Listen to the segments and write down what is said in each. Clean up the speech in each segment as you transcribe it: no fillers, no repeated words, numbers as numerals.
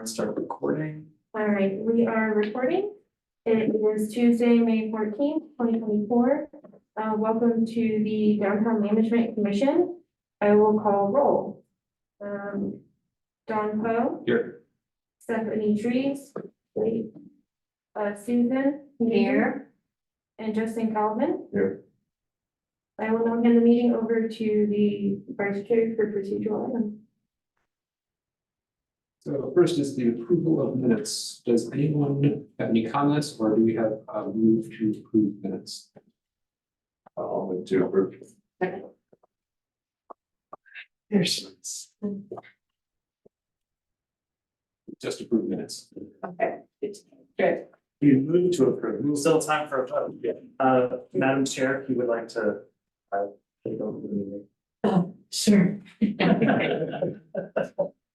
Start recording. All right, we are recording. It is Tuesday, May 14th, 2024. Welcome to the Downtown Management Commission. I will call roll. Don Poe, Here. Stephanie Trees, wait, Susan here, and Justin Calvin. Here. I will now hand the meeting over to the vice chair for procedural items. So first is the approval of minutes. Does anyone have any comments, or do we have a move to approve minutes? I'll move to approve. There's just approve minutes. Okay, it's good. You move to approve. Still time for a vote. Madam Chair, if you would like to take over the meeting. Oh, sure.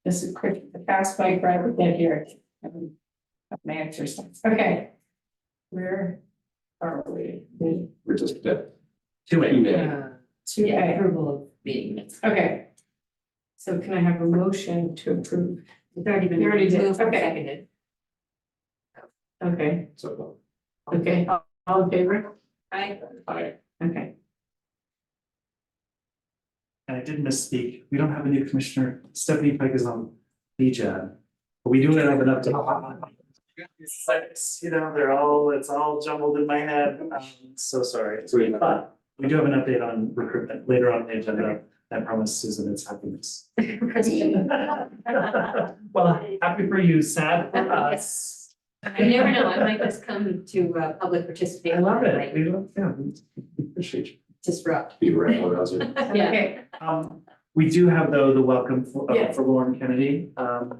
This is quick, the fast bike ride we get here. My exercise. Okay. Where are we? We're just To To approval of meeting minutes. Okay. So can I have a motion to approve? It's already been. You already did, moved and okay. seconded. Okay, so. okay, all in favor? I, Okay. And I did misspeak. We don't have a new commissioner. Stephanie Pike is on BJAD. But we do have an update. It's like, you know, it's all jumbled in my head. I'm so sorry. But we do have an update on recruitment later on in the agenda. I promise Susan it's happiness. Well, happy for you, sad for us. you never know, I might just come to public participation. I love it. like, We love, yeah, we appreciate you. Disrupt. Be right, what else? Yeah. Okay, We do have though the welcome Yeah. for Lauren Kennedy,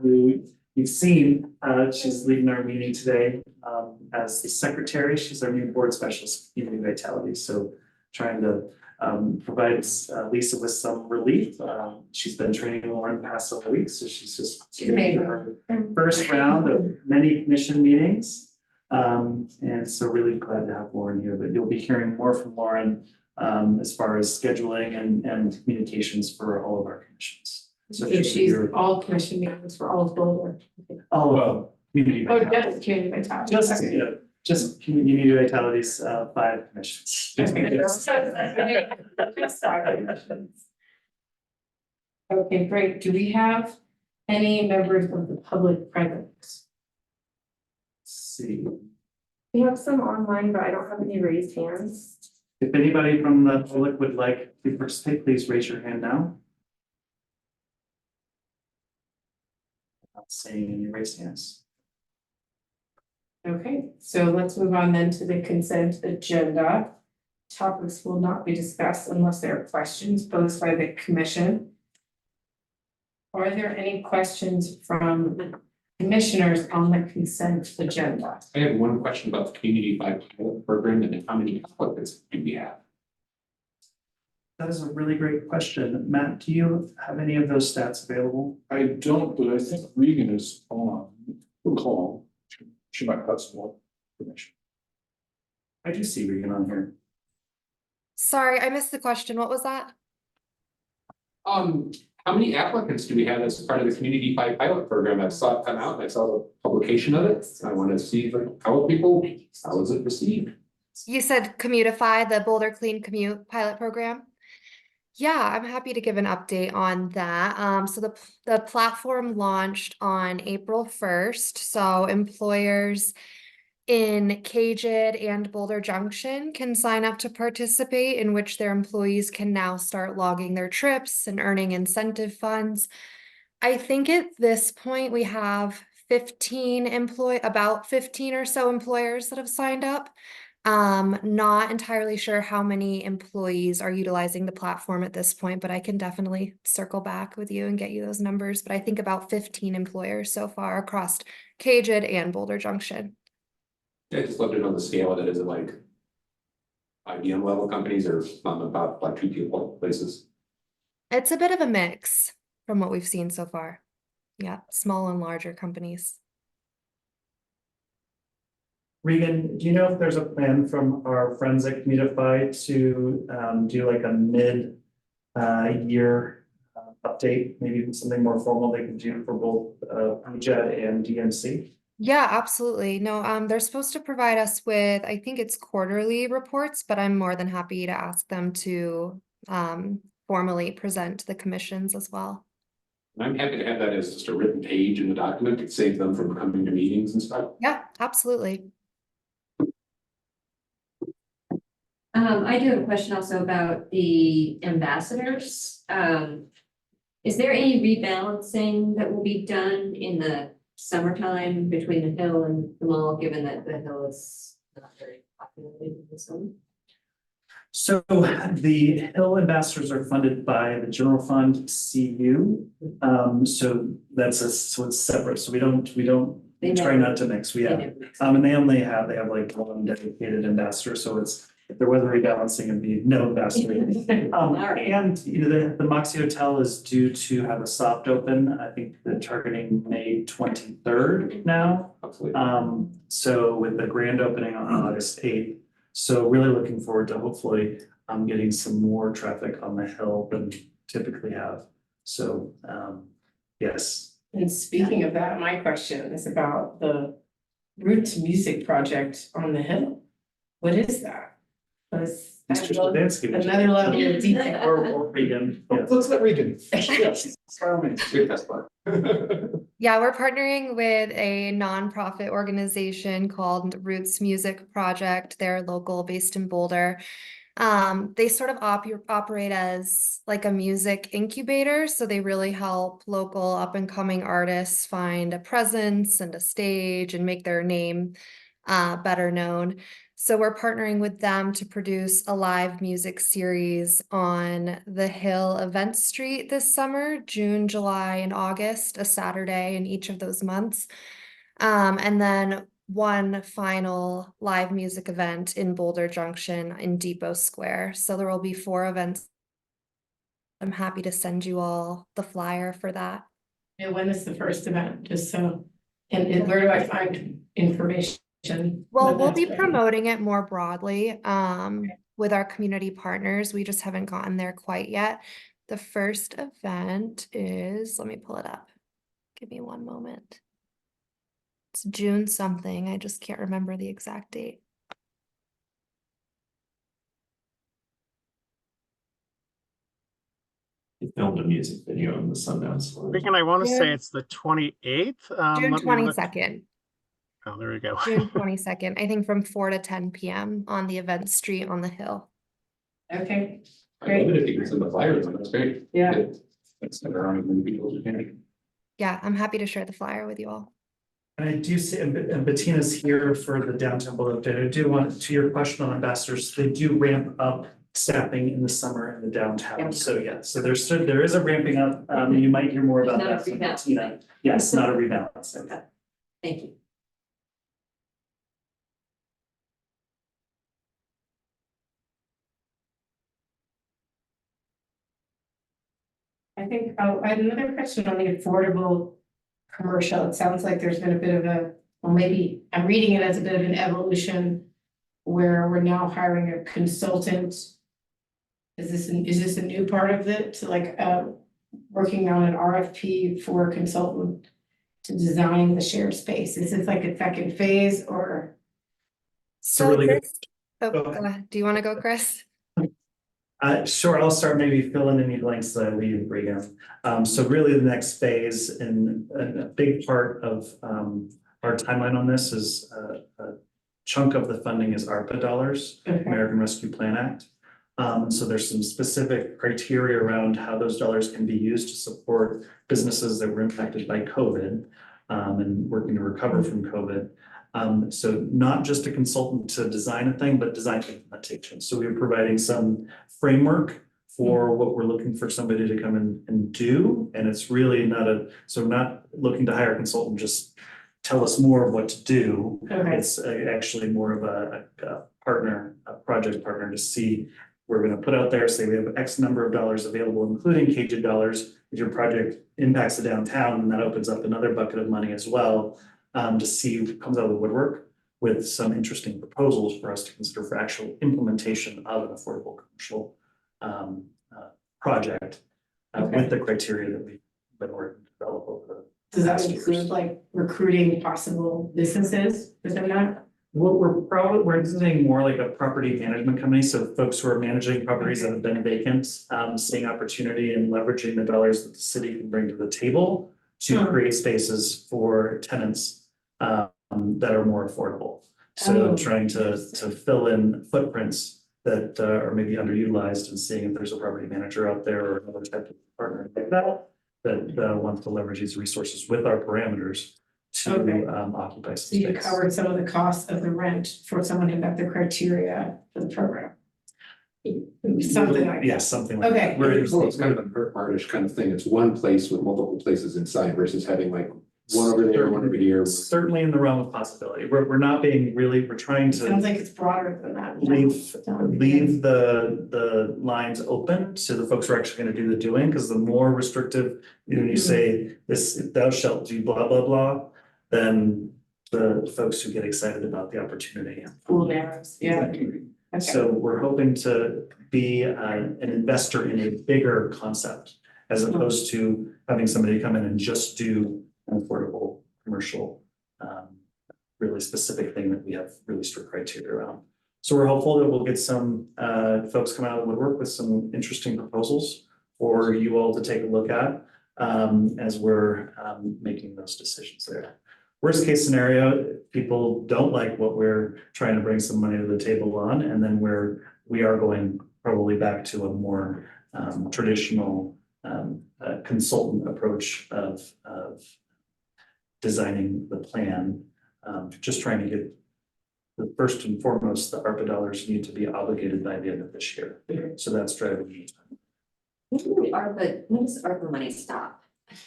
who you've seen, she's leading our meeting today. As the secretary, she's our new board specialist, community vitality, so trying to provide Lisa with some relief. She's been training Lauren the past several weeks, so she's just getting to her first round of many commission meetings. And so really glad to have Lauren here, but you'll be hearing more from Lauren as far as scheduling and communications for all of our commissions. So so she'll be she's here, all commission meetings for all of Boulder. all of community. Oh, vitality. just community vitality. Just, Okay. yeah, just community vitality's 5 commissions. Okay, great. Do we have any members of the public present? See, We have some online, but I don't have any raised hands. if anybody from the public would like to participate, please raise your hand now. Not seeing any raised hands. Okay, so let's move on then to the consent agenda. Topics will not be discussed unless there are questions posed by the commission. Are there any questions from commissioners on the consent agenda? I have one question about the Community Five pilot program and how many applicants do we have? That is a really great question. Matt, do you have any of those stats available? I don't, but I think Regan is on the call. She might have some more information. I do see Regan on here. Sorry, I missed the question. What was that? How many applicants do we have as part of the Community Five pilot program? I saw it come out, and I saw the publication of it. I want to see how is it received? You said Commutify, the Boulder Clean Commute pilot program. Yeah, I'm happy to give an update on that. So the platform launched on April 1st. So employers in Caged and Boulder Junction can sign up to participate, in which their employees can now start logging their trips and earning incentive funds. I think at this point we have about 15 or so employers that have signed up. Not entirely sure how many employees are utilizing the platform at this point, but I can definitely circle back with you and get you those numbers. But I think about 15 employers so far across Caged and Boulder Junction. I just love to know the scale of it. Is it like IBM level companies or about like 2 people places? It's a bit of a mix from what we've seen so far. Yeah, small and larger companies. Regan, do you know if there's a plan from our friends at Commutify to do like a mid-year update, maybe something more formal they can do for both PJED and DMC? Yeah, absolutely. No, they're supposed to provide us with, I think it's quarterly reports, but I'm more than happy to ask them to formally present to the commissions as well. And I'm happy to have that as just a written page in the document. It saves them from coming to meetings and stuff. Yeah, absolutely. I do have a question also about the ambassadors. Is there any rebalancing that will be done in the summertime between the Hill and the mall, given that the Hill is not very populated in the summer? So the Hill ambassadors are funded by the general fund CU. So so it's separate. So we don't They try never- not to mix. We They have, never mix. and they have like one dedicated ambassador. So it's, if there was a rebalancing, it'd be no ambassador. Alright. And you know, the Moxie Hotel is due to have a soft open. I think they're targeting May 23rd now. Absolutely. So with the grand opening on August 8th. So really looking forward to hopefully getting some more traffic on the Hill than we typically have. So yes. And speaking of that, my question is about the Roots Music Project on the Hill. What is that? Because Mr. Stefanski. another level of detail. Or Regan, yes. Let's let Regan. Yes. By all means. Good, that's fun. Yeah, we're partnering with a nonprofit organization called Roots Music Project. They're local, based in Boulder. They sort of operate as like a music incubator, so they really help local up and coming artists find a presence and a stage and make their name better known. So we're partnering with them to produce a live music series on the Hill Event Street this summer, June, July, and August, a Saturday in each of those months. And then one final live music event in Boulder Junction in Depot Square. So there will be 4 events. I'm happy to send you all the flyer for that. And when is the first event? Just so, and where do I find information? Well, when we'll that's be ready? promoting it more broadly with our community partners. We just haven't gotten there quite yet. The first event is, let me pull it up. Give me one moment. It's June something. I just can't remember the exact date. They filmed a music video in the Sundance. Thinking I want to say June- it's the 28th. June let me look. 22nd. Oh, there we go. June 22nd, I think from 4 to 10 p.m. on the event street on the Hill. Okay, I love it if you can send the flyers, that's great. yeah. That's never on many people's opinion. Yeah, I'm happy to share the flyer with you all. And I do see, and Bettina's here for the downtown Boulder update. I do want, to your question on ambassadors, they do ramp up staffing in the summer in the downtown. So yeah, so there is a ramping up. You might hear more about It's not a that from rebalance. Bettina. Yes, not a rebalance. Okay. Thank you. I think, oh, I had another question on the affordable commercial. It sounds like there's been a bit of a, well, maybe I'm reading it as a bit of an evolution where we're now hiring a consultant. Is this a new part of it, working on an RFP for a consultant to design the shared space? Is this like a second phase or? So really good. this, oh, Go go ahead. ahead. Do you want to go, Chris? Sure, I'll start maybe fill in any blanks that I leave, Regan. So really the next phase and a big part of our timeline on this is a chunk of the funding is ARPA dollars, American Rescue Plan Act. So there's some specific criteria around how those dollars can be used to support businesses that were impacted by COVID and working to recover from COVID. So not just a consultant to design a thing, but design implementation. So we're providing some framework for what we're looking for somebody to come in and do. And it's really so we're not looking to hire a consultant, just tell us more of what to do. Okay. It's actually more of a partner, a project partner to see. We're gonna put out there, say we have X number of dollars available, including KJID dollars. If your project impacts the downtown, then that opens up another bucket of money as well. To see what comes out of the woodwork with some interesting proposals for us to consider for actual implementation of an affordable commercial project. with the criteria that we've been working to develop over the. Does that past years. include like recruiting possible businesses within that? What we're visiting more like a property management company, so folks who are managing properties that have been vacant, seeing opportunity and leveraging the dollars that the city can bring to the table to create spaces for tenants that are more affordable. So Oh. trying to fill in footprints that are maybe underutilized and seeing if there's a property manager out there or another type of partner like that wants to leverage these resources with our parameters Okay. to occupy So some you space. covered some of the costs of the rent for someone who met the criteria for the program. Something like that. Yeah, something like Okay. that. We're Well, it's kind of a Kurt Martish kind of thing. It's one place with multiple places inside versus having like one over there, one over here. certainly in the realm of possibility. We're not being really, we're trying Sounds to like it's broader than that. leave the lines open to the folks who are actually gonna do the doing, because the more restrictive, you say this, thou shalt do blah, blah, blah, then the folks who get excited about the opportunity. Pool narrows, yeah. Okay. So we're hoping to be an investor in a bigger concept as opposed to having somebody come in and just do an affordable commercial, really specific thing that we have really strict criteria around. So we're hopeful that we'll get some folks come out of the woodwork with some interesting proposals for you all to take a look at as we're making those decisions there. Worst case scenario, people don't like what we're trying to bring some money to the table on, and then we are going probably back to a more traditional consultant approach of designing the plan. Just trying to get the first and foremost, the ARPA dollars need to be obligated by the end of this year. So that's driving me. When does ARPA money stop?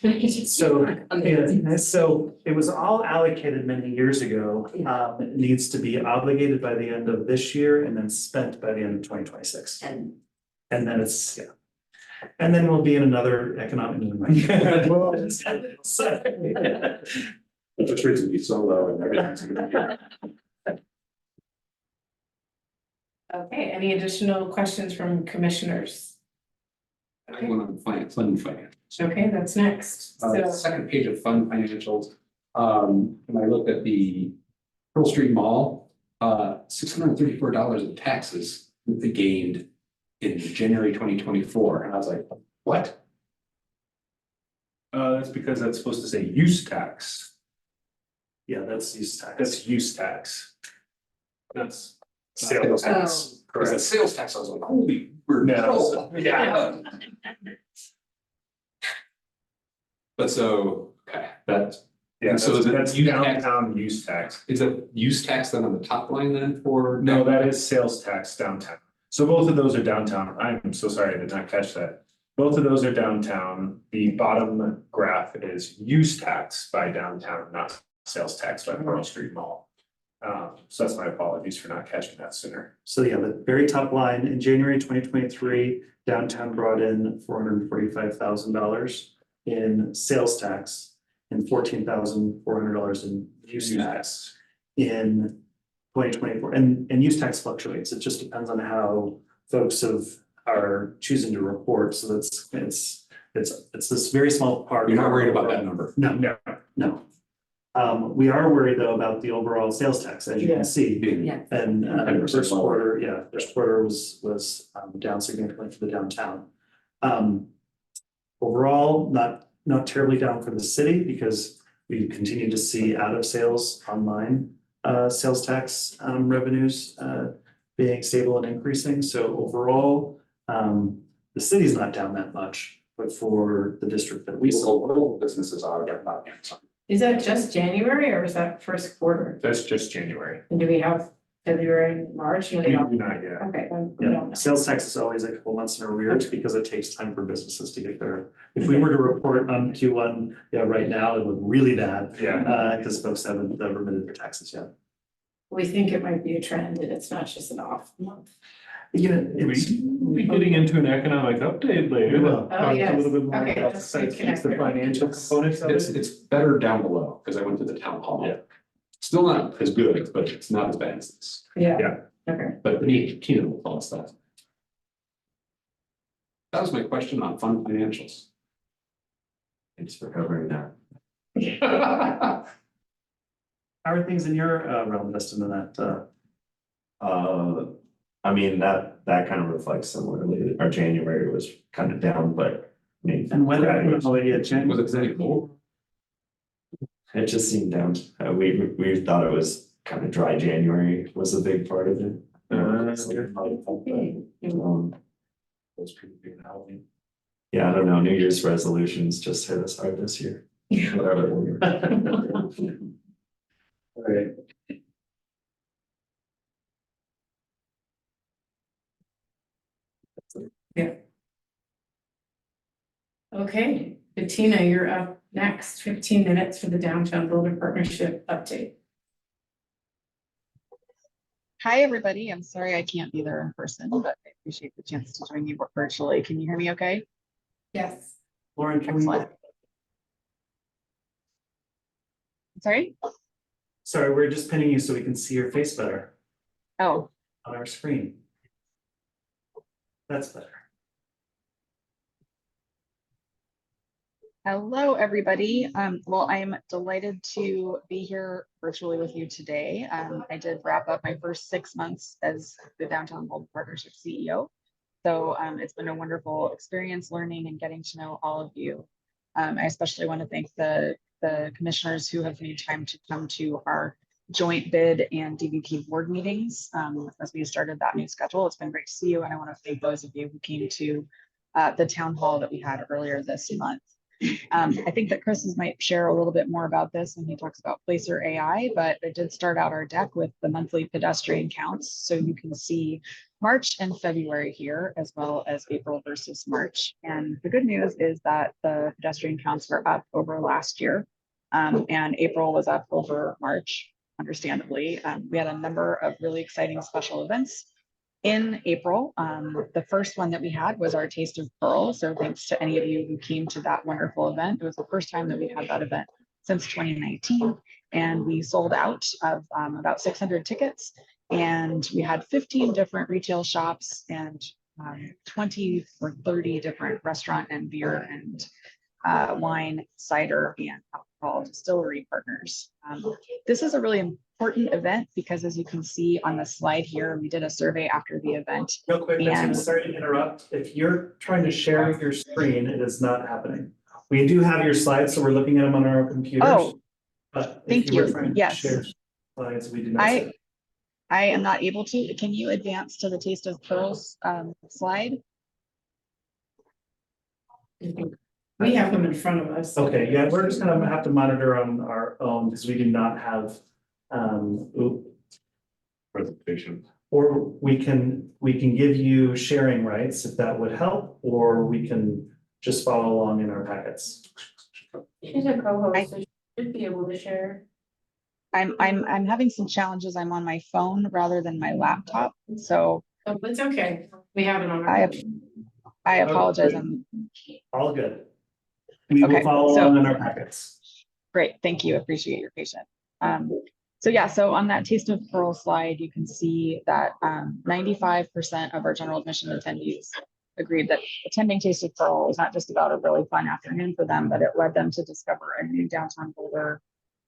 So, so it was all allocated many years ago. It needs to be obligated by the end of this year and then spent by the end of 2026. And And then it's, yeah. And then we'll be in another economic movement. Interest rates will be so low and everything's gonna be. Okay, any additional questions from commissioners? I have one on fund finance. Okay, that's next. So, Second page of fund financials. When I looked at the Pearl Street Mall, $634 in taxes that they gained in January 2024, and I was like, what? That's because that's supposed to say use tax. Yeah, that's use tax. That's use tax. That's Sales tax. Because that sales tax, I was like, holy, we're. No, Yeah. But so, okay, that's, Yeah, So is it that's use tax? downtown use tax. is it use tax then on the top line then for? No, that is sales tax downtown. So both of those are downtown. I'm so sorry, I did not catch that. Both of those are downtown. The bottom graph is use tax by downtown, not sales tax by Pearl Street Mall. So that's my apologies for not catching that sooner. So yeah, the very top line, in January 2023, downtown brought in $445,000 in sales tax and $14,400 in use tax in 2024. And use tax fluctuates. It just depends on how folks are choosing to report. So it's this very small part. You're not worried about that number? No, No, no. We are worried though about the overall sales tax, as you Yeah. can see. Yeah. And 100% first lower. quarter, first quarter was down significantly for the downtown. Overall, not terribly down for the city because we continue to see out of sales online sales tax revenues being stable and increasing. So overall, the city's not down that much, but for the district that we serve. Local businesses are, not. is that just January or is that first quarter? that's just January. And do we have February and March? No, We they do don't. not yet. Okay, then we Yeah, don't know. sales tax is always a couple months in arrears because it takes time for businesses to get there. If we were to report on Q1, right now, it would really bad. Yeah. Because folks haven't remitted their taxes yet. We think it might be a trend and it's not just an off month. We'll be getting into an economic update later. We will. Oh, yes. A little bit more Okay, about that's the good sites, the connector. financial components of It's, it. it's better down below, because I went to the town hall. Yeah. Still not as good, but it's not as bad as this, Yeah. Yeah. Okay, but Tina will tell us that. That was my question on fund financials. Thanks for covering that. How are things in your realm, Dustin, in that? I mean, that kind of reflects similarly, our January was kind of down, but I mean. And when, oh, yeah, Jan, Was it very cold? It just seemed down, we thought it was kind of dry January was a big part of it. Those people being Halloween. Yeah, I don't know, New Year's resolutions just hit us hard this year. Whatever. All right. Okay, Bettina, you're up next, 15 minutes for the Downtown Builder Partnership update. Hi, everybody. I'm sorry I can't be there in person, but I appreciate the chance to join you virtually. Can you hear me okay? Yes. Lauren, can we, Excellent. Sorry? sorry, we're just pinning you so we can see your face better Oh, on our screen. That's better. hello, everybody. Well, I'm delighted to be here virtually with you today. I did wrap up my first 6 months as the Downtown Boulder Partnership CEO. So it's been a wonderful experience learning and getting to know all of you. I especially want to thank the commissioners who have made time to come to our joint bid and DVP board meetings as we started that new schedule. It's been great to see you, and I want to thank those of you who came to the town hall that we had earlier this month. I think that Chris might share a little bit more about this when he talks about Placer AI, but I did start out our deck with the monthly pedestrian counts. So you can see March and February here, as well as April versus March. And the good news is that the pedestrian counts were up over last year, and April was up over March, understandably. We had a number of really exciting special events in April. The first one that we had was our Taste of Pearl. So thanks to any of you who came to that wonderful event. It was the first time that we had that event since 2019. And we sold out of about 600 tickets. And we had 15 different retail shops and 20 or 30 different restaurant and beer and wine, cider, and alcohol distillery partners. This is a really important event because, as you can see on the slide here, we did a survey after the event. Real quick, Bettina, And- sorry to interrupt. If you're trying to share your screen, it is not happening. We do have your slides, so we're looking at them on our computers. Oh, But thank if you were you. trying to Yes. share slides, we did not see it. I am not able to. Can you advance to the Taste of Pearls slide? We have them in front of us. Okay, yeah, we're just gonna have to monitor on our own because we do not have, Presentation. or we can give you sharing rights if that would help, or we can just follow along in our packets. She's a co-host, so she should be able to share. I'm having some challenges. I'm on my phone rather than my laptop, so Oh, it's okay. We have it on our. I apologize. All good. We will Okay, follow so- along in our packets. Great, thank you. Appreciate your patience. So yeah, so on that Taste of Pearl slide, you can see that 95% of our general admission attendees agreed that attending Taste of Pearl was not just about a really fun afternoon for them, but it led them to discover a new downtown Boulder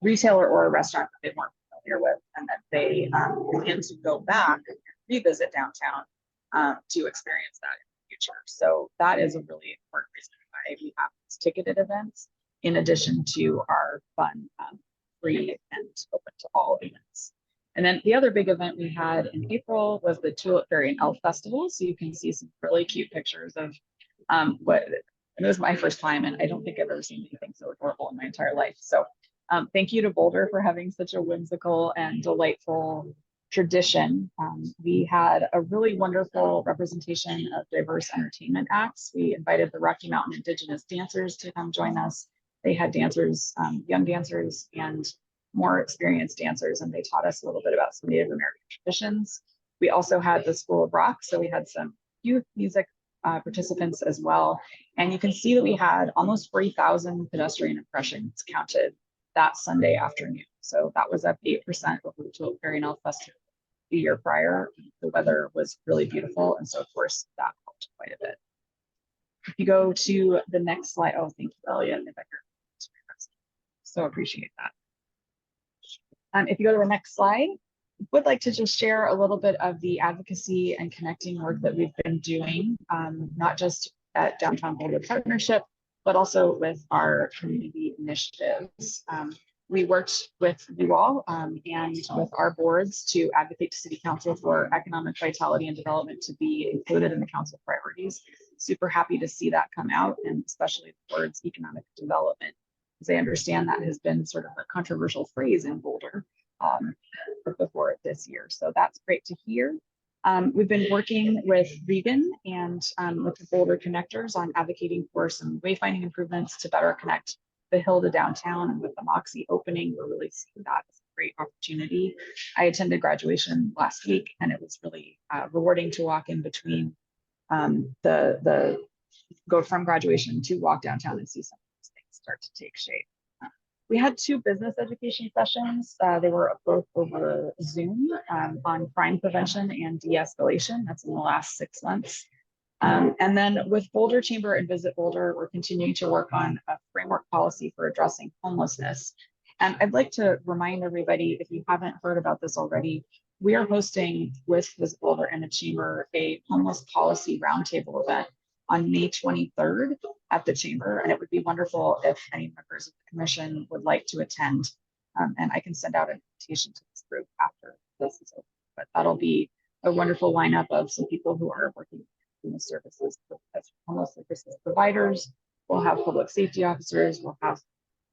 retailer or a restaurant that they weren't familiar with, and that they plan to go back and revisit downtown to experience that in the future. So that is a really important reason why we have these ticketed events, in addition to our fun, free and open to all events. And then the other big event we had in April was the Tulip Fairy and Elf Festival. So you can see some really cute pictures of what, and it was my first time, and I don't think I've ever seen anything so adorable in my entire life. So thank you to Boulder for having such a whimsical and delightful tradition. We had a really wonderful representation of diverse entertainment acts. We invited the Rocky Mountain Indigenous dancers to come join us. They had dancers, young dancers and more experienced dancers, and they taught us a little bit about some Native American traditions. We also had the School of Rock, so we had some youth music participants as well. And you can see that we had almost 40,000 pedestrian impressions counted that Sunday afternoon. So that was up 8% over the Tulip Fairy and Elf Festival the year prior. The weather was really beautiful, and so of course that helped quite a bit. If you go to the next slide, oh, thank you, Elliot. So appreciate that. If you go to the next slide, would like to just share a little bit of the advocacy and connecting work that we've been doing, not just at Downtown Boulder Partnership, but also with our community initiatives. We worked with you all and with our boards to advocate to City Council for economic vitality and development to be included in the council priorities. Super happy to see that come out, and especially the words economic development, because I understand that has been sort of a controversial phrase in Boulder before this year. So that's great to hear. We've been working with Regan and with the Boulder Connectors on advocating for some wayfinding improvements to better connect the Hill to downtown, and with the Moxie opening, we're really seeing that as a great opportunity. I attended graduation last week, and it was really rewarding to walk in between go from graduation to walk downtown and see some of these things start to take shape. We had 2 business education sessions. They were both over Zoom on crime prevention and de-escalation. That's in the last 6 months. And then with Boulder Chamber and Visit Boulder, we're continuing to work on a framework policy for addressing homelessness. And I'd like to remind everybody, if you haven't heard about this already, we are hosting with Visit Boulder and the Chamber a homeless policy roundtable event on May 23rd at the Chamber. And it would be wonderful if any members of the commission would like to attend. And I can send out an invitation to this group after this is over. But that'll be a wonderful lineup of some people who are working in the services as homeless services providers. We'll have public safety officers, we'll have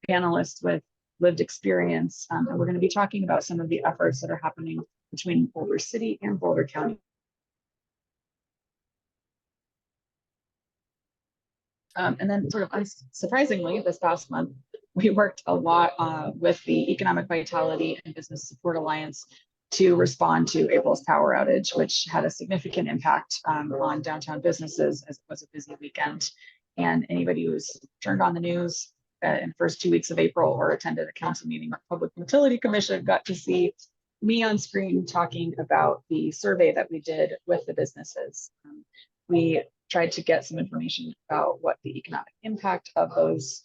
panelists with lived experience, and we're going to be talking about some of the efforts that are happening between Boulder City and Boulder County. And then sort of unsurprisingly, this past month, we worked a lot with the Economic Vitality and Business Support Alliance to respond to April's power outage, which had a significant impact on downtown businesses, as it was a busy weekend. And anybody who's turned on the news in the first 2 weeks of April or attended a council meeting or Public Utility Commission got to see me on screen talking about the survey that we did with the businesses. We tried to get some information about what the economic impact of those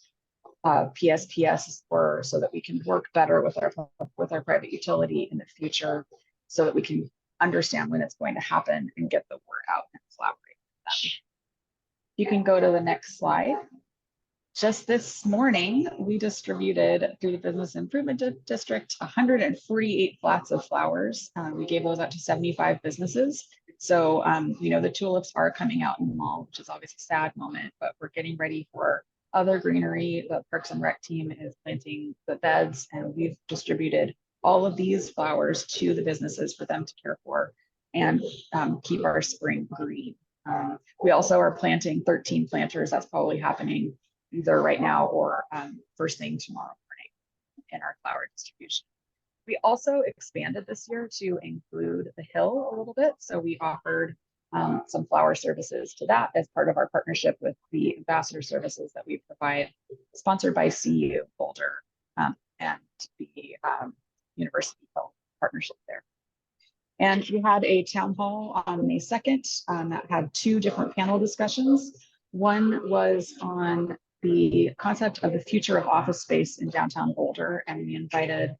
PSPS were, so that we can work better with our private utility in the future, so that we can understand when it's going to happen and get the word out and collaborate with them. You can go to the next slide. Just this morning, we distributed through the Business Improvement District 148 flats of flowers. We gave those out to 75 businesses. So, the tulips are coming out in the mall, which is always a sad moment, but we're getting ready for other greenery. The Parks and Rec team is planting the beds, and we've distributed all of these flowers to the businesses for them to care for and keep our spring green. We also are planting 13 planters. That's probably happening either right now or first thing tomorrow morning in our flower distribution. We also expanded this year to include the Hill a little bit. So we offered some flower services to that as part of our partnership with the ambassador services that we provide, sponsored by CU Boulder and the University Health partnership there. And we had a town hall on May 2nd that had 2 different panel discussions. One was on the concept of the future of office space in downtown Boulder, and we invited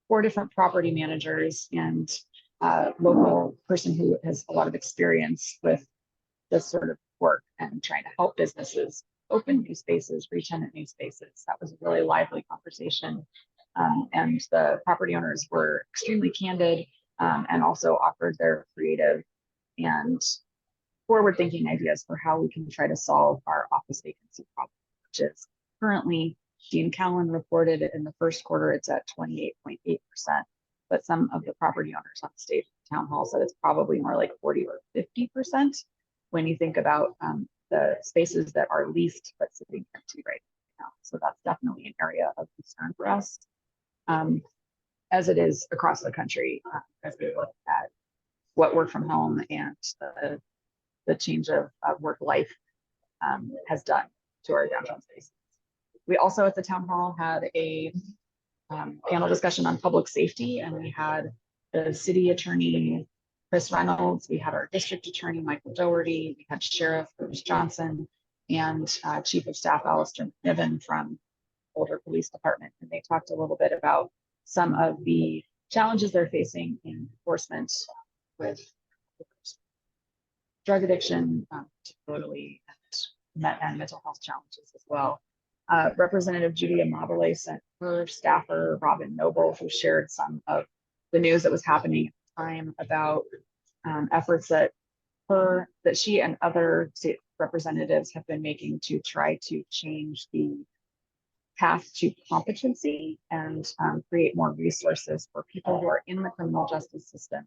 4 different property managers and a local person who has a lot of experience with this sort of work and trying to help businesses open new spaces, re-tenant new spaces. That was a really lively conversation. And the property owners were extremely candid and also offered their creative and forward-thinking ideas for how we can try to solve our office vacancy problem, which is currently, Dean Cowan reported it in the first quarter, it's at 28.8%. But some of the property owners on the stage at the town hall said it's probably more like 40 or 50% when you think about the spaces that are leased but sitting empty right now. So that's definitely an area of concern for us, as it is across the country, as we look at what work from home and the change of work life has done to our downtown spaces. We also at the town hall had a panel discussion on public safety, and we had the city attorney, Chris Reynolds, we had our district attorney, Michael Doherty, we had Sheriff Bruce Johnson, and Chief of Staff Alistair Niven from Boulder Police Department. And they talked a little bit about some of the challenges they're facing in enforcement with drug addiction, particularly, and mental health challenges as well. Representative Judy Amabile sent her staffer, Robin Noble, who shared some of the news that was happening at the time about efforts that she and other state representatives have been making to try to change the path to competency and create more resources for people who are in the criminal justice system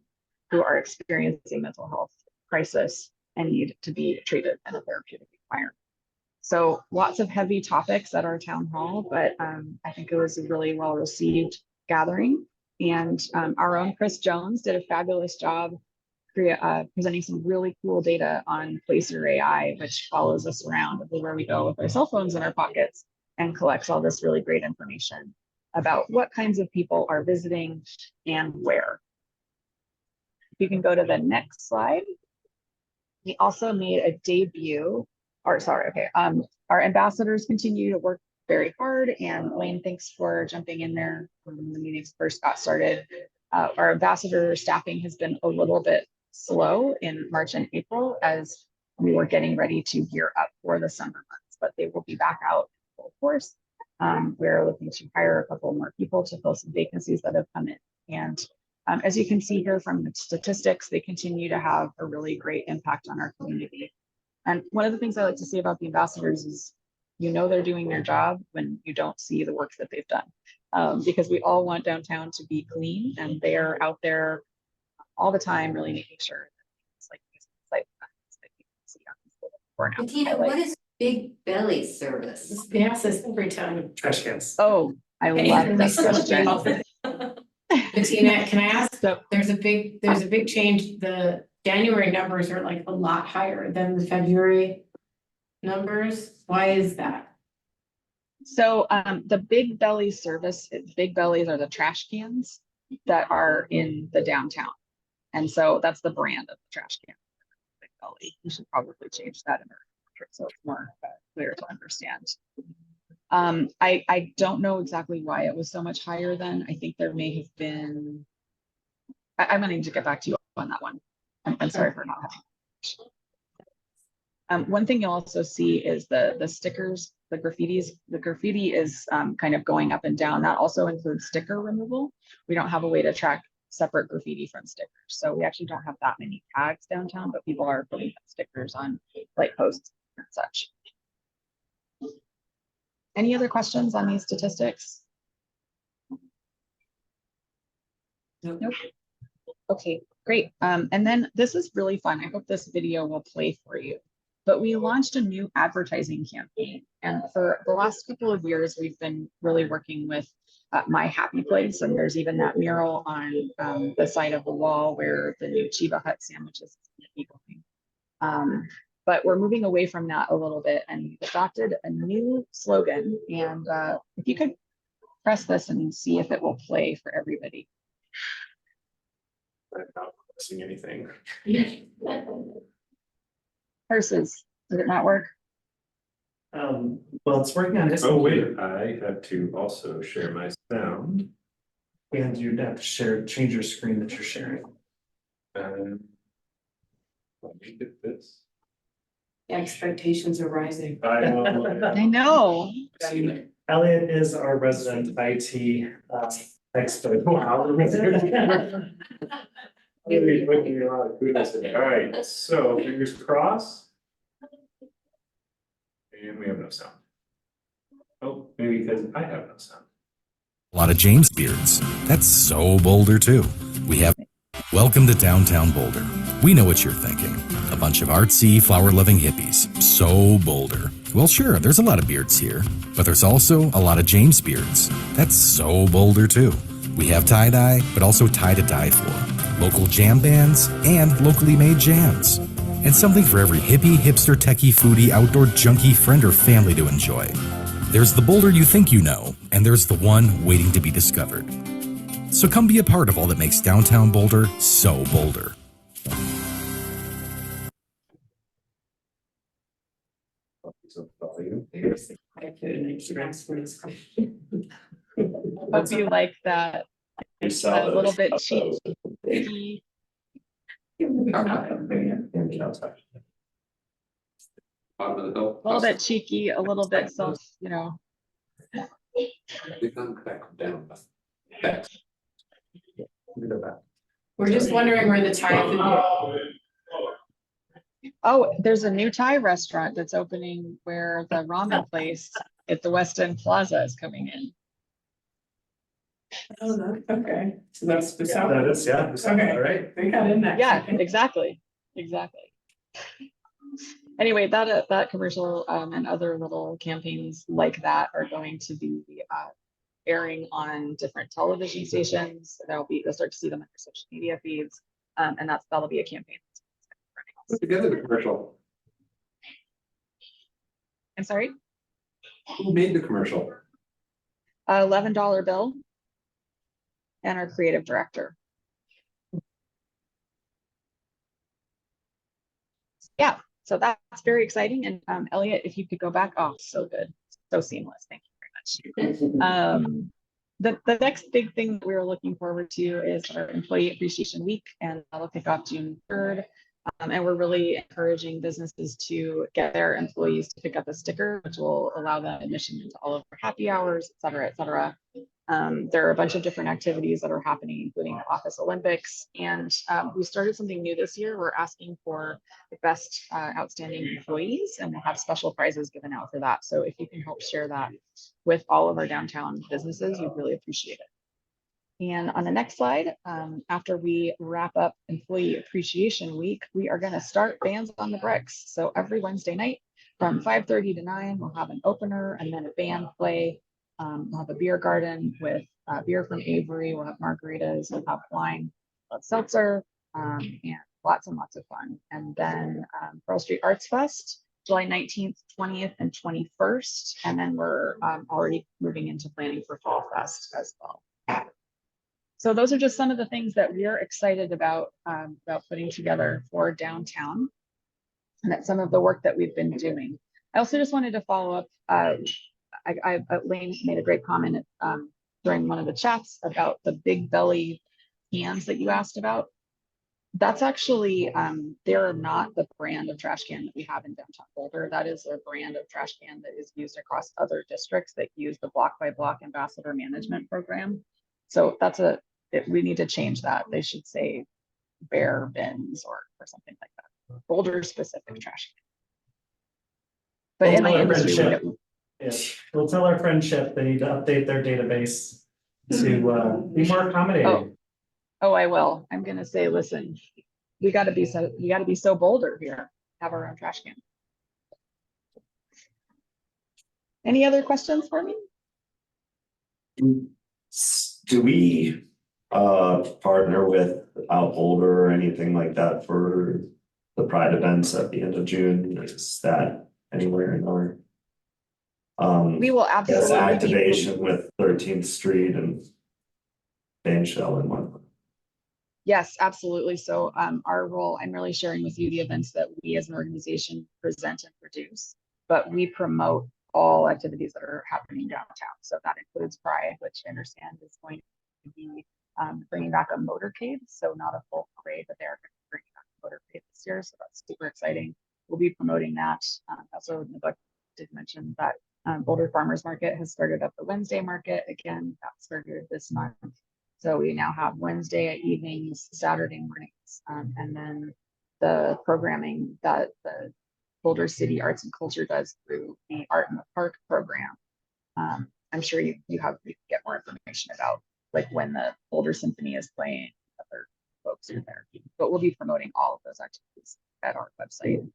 who are experiencing mental health crisis and need to be treated in a therapeutic environment. So lots of heavy topics at our town hall, but I think it was a really well received gathering. And our own Chris Jones did a fabulous job presenting some really cool data on Placer AI, which follows us around everywhere we go with our cell phones in our pockets and collects all this really great information about what kinds of people are visiting and where. If you can go to the next slide. We also made a debut, our ambassadors continue to work very hard, and Lane, thanks for jumping in there when the meetings first got started. Our ambassador staffing has been a little bit slow in March and April as we were getting ready to gear up for the summer months, but they will be back out in full force. We're looking to hire a couple more people to fill some vacancies that have come in. And as you can see here from the statistics, they continue to have a really great impact on our community. And one of the things I like to say about the ambassadors is, you know, they're doing their job when you don't see the work that they've done. Because we all want downtown to be clean, and they are out there all the time, really making sure it's like you can see on this Bettina, what is Big Belly Service? They ask this every time. Trash cans. Oh, I love this question. Bettina, can I ask, So, there's a big change. The January numbers are like a lot higher than the February numbers. Why is that? So the Big Belly service, Big Bellies are the trash cans that are in the downtown. And so that's the brand of the trash can, Big Belly. You should probably change that in our contract so it's more clear to understand. I don't know exactly why it was so much higher then. I think there may have been, I'm gonna need to get back to you on that one. I'm sorry for not having. One thing you'll also see is the stickers, the graffitis. The graffiti is kind of going up and down. That also includes sticker removal. We don't have a way to track separate graffiti from stickers. So we actually don't have that many tags downtown, but people are putting stickers on light posts and such. Any other questions on these statistics? Nope. Okay, great. And then this is really fun. I hope this video will play for you. But we launched a new advertising campaign. And for the last couple of years, we've been really working with My Happy Place. And there's even that mural on the side of the wall where the new Chiba Hut sandwiches is going to be going. But we're moving away from that a little bit, and we've adopted a new slogan. And if you could press this and see if it will play for everybody. I'm not missing anything. Versus, did it not work? Well, it's working on this. Oh, wait, I have to also share my sound. And you'd have to change your screen that you're sharing. Let me get this. Expectations are rising. I will. I know. Elliot is our resident IT expert. Wow. Maybe looking at a lot of kudos today. All right, so fingers crossed. And we have no sound. Oh, maybe because I have no sound. A lot of James Beards. That's so Boulder too. We have welcome to downtown Boulder. We know what you're thinking. A bunch of artsy, flower-loving hippies. So Boulder. Well, sure, there's a lot of beards here, but there's also a lot of James Beards. That's so Boulder too. We have tie-dye, but also tie to die for. Local jam bands and locally made jams. And something for every hippie, hipster, techie, foodie, outdoor junkie, friend, or family to enjoy. There's the Boulder you think you know, and there's the one waiting to be discovered. So come be a part of all that makes downtown Boulder so Boulder. So next week's. Hope you like that, You saw a little those. bit cheeky. Bottom of the hill. A little bit cheeky, a little bit self, you know. They've gone back down. Back. We're just wondering where the Thai food. Oh, there's a new Thai restaurant that's opening where the ramen place at the West End Plaza is coming in. Oh, no, okay, so that's the Yeah, south. that is, yeah, Okay. all right. They got in that. Yeah, exactly. Anyway, that commercial and other little campaigns like that are going to be airing on different television stations. You'll start to see them on your social media feeds, and that'll be a campaign. Put together the commercial. I'm sorry, Who made the commercial? $11 bill and our creative director. Yeah, so that's very exciting. And Elliot, if you could go back, oh, so good, so seamless. Thank you very much. The next big thing that we're looking forward to is our Employee Appreciation Week, and that'll kick off June 3rd. And we're really encouraging businesses to get their employees to pick up a sticker, which will allow them admission into all of our happy hours, et cetera, et cetera. There are a bunch of different activities that are happening, including the Office Olympics. And we started something new this year. We're asking for the best outstanding employees, and we'll have special prizes given out for that. So if you can help share that with all of our downtown businesses, we'd really appreciate it. And on the next slide, after we wrap up Employee Appreciation Week, we are going to start Bands on the Bricks. So every Wednesday night from 5:30 to 9, we'll have an opener and then a band play. We'll have a beer garden with beer from Avery. We'll have margaritas, we'll have wine, we'll have seltzer, and lots and lots of fun. And then Pearl Street Arts Fest, July 19th, 20th, and 21st. And then we're already moving into planning for Fall Fest as well. So those are just some of the things that we're excited about putting together for downtown. And that's some of the work that we've been doing. I also just wanted to follow up. Lane made a great comment during one of the chats about the big belly cans that you asked about. That's actually, they're not the brand of trash can that we have in downtown Boulder. That is a brand of trash can that is used across other districts that use the Block by Block Ambassador Management Program. So we need to change that. They should say Bear Bins or something like that. Boulder specific trash can. But in the industry, We'll tell our friendship they need to update their database to be more accommodating. Oh, I will. I'm gonna say, listen, we gotta be so Boulder here, have our own trash can. Any other questions for me? Do we partner with Out Boulder or anything like that for the Pride events at the end of June? Is that anywhere in our We will absolutely be- activation with 13th Street and Van Shell and whatnot? Yes, absolutely. So our role, I'm really sharing with you the events that we as an organization present and produce, but we promote all activities that are happening downtown. So that includes Pride, which I understand is going to be bringing back a motorcade. So not a full parade, but they're bringing back a motorcade this year. So that's super exciting. We'll be promoting that. Also neglected to mention that Boulder Farmers Market has started up the Wednesday market again. That started this month. So we now have Wednesday evenings, Saturday mornings, and then the programming that the Boulder City Arts and Culture does through the Art in the Park program. I'm sure you get more information about like when the Boulder Symphony is playing, other folks are there. But we'll be promoting all of those activities at our website.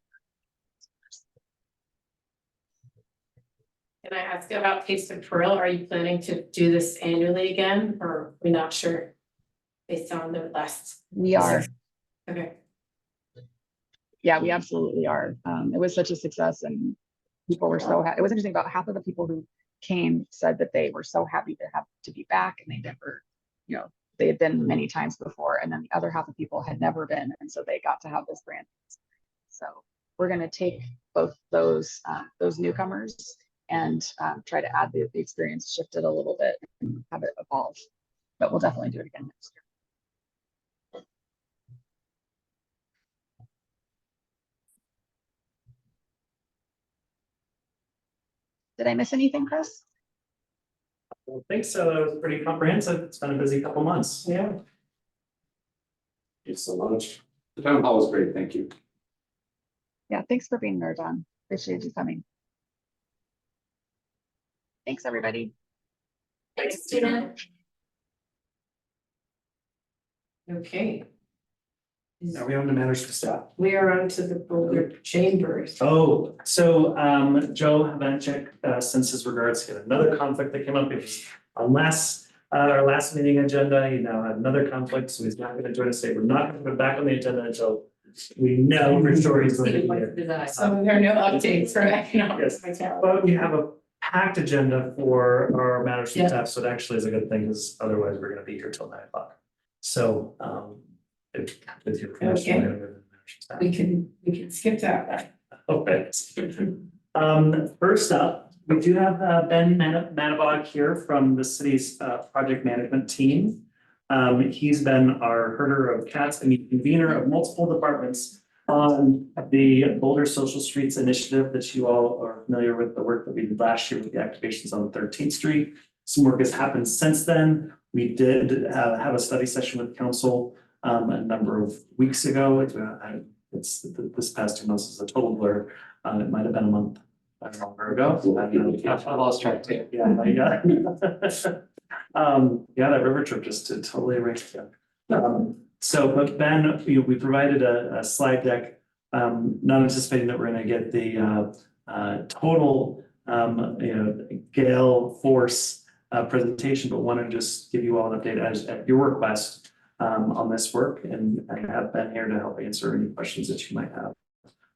Can I ask about Taste of Pearl? Are you planning to do this annually again, or are we not sure? Based on the last. We are. Okay. Yeah, we absolutely are. It was such a success, and people were so happy. It was interesting, about half of the people who came said that they were so happy to be back, and they never, they had been many times before, and then the other half of people had never been, and so they got to have this brand. So we're going to take both those newcomers and try to add the experience, shift it a little bit, and have it evolve. But we'll definitely do it again next year. Did I miss anything, Chris? I don't think so. That was pretty comprehensive. It's been a busy couple months. Yeah. Thank you so much. The town hall was great, thank you. Yeah, thanks for being there, Don. Appreciate you coming. Thanks, everybody. Thanks, Tina. Okay. Now we on to matters for staff. We are on to the Boulder Chambers. Oh, so Joe Havanchik, since his regards, he had another conflict that came up. It was on our last meeting agenda. He now had another conflict, so he's not going to join us today. We're not going to put it back on the agenda until we know for sure he's going to be here. So there are no updates for economic Yes. vitality. But we have a packed agenda for our matters for Yeah. staff, so it actually is a good thing, because otherwise we're going to be here till 9 o'clock. So if with your permission, Okay. we're gonna go to the matters for staff. We can skip that. Okay. First up, we do have Ben Manabog here from the city's project management team. He's been our herder of cats and convener of multiple departments on the Boulder Social Streets initiative that you all are familiar with, the work that we did last year with the activations on 13th Street. Some work has happened since then. We did have a study session with council a number of weeks ago. It's this past 2 months is a total blur. It might have been a month longer ago. I lost track too. Yeah, that river trip just totally erased it. So, but Ben, we provided a slide deck, not anticipating that we're gonna get the total gale force presentation, but wanted to just give you all an update at your request on this work, and I have Ben here to help answer any questions that you might have.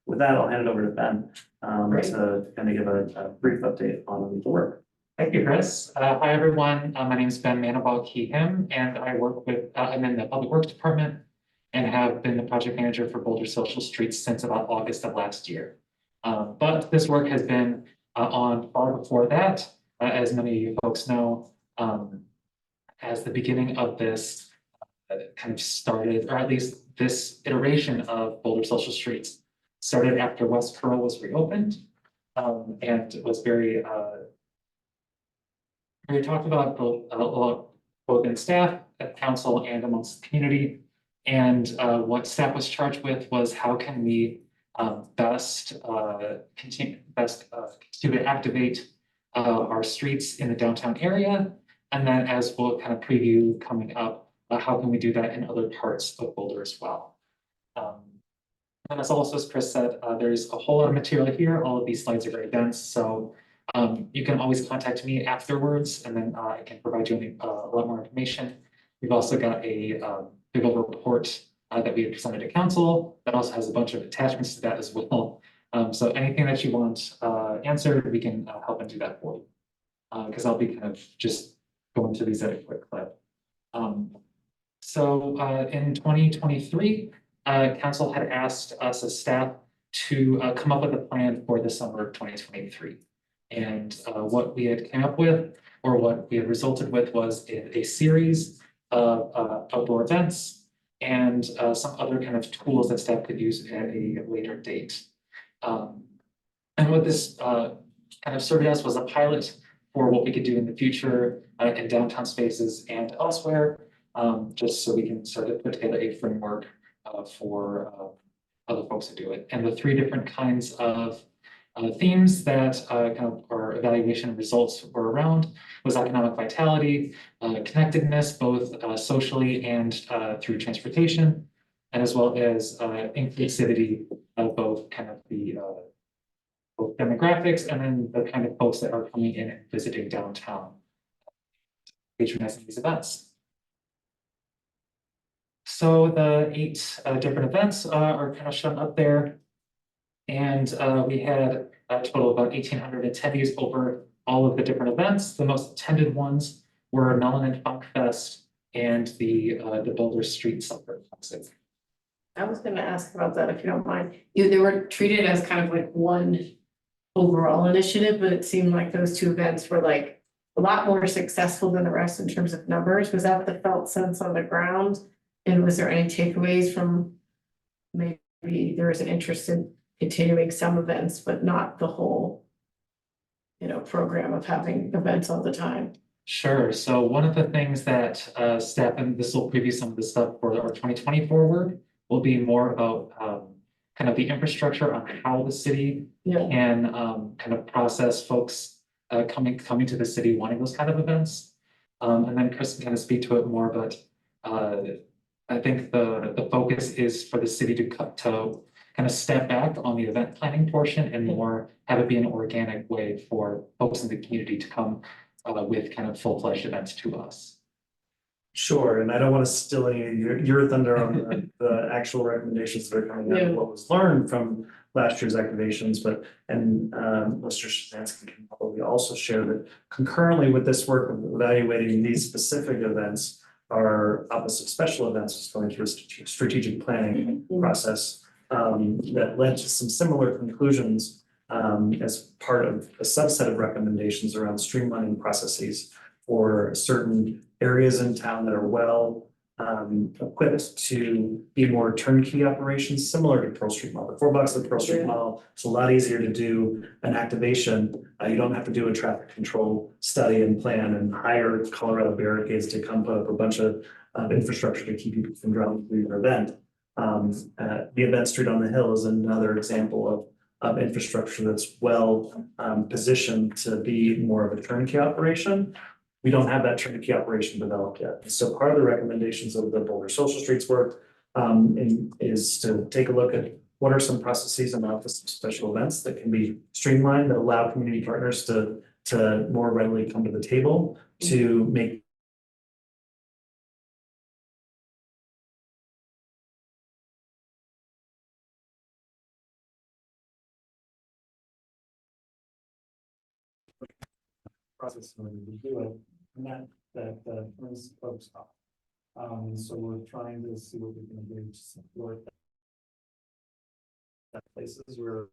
With that, I'll hand it over to Ben to kind of give a brief update on the work. Thank you, Chris. Hi, everyone. My name is Ben Manabal Kihim, and I work with, I'm in the Public Works Department and have been the project manager for Boulder Social Streets since about August of last year. But this work has been on far before that, as many of you folks know, as the beginning of this kind of started, or at least this iteration of Boulder Social Streets started after West Pearl was reopened, and it was very we talked about both in staff, at council, and amongst the community. And what staff was charged with was how can we best continue to activate our streets in the downtown area, and then as we'll kind of preview coming up, how can we do that in other parts of Boulder as well. And as also, as Chris said, there's a whole lot of material here. All of these slides are very dense, so you can always contact me afterwards, and then I can provide you a lot more information. We've also got a big old report that we have presented to council that also has a bunch of attachments to that as well. So anything that you want answered, we can help and do that for you. Because I'll be kind of just going through these at a quick clip. So in 2023, council had asked us as staff to come up with a plan for the summer of 2023. And what we had come up with, or what we had resulted with, was a series of outdoor events and some other kind of tools that staff could use at a later date. And what this kind of served as was a pilot for what we could do in the future in downtown spaces and elsewhere, just so we can start to put together a framework for other folks to do it. And the 3 different kinds of themes that kind of our evaluation results were around was economic vitality, connectedness, both socially and through transportation, and as well as inclusivity of both kind of the both demographics and then the kind of folks that are coming in and visiting downtown, patronizing these events. So the 8 different events are kind of shown up there. And we had a total of about 1,800 attendees over all of the different events. The most attended ones were Melanin Funk Fest and the Boulder Street Supper Classic. I was gonna ask about that if you don't mind. They were treated as kind of like one overall initiative, but it seemed like those two events were like a lot more successful than the rest in terms of numbers. Was that the felt sense on the ground? And was there any takeaways from maybe there was an interest in continuing some events, but not the whole, program of having events all the time? Sure. So one of the things that staff, and this will preview some of the stuff for our 2020 forward, will be more about kind of the infrastructure on how the city Yeah. can kind of process folks coming to the city wanting those kind of events. And then Chris can kind of speak to it more, but I think the focus is for the city to kind of step back on the event planning portion and more have it be an organic way for folks in the community to come with kind of full-fledged events to us. Sure, and I don't want to steal any of your thunder on the actual recommendations that are coming out, Yeah. of what was learned from last year's activations, but, and Mr. Shazansky can probably also share that concurrently with this work of evaluating these specific events, our Office of Special Events is going through a strategic planning process that led to some similar conclusions as part of a subset of recommendations around streamlining processes for certain areas in town that are well equipped to be more turnkey operations, similar to Pearl Street Mall. The 4 blocks of the Pearl Street Mall, it's a lot easier to do an activation. You don't have to do a traffic control study and plan and hire Colorado barricades to come put up a bunch of infrastructure to keep people from driving through your event. The event street on the hill is another example of infrastructure that's well positioned to be more of a turnkey operation. We don't have that turnkey operation developed yet. So part of the recommendations of the Boulder Social Streets work is to take a look at what are some processes in the Office of Special Events that can be streamlined, that allow community partners to more readily come to the table to make process when we do it, and that brings folks up. So we're trying to see what we can do to support that places where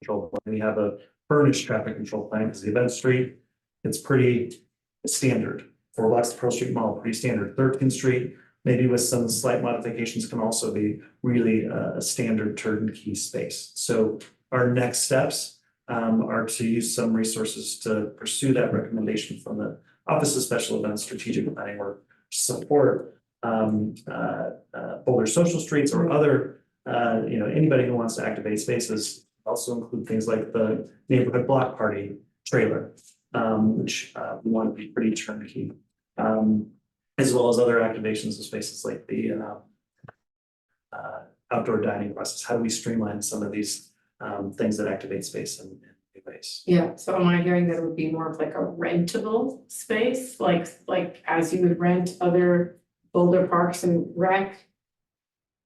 control plan. We have a furnished traffic control plan because the event street, it's pretty standard. 4 blocks of Pearl Street Mall, pretty standard. 13th Street, maybe with some slight modifications, can also be really a standard turnkey space. So our next steps are to use some resources to pursue that recommendation from the Office of Special Events strategic planning work, support Boulder Social Streets or other, anybody who wants to activate spaces. Also include things like the neighborhood block party trailer, which we want to be pretty turnkey, as well as other activations of spaces like the outdoor dining process. How do we streamline some of these things that activate space in new ways? Yeah, so am I hearing that it would be more of like a rentable space, like as you would rent other Boulder Parks and Rec?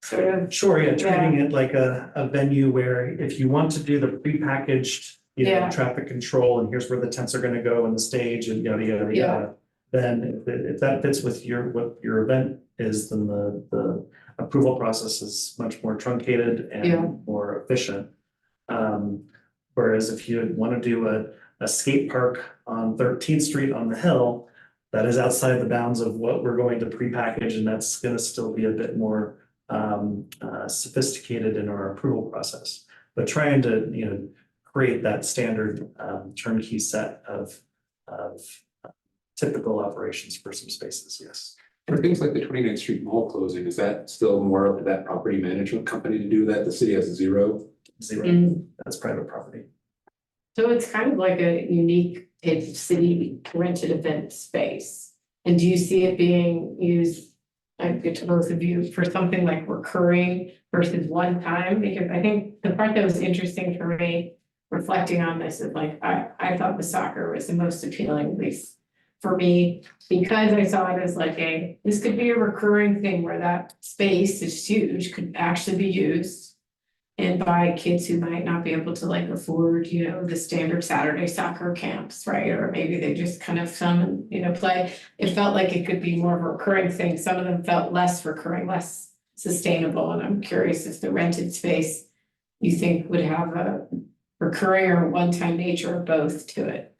Sort of. Sure, yeah, treating it like a venue where if you want to do the prepackaged, Yeah. traffic control and here's where the tents are gonna go and the stage and yada, yada, Yeah. yada. Then if that fits with what your event is, then the approval process is much more truncated Yeah. and more efficient. Whereas if you want to do a skate park on 13th Street on the hill, that is outside the bounds of what we're going to prepackage, and that's gonna still be a bit more sophisticated in our approval process. But trying to, create that standard turnkey set of typical operations for some spaces, yes. For things like the 29th Street Mall closing, is that still more up to that property management company to do that? The city has 0? Zero, that's private property. So it's kind of like a unique type of city rented event space. And do you see it being used, I get to both of you, for something like recurring versus one time? Because I think the part that was interesting for me, reflecting on this, is like, I thought the soccer was the most appealing, at least for me, because I saw it as like this could be a recurring thing where that space is huge, could actually be used. And by kids who might not be able to like afford, the standard Saturday soccer camps, right? Or maybe they just kind of come and, play. It felt like it could be more of a recurring thing. Some of them felt less recurring, less sustainable. And I'm curious if the rented space you think would have a recurring or one-time nature or both to it.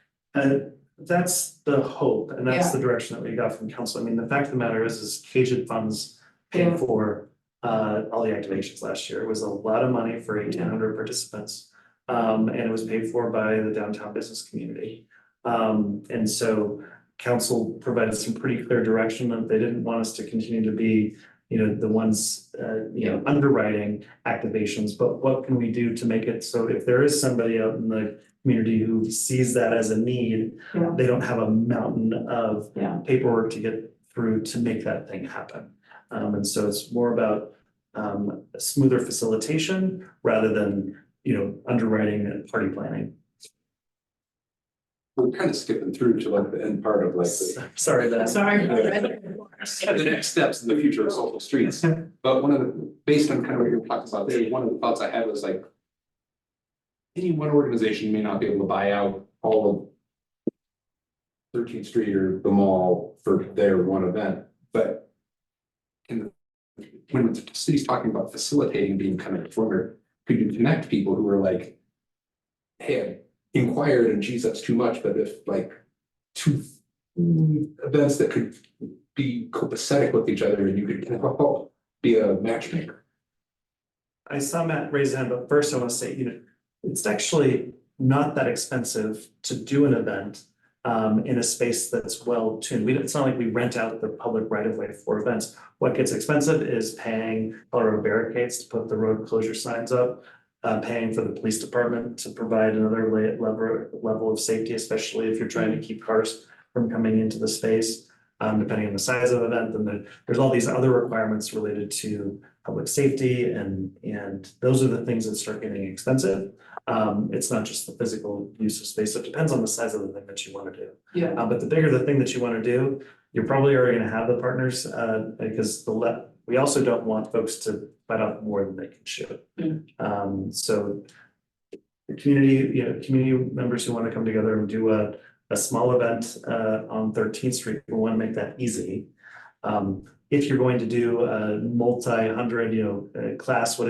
That's the hope, and that's Yeah. the direction that we got from council. I mean, the fact of the matter is Cajun funds Yeah. paid for all the activations last year. It was a lot of money for 1,800 participants. And it was paid for by the downtown business community. And so council provided some pretty clear direction that they didn't want us to continue to be, the ones, underwriting activations, but what can we do to make it so if there is somebody out in the community who sees that as a need, Yeah. they don't have a mountain of Yeah. paperwork to get through to make that thing happen. And so it's more about smoother facilitation rather than, underwriting and party planning. We're kind of skipping through to like the end part of like Sorry, that's. Sorry. the next steps in the future of social streets. But based on kind of what you're talking about there, one of the thoughts I had was like, any one organization may not be able to buy out all of 13th Street or the mall for their one event, but when the city's talking about facilitating being kind of a former, could you connect people who are like, hey, I inquired and geez, that's too much, but if like two events that could be copacetic with each other and you could kind of help be a matchmaker. I saw Matt raise his hand, but first I want to say, it's actually not that expensive to do an event in a space that's well tuned. It's not like we rent out the public right of way for events. What gets expensive is paying color barricades to put the road closure signs up, paying for the police department to provide another level of safety, especially if you're trying to keep cars from coming into the space. Depending on the size of the event, then there's all these other requirements related to public safety and those are the things that start getting expensive. It's not just the physical use of space. So it depends on the size of the thing that you want to do. Yeah. But the bigger the thing that you want to do, you're probably already going to have the partners because we also don't want folks to bite off more than they can chew. So the community members who want to come together and do a small event on 13th Street, we want to make that easy. If you're going to do a multi-hundred, class A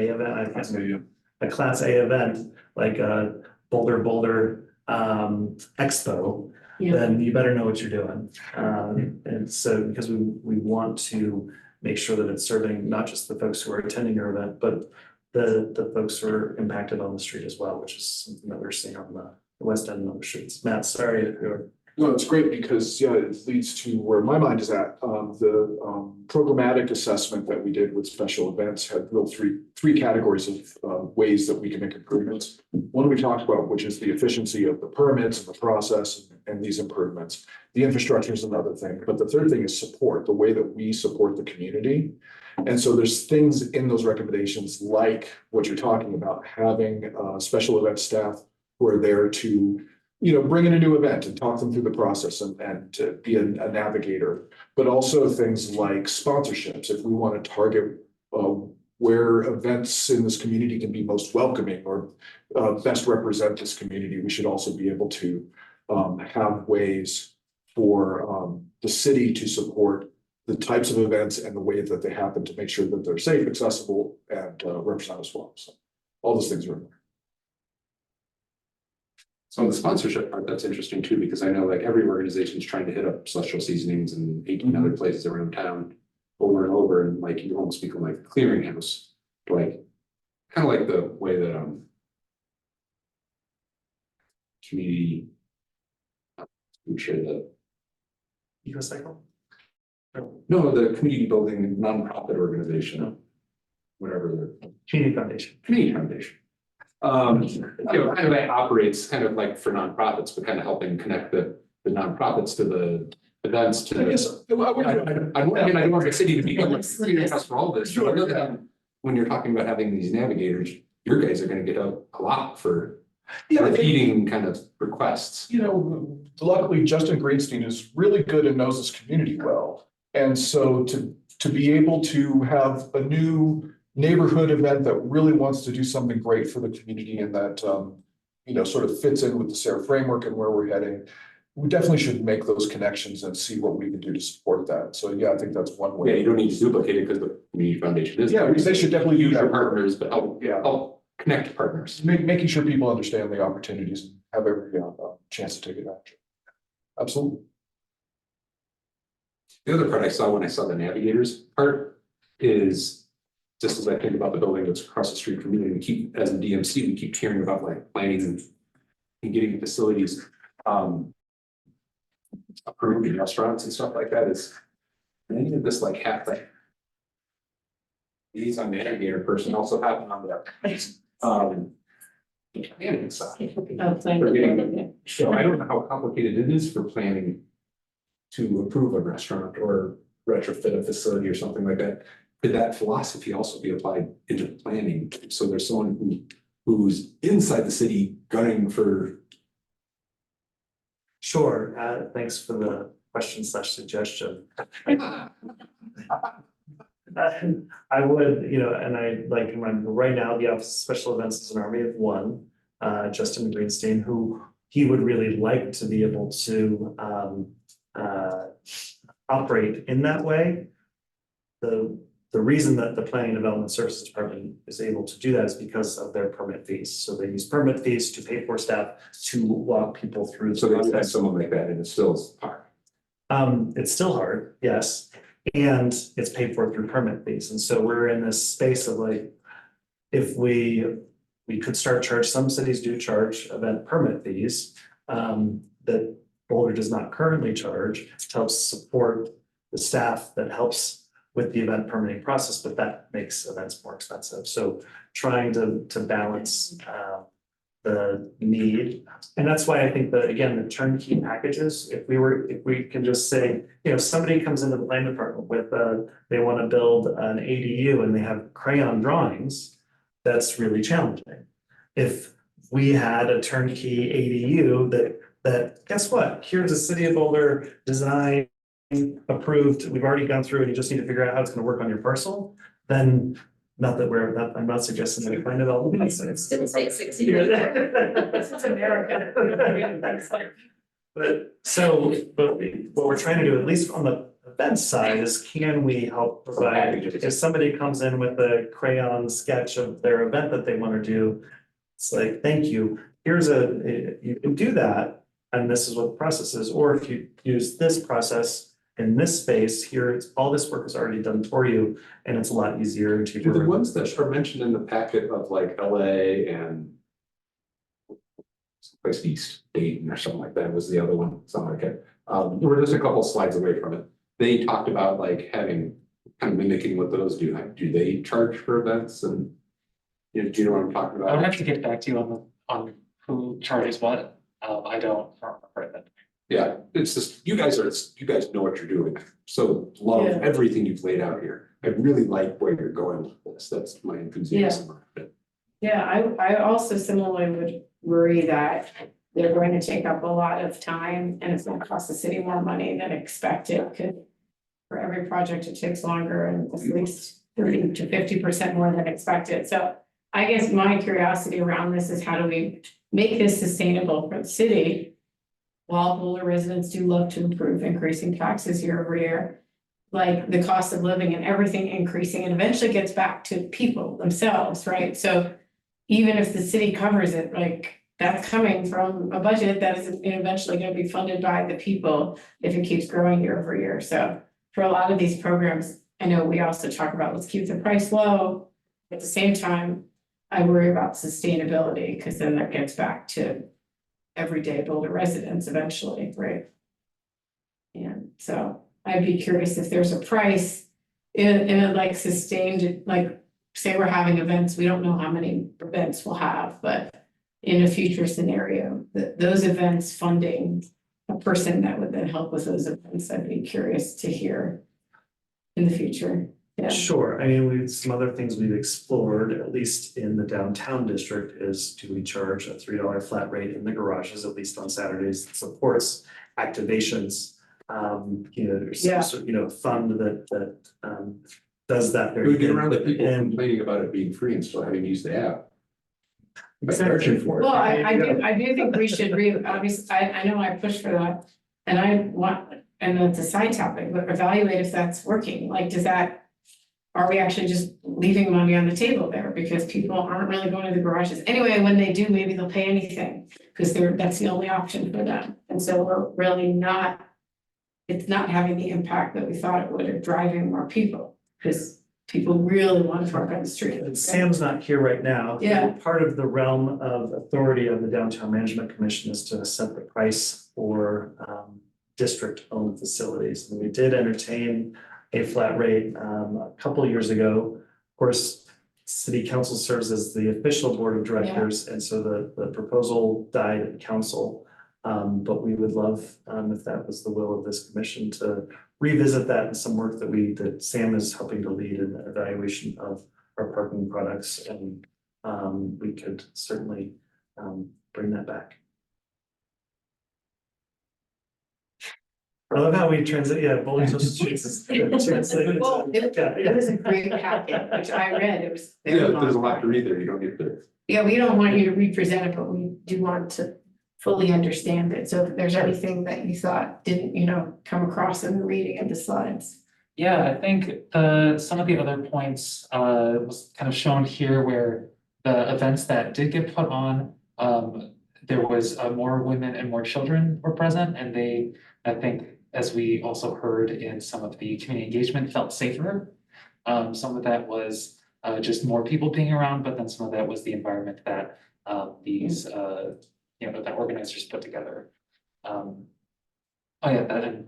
event, I can't remember, a class A event, like a Boulder Expo, then you better know what you're doing. And so because we want to make sure that it's serving not just the folks who are attending your event, but the folks who are impacted on the street as well, which is something that we're seeing on the West End and on the streets. Matt, sorry if you're. No, it's great because, it leads to where my mind is at. The programmatic assessment that we did with special events had real three categories of ways that we can make improvements. One we talked about, which is the efficiency of the permits and the process and these improvements. The infrastructure is another thing, but the third thing is support, the way that we support the community. And so there's things in those recommendations like what you're talking about, having special event staff who are there to bring in a new event and talk them through the process and to be a navigator, but also things like sponsorships. If we want to target where events in this community can be most welcoming or best represent this community, we should also be able to have ways for the city to support the types of events and the way that they happen to make sure that they're safe, accessible, and represent us well. So all those things are in there. So the sponsorship part, that's interesting too, because I know like every organization is trying to hit up Celestial Seasonings and 18 other places around town over and over, and like you almost become like a clearinghouse, like kind of like the way that community would share the EcoCycle? no, the community building nonprofit organization, whatever the Community Foundation. community foundation. Kind of like operates kind of like for nonprofits, but kind of helping connect the nonprofits to the events to. I don't want the city to be like clearinghouse for all this, but I know that when you're talking about having these navigators, your guys are gonna get a lot for repeating kind of requests. Luckily Justin Greenstein is really good and knows this community well. And so to be able to have a new neighborhood event that really wants to do something great for the community and that, sort of fits in with the SARE framework and where we're heading, we definitely should make those connections and see what we can do to support that. So yeah, I think that's one way. Yeah, you don't need to duplicate it because the community foundation is. Yeah, because they should definitely use use your that. partners, but help connect partners. Making sure people understand the opportunities and have every chance to take advantage. Absolutely. The other part I saw when I saw the navigators part is, just as I think about the building that's across the street from me, and we keep, as a DMC, we keep hearing about like planning and getting facilities approved in restaurants and stuff like that. Is any of this like happen? These on navigator person also happen on the planning side. So I don't know how complicated it is for planning to approve a restaurant or retrofit a facility or something like that. Could that philosophy also be applied into planning? So there's someone who's inside the city gunning for. Sure, thanks for the question / suggestion. I would, and I like, right now, the Office of Special Events is an army of one. Justin Greenstein, who he would really like to be able to operate in that way. The reason that the Planning and Development Services Department is able to do that is because of their permit fees. So they use permit fees to pay for staff to walk people through. So they have someone like that and it still is hard. It's still hard, yes, and it's paid for through permit fees. And so we're in this space of like, if we could start charge, some cities do charge event permit fees that Boulder does not currently charge to help support the staff that helps with the event permitting process, but that makes events more expensive. So trying to balance the need. And that's why I think that, again, the turnkey packages, if we can just say, somebody comes into the planning department with they want to build an ADU and they have crayon drawings, that's really challenging. If we had a turnkey ADU that guess what? Here's a City of Boulder design approved, we've already gone through and you just need to figure out how it's going to work on your parcel, then I'm not suggesting that we find it all. Didn't say 60. This is America. But what we're trying to do, at least on the event side, is can we help provide, if somebody comes in with a crayon sketch of their event that they want to do, it's like, thank you, you can do that, and this is what the process is, or if you use this process in this space, here, all this work is already done for you, and it's a lot easier and cheaper. Do the ones that are mentioned in the packet of like LA and someplace East Dayton or something like that was the other one, something like it. We're just a couple slides away from it. They talked about like having, kind of mimicking what those do. Do they charge for events and, do you know what I'm talking about? I would have to get back to you on who charges what. I don't remember that. Yeah, it's just, you guys know what you're doing. So love everything you've laid out here. I really like where you're going with this. That's my enthusiasm. Yeah, I also similarly would worry that they're going to take up a lot of time and it's going to cost the city more money than expected. For every project, it takes longer and at least 30 to 50% more than expected. So I guess my curiosity around this is, how do we make this sustainable for the city? While Boulder residents do love to improve increasing taxes year over year, like the cost of living and everything increasing, and eventually gets back to people themselves, right? So even if the city covers it, like that's coming from a budget that is eventually going to be funded by the people if it keeps growing year over year. So for a lot of these programs, I know we also talk about, let's keep the price low. At the same time, I worry about sustainability, because then that gets back to everyday Boulder residents eventually, right? And so I'd be curious if there's a price in a like sustained, like say we're having events, we don't know how many events we'll have, but in a future scenario, those events funding a person that would then help with those events, I'd be curious to hear in the future. Yeah. Sure, I mean, some other things we've explored, at least in the downtown district, is do we charge a $3 flat rate in the garages, at least on Saturdays, that supports activations? There's some sort, fund that does that very We get good. around the people And- complaining about it being free and still having used the app. By Exactly. charging for it. Well, I do think we should obviously, I know I push for that, and I want, and it's a side topic, but evaluate if that's working, like, does that are we actually just leaving money on the table there because people aren't really going to the garages? Anyway, when they do, maybe they'll pay anything because that's the only option for them. And so we're really not, it's not having the impact that we thought it would of driving more people because people really want to park on the street. And Sam's not here right now. Yeah. Part of the realm of authority of the Downtown Management Commission is to set the price for district-owned facilities. And we did entertain a flat rate a couple of years ago. Of course, city council serves as the official board of directors, and so the proposal died at council. But we would love, if that was the will of this commission, to revisit that in some work that Sam is helping to lead in the evaluation of our parking products, and we could certainly bring that back. I love how we translate, Boulder Social Streets is translated. Well, it was a great packet, which I read. It was. very long. There's a lot to read there. You don't need to. Yeah, we don't want you to represent it, but we do want to fully understand it. So if there's anything that you thought didn't, come across in the reading of the slides. Yeah, I think some of the other points was kind of shown here where the events that did get put on, there was more women and more children were present, and they, I think, as we also heard in some of the community engagement, felt safer. Some of that was just more people being around, but then some of that was the environment that these that organizers put together. And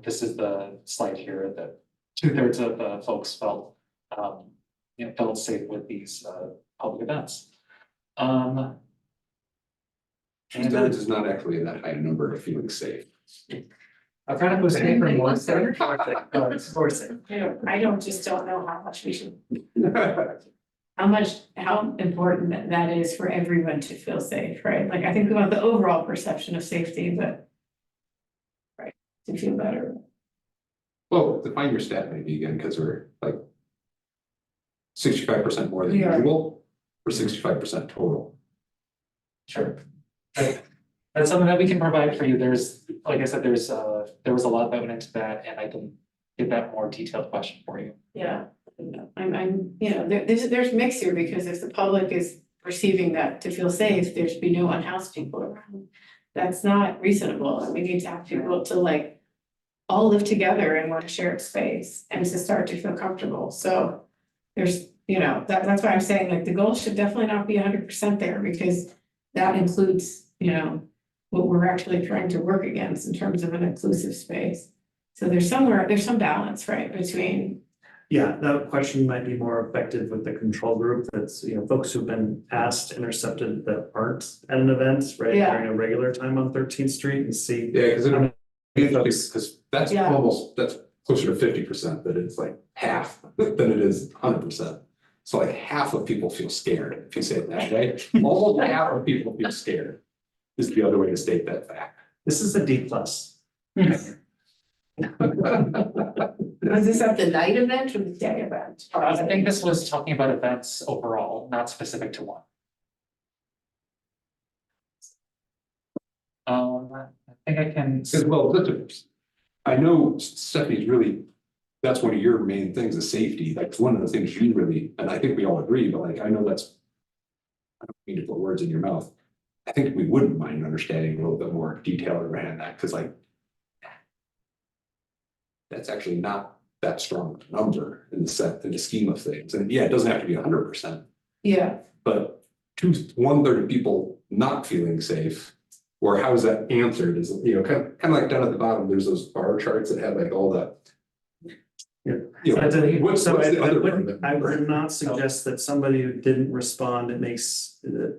this is the slide here that 2/3 of the folks felt felt safe with these public events. Two-thirds is not actually that high a number of feeling safe. I've tried to push it for more, so it's forcing. I don't know how much we should, how important that is for everyone to feel safe, right? Like, I think about the overall perception of safety, but right, to feel better. Well, define your stat maybe again, because we're like 65% more than We are. usual, or 65% total. Sure. That's something that we can provide for you. There's, like I said, there was a lot that went into that, and I can get that more detailed question for you. Yeah, there's mix here, because if the public is perceiving that to feel safe, there should be no unhoused people around. That's not reasonable, and we need to have people to all live together in one shared space and to start to feel comfortable. So there's, that's why I'm saying, the goal should definitely not be 100% there, because that includes, what we're actually trying to work against in terms of an inclusive space. So there's some balance, right, between. Yeah, that question might be more effective with the control group. That's, folks who've been asked, intercepted that aren't at an event, right? Yeah. During a regular time on 13th Street and see. Yeah, because that's Yeah. that's closer to 50%, that it's like half than it is 100%. So like half of people feel scared, if you say it that way. Almost half of people feel scared is the other way to state that fact. This is a D+. Was this at the night event or the day event? I think this was talking about events overall, not specific to one. I think I can. Well, I know Stephanie's really, that's one of your main things, is safety. That's one of the things you really, and I think we all agree, but I know that's, I don't mean to put words in your mouth. I think we wouldn't mind understanding a little bit more detail around that, because that's actually not that strong a number in the scheme of things. And yeah, it doesn't have to be 100%, Yeah, but 1/3 of people not feeling safe, or how is that answered, is, kind of like down at the bottom, there's those bar charts that have all the. What's So the other part of it? I would not suggest that somebody who didn't respond, it makes the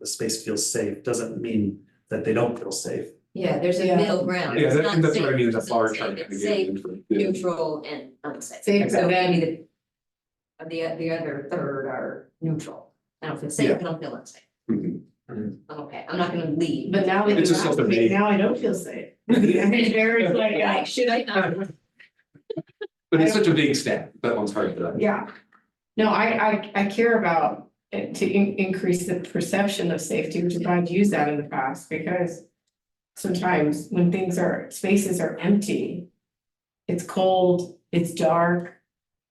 space feel safe, doesn't mean that they don't feel safe. Yeah, there's a Yeah. middle ground. Yeah, It's not that's what I safe mean, the versus bar unsafe. chart. It's safe, neutral, and unsafe. Safe, So and then- maybe the other third are neutral. I don't feel safe, I don't feel unsafe. Mhm. I'm okay, I'm not gonna leave. but now It's just something vague. now I don't feel safe. There's Like, should I not? But it's such a big stat, that one's hard to. Yeah. No, I care about it to increase the perception of safety, which is why I've used that in the past, because sometimes when spaces are empty, it's cold, it's dark,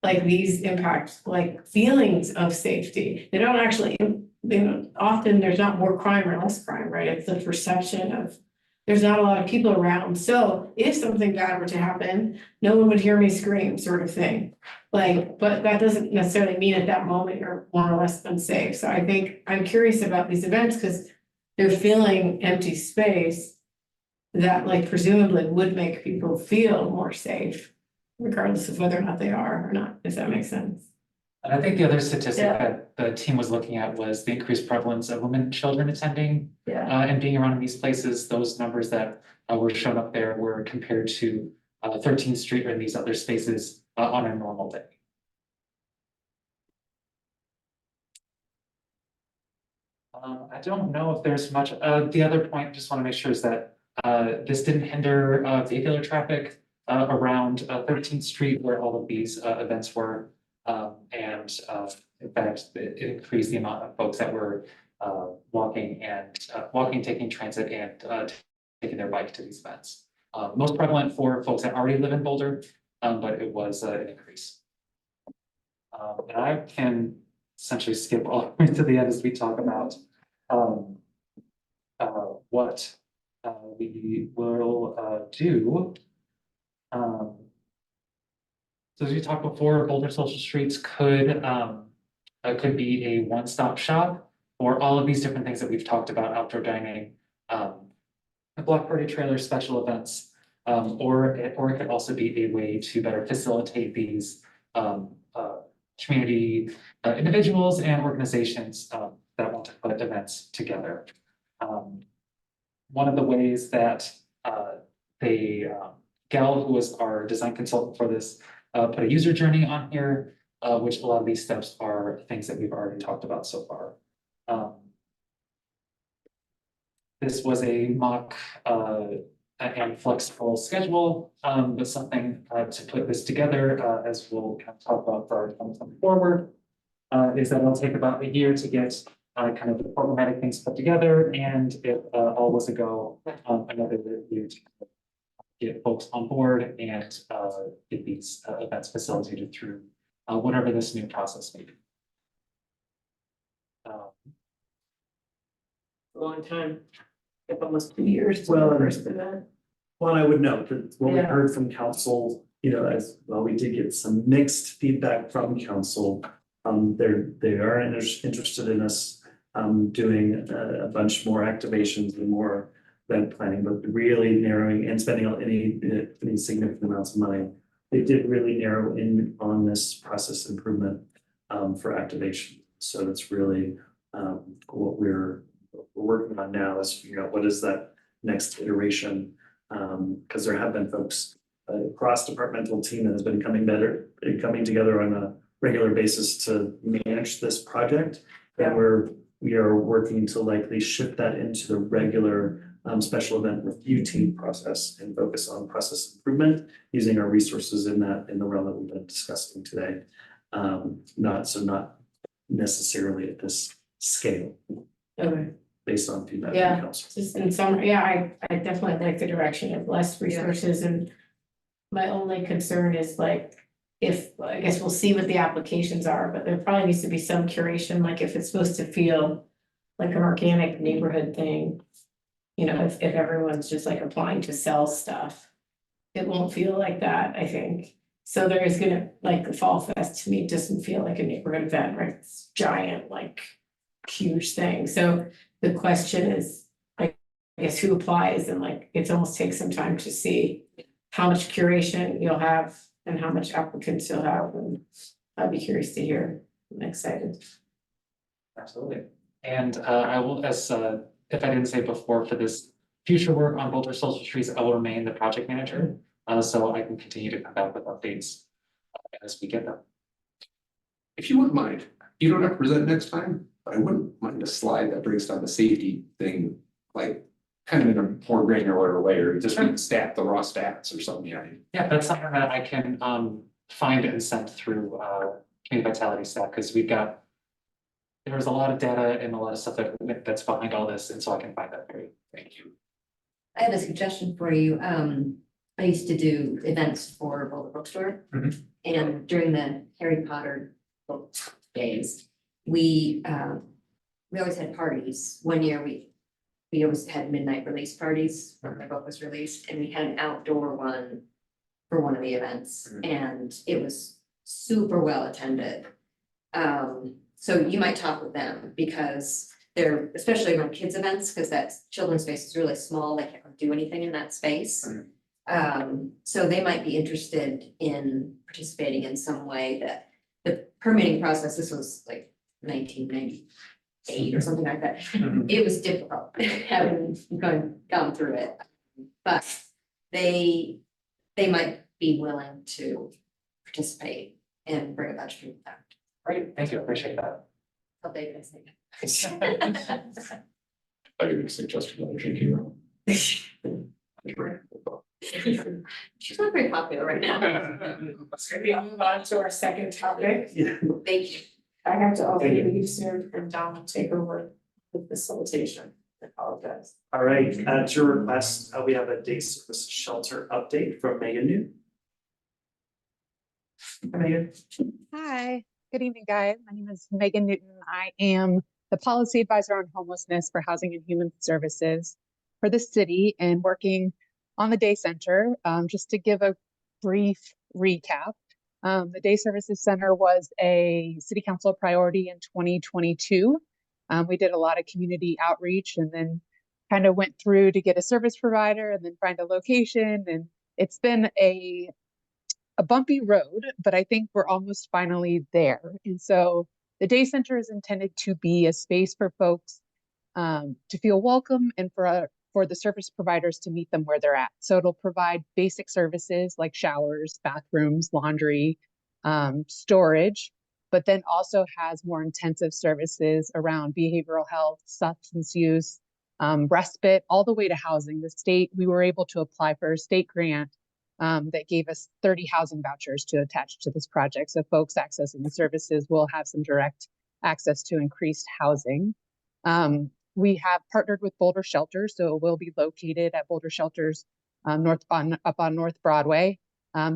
like these impact like feelings of safety. They don't actually, often there's not more crime or less crime, right? It's the perception of, there's not a lot of people around. So if something bad were to happen, no one would hear me scream, sort of thing. Like, but that doesn't necessarily mean at that moment you're more or less unsafe. So I think I'm curious about these events because they're filling empty space that like presumably would make people feel more safe, regardless of whether or not they are or not, if that makes sense. And I think the other statistic Yeah. that the team was looking at was the increased prevalence of women and children attending Yeah. and being around in these places. Those numbers that were shown up there were compared to 13th Street or these other spaces on a normal day. I don't know if there's much, the other point, just want to make sure is that this didn't hinder vehicular traffic around 13th Street where all of these events were. And in fact, it increased the amount of folks that were walking, taking transit and taking their bike to these events. Most prevalent for folks that already live in Boulder, but it was an increase. And I can essentially skip all the way to the end as we talk about what we will do. So as we talked before, Boulder Social Streets could be a one-stop shop for all of these different things that we've talked about: outdoor dining, block party trailers, special events, or it could also be a way to better facilitate these community individuals and organizations that want to put events together. One of the ways that Gal, who was our design consultant for this, put a user journey on here, which a lot of these steps are things that we've already talked about so far. This was a mock and flexible schedule, but something to put this together, as we'll kind of talk about for our 2024 work, is that it'll take about a year to get kind of the programmatic things put together, and if all was a go, another year to get folks on board and get these events facilitated through whatever this new process may be. A long time, like almost 2 years. Well, the first event. Well, I would note that what we Yeah. heard from council, as well, we did get some mixed feedback from council. They are interested in us doing a bunch more activations and more event planning, but really narrowing and spending any significant amounts of money. They did really narrow in on this process improvement for activation. So that's really what we're working on now, is figuring out what is that next iteration. Because there have been folks, cross-departmental team that has been coming together on a regular basis to manage this project. And we are working to likely shift that into the regular special event review team process and focus on process improvement using our resources in the realm that we've been discussing today. Not necessarily at this scale. Okay. Based on feedback Yeah. from council. Just in summary, I definitely like the direction of less resources, and my only concern is like, I guess we'll see what the applications are, but there probably needs to be some curation, like if it's supposed to feel like an organic neighborhood thing. If everyone's just like applying to sell stuff, it won't feel like that, I think. So there is like the Fall Fest to me doesn't feel like a neighborhood event, right? It's giant, like huge thing. So the question is, I guess, who applies, and like, it almost takes some time to see how much curation you'll have and how much applicants you'll have, and I'd be curious to hear. I'm excited. Absolutely. And I will, as if I didn't say before, for this future work on Boulder Social Streets, I will remain the project manager, so I can continue to come back with updates as we get them. If you wouldn't mind, you don't have to present next time, but I wouldn't mind a slide that breaks down the safety thing, like kind of in a more granular way, or just the raw stats or something. Yeah, that's something that I can find and send through Community Vitality staff, because there's a lot of data and a lot of stuff that's behind all this, and so I can find that for you. Thank you. I have a suggestion for you. I used to do events for Boulder Bookstore. Mhm. And during the Harry Potter book days, we always had parties. One year we always had midnight release parties when the book was released, and we had an outdoor one for one of the events, and it was super well attended. So you might talk with them because they're, especially around kids events, because that children's space is really small, they can't do anything in that space. So they might be interested in participating in some way. That the permitting process, this was like 1998 or something like that. It was difficult having gone through it, but they might be willing to participate and bring a bunch of people back. Great, thank you, appreciate that. Hope they can say I would suggest another drinking room. She's not very popular right now. So we move on to our second topic. Thank you. I have to also Thank you. leave soon and Don will take over the facilitation. I apologize. All right, at your request, we have a day service shelter update from Megan Newton. Megan. Hi, good evening, guys. My name is Megan Newton. I am the policy advisor on homelessness for Housing and Human Services for the city and working on the day center. Just to give a brief recap, the Day Services Center was a city council priority in 2022. We did a lot of community outreach and then kind of went through to get a service provider and then find a location. And it's been a bumpy road, but I think we're almost finally there. And so the day center is intended to be a space for folks to feel welcome and for the service providers to meet them where they're at. So it'll provide basic services like showers, bathrooms, laundry, storage, but then also has more intensive services around behavioral health, substance use, respite, all the way to housing. The state, we were able to apply for a state grant that gave us 30 housing vouchers to attach to this project. So folks accessing the services will have some direct access to increased housing. We have partnered with Boulder Shelters, so it will be located at Boulder Shelters up on North Broadway.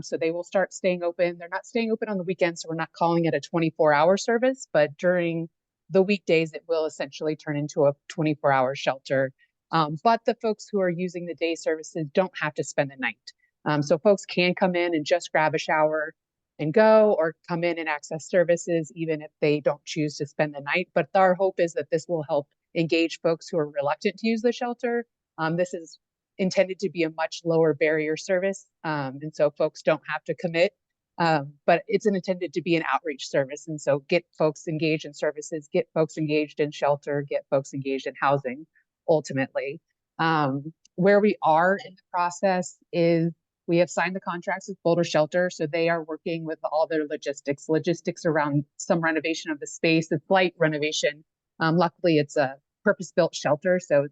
So they will start staying open. They're not staying open on the weekends, so we're not calling it a 24-hour service, but during the weekdays, it will essentially turn into a 24-hour shelter. But the folks who are using the day services don't have to spend the night. So folks can come in and just grab a shower and go, or come in and access services, even if they don't choose to spend the night. But our hope is that this will help engage folks who are reluctant to use the shelter. This is intended to be a much lower barrier service. And so folks don't have to commit, but it's intended to be an outreach service. And so get folks engaged in services, get folks engaged in shelter, get folks engaged in housing, ultimately. Where we are in the process is we have signed the contracts with Boulder Shelter. So they are working with all their logistics around some renovation of the space, a slight renovation. Luckily, it's a purpose-built shelter, so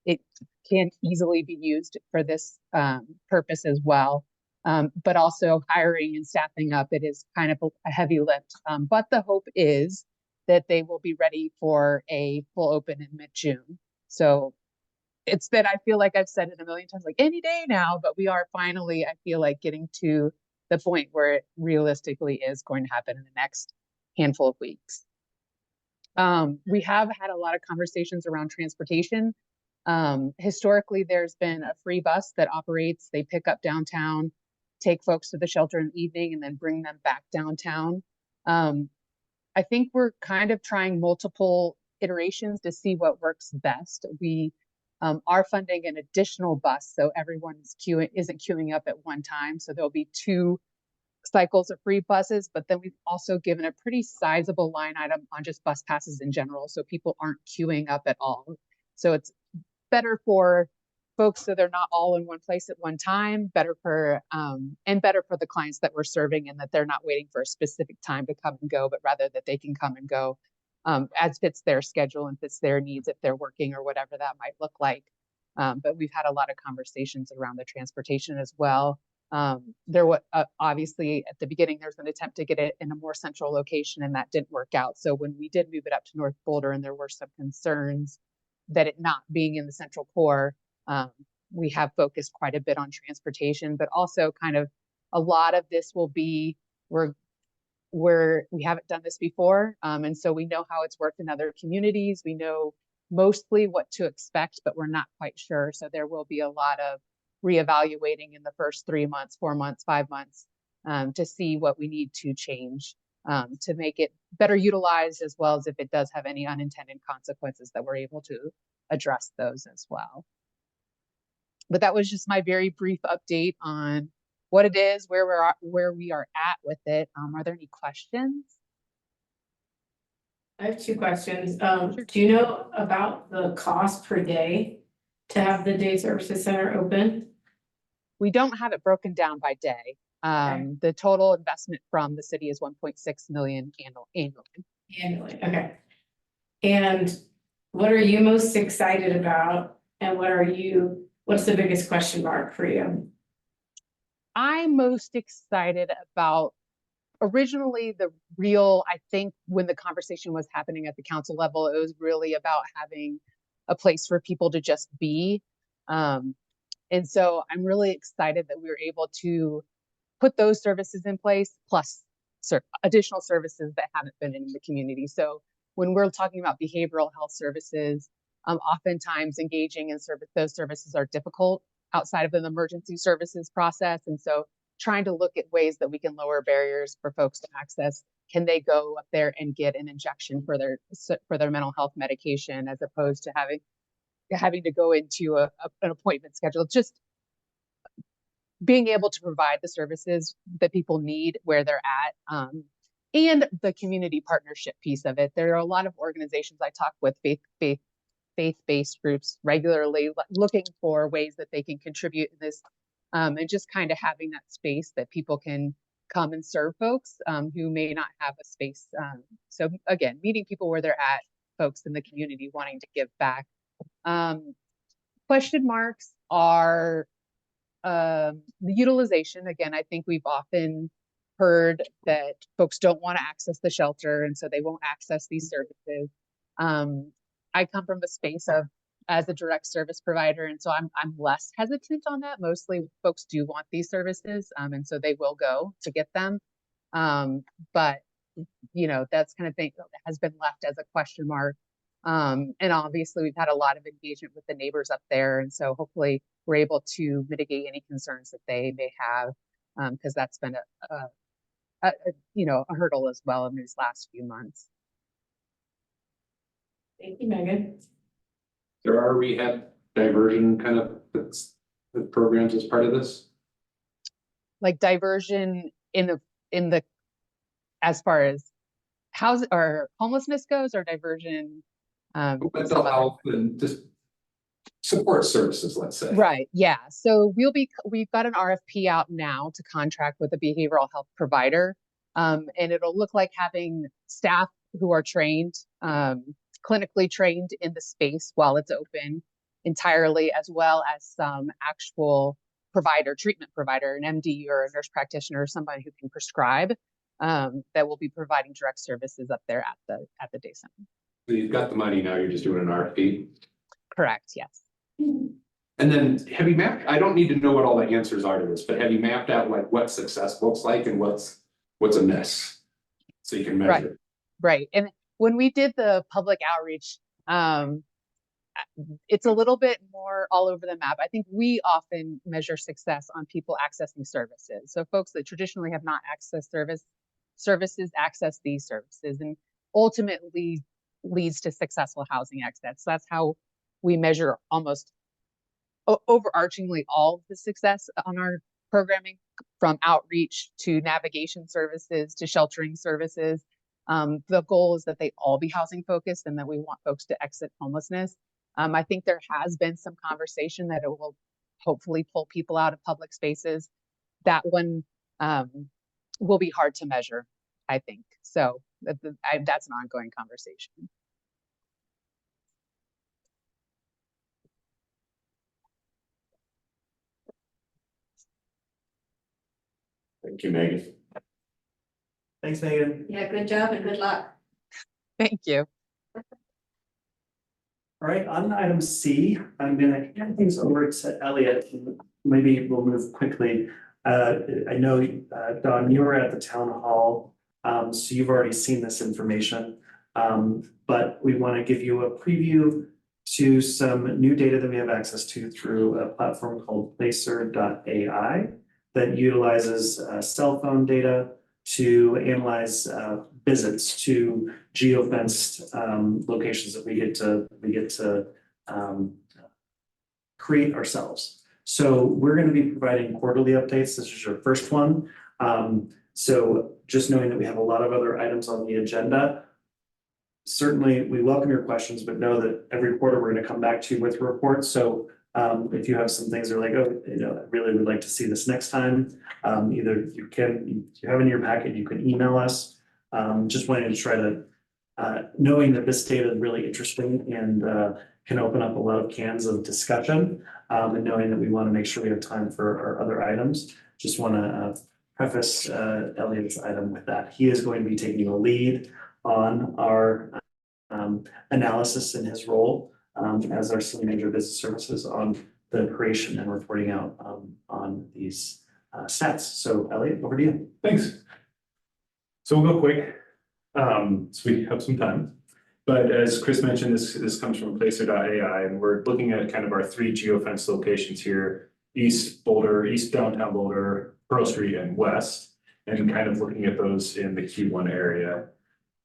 it can easily be used for this purpose as well. But also hiring and staffing up, it is kind of a heavy lift. But the hope is that they will be ready for a full open in mid-June. So it's been, I feel like I've said it a million times, like any day now, but we are finally, I feel like, getting to the point where it realistically is going to happen in the next handful of weeks. We have had a lot of conversations around transportation. Historically, there's been a free bus that operates. They pick up downtown, take folks to the shelter in the evening, and then bring them back downtown. I think we're kind of trying multiple iterations to see what works best. We are funding an additional bus, so everyone isn't queuing up at one time. So there'll be 2 cycles of free buses, but then we've also given a pretty sizable line item on just bus passes in general, so people aren't queuing up at all. So it's better for folks so they're not all in one place at one time, better for the clients that we're serving, and that they're not waiting for a specific time to come and go, but rather that they can come and go as fits their schedule and fits their needs if they're working or whatever that might look like. But we've had a lot of conversations around the transportation as well. There was obviously at the beginning, there's an attempt to get it in a more central location, and that didn't work out. So when we did move it up to North Boulder, and there were some concerns that it not being in the central core we have focused quite a bit on transportation, but also kind of a lot of this will be, we haven't done this before. And so we know how it's worked in other communities. We know mostly what to expect, but we're not quite sure. So there will be a lot of reevaluating in the first 3 months, 4 months, 5 months, to see what we need to change, to make it better utilized, as well as if it does have any unintended consequences, that we're able to address those as well. But that was just my very brief update on what it is, where we are at with it. Are there any questions? I have 2 questions. Do you know about the cost per day to have the day services center open? We don't have it broken down by day. The total investment from the city is 1.6 million annually. Annually, okay. And what are you most excited about? And what's the biggest question mark for you? I'm most excited about, originally I think when the conversation was happening at the council level, it was really about having a place for people to just be. And so I'm really excited that we were able to put those services in place, plus additional services that haven't been in the community. So when we're talking about behavioral health services, oftentimes engaging in those services are difficult outside of an emergency services process. And so trying to look at ways that we can lower barriers for folks to access. Can they go up there and get an injection for their mental health medication, as opposed to having to go into an appointment schedule? Just being able to provide the services that people need where they're at, and the community partnership piece of it. There are a lot of organizations I talk with, faith-based groups regularly, looking for ways that they can contribute in this, and just kind of having that space that people can come and serve folks who may not have a space. So again, meeting people where they're at, folks in the community wanting to give back. Question marks are the utilization. Again, I think we've often heard that folks don't want to access the shelter, and so they won't access these services. I come from a space of as a direct service provider, and so I'm less hesitant on that. Mostly folks do want these services, and so they will go to get them. But that's kind of thing that has been left as a question mark. And obviously we've had a lot of engagement with the neighbors up there, and so hopefully we're able to mitigate any concerns that they may have, because that's been a hurdle as well in these last few months. Thank you, Megan. There are rehab diversion kind of programs as part of this? Like diversion in the as far as housing or homelessness goes, or diversion Mental health and just support services, let's say. Right. Yeah. So we've got an RFP out now to contract with a behavioral health provider. And it'll look like having staff who are trained, clinically trained in the space while it's open entirely, as well as some actual treatment provider, an MD or a nurse practitioner, or somebody who can prescribe, that will be providing direct services up there at the day center. So you've got the money, now you're just doing an RFP? Correct, yes. And then have you mapped, I don't need to know what all the answers are to this, but have you mapped out like what success looks like and what's a miss? So you can measure it. Right. And when we did the public outreach, it's a little bit more all over the map. I think we often measure success on people accessing services. So folks that traditionally have not accessed services access these services, and ultimately leads to successful housing access. So that's how we measure almost overarchingly all of the success on our programming, from outreach to navigation services to sheltering services. The goal is that they all be housing focused, and that we want folks to exit homelessness. I think there has been some conversation that it will hopefully pull people out of public spaces. That one will be hard to measure, I think. So that's an ongoing conversation. Thank you, Megan. Thanks, Megan. Yeah, good job and good luck. Thank you. All right, on item C, I'm gonna hand things over to Elliot. Maybe we'll move quickly. I know, Don, you were at the town hall, so you've already seen this information. But we want to give you a preview to some new data that we have access to through a platform called Placer.ai that utilizes cell phone data to analyze visits to geofenced locations that we get to create ourselves. So we're going to be providing quarterly updates. This is your first one. So just knowing that we have a lot of other items on the agenda. Certainly, we welcome your questions, but know that every quarter we're going to come back to you with reports. So if you have some things that are like, oh, I really would like to see this next time, either you have in your packet, you can email us. Just wanting to try to, knowing that this data is really interesting and can open up a lot of cans of discussion, and knowing that we want to make sure we have time for our other items. Just want to preface Elliot's item with that. He is going to be taking a lead on our analysis in his role as our senior manager of business services on the creation and reporting out on these stats. So Elliot, over to you. Thanks. So we'll go quick, so we have some time. But as Chris mentioned, this comes from Placer.ai, and we're looking at kind of our 3 geofence locations here: East Boulder, East Downtown Boulder, Pearl Street, and West, and kind of looking at those in the Q1 area.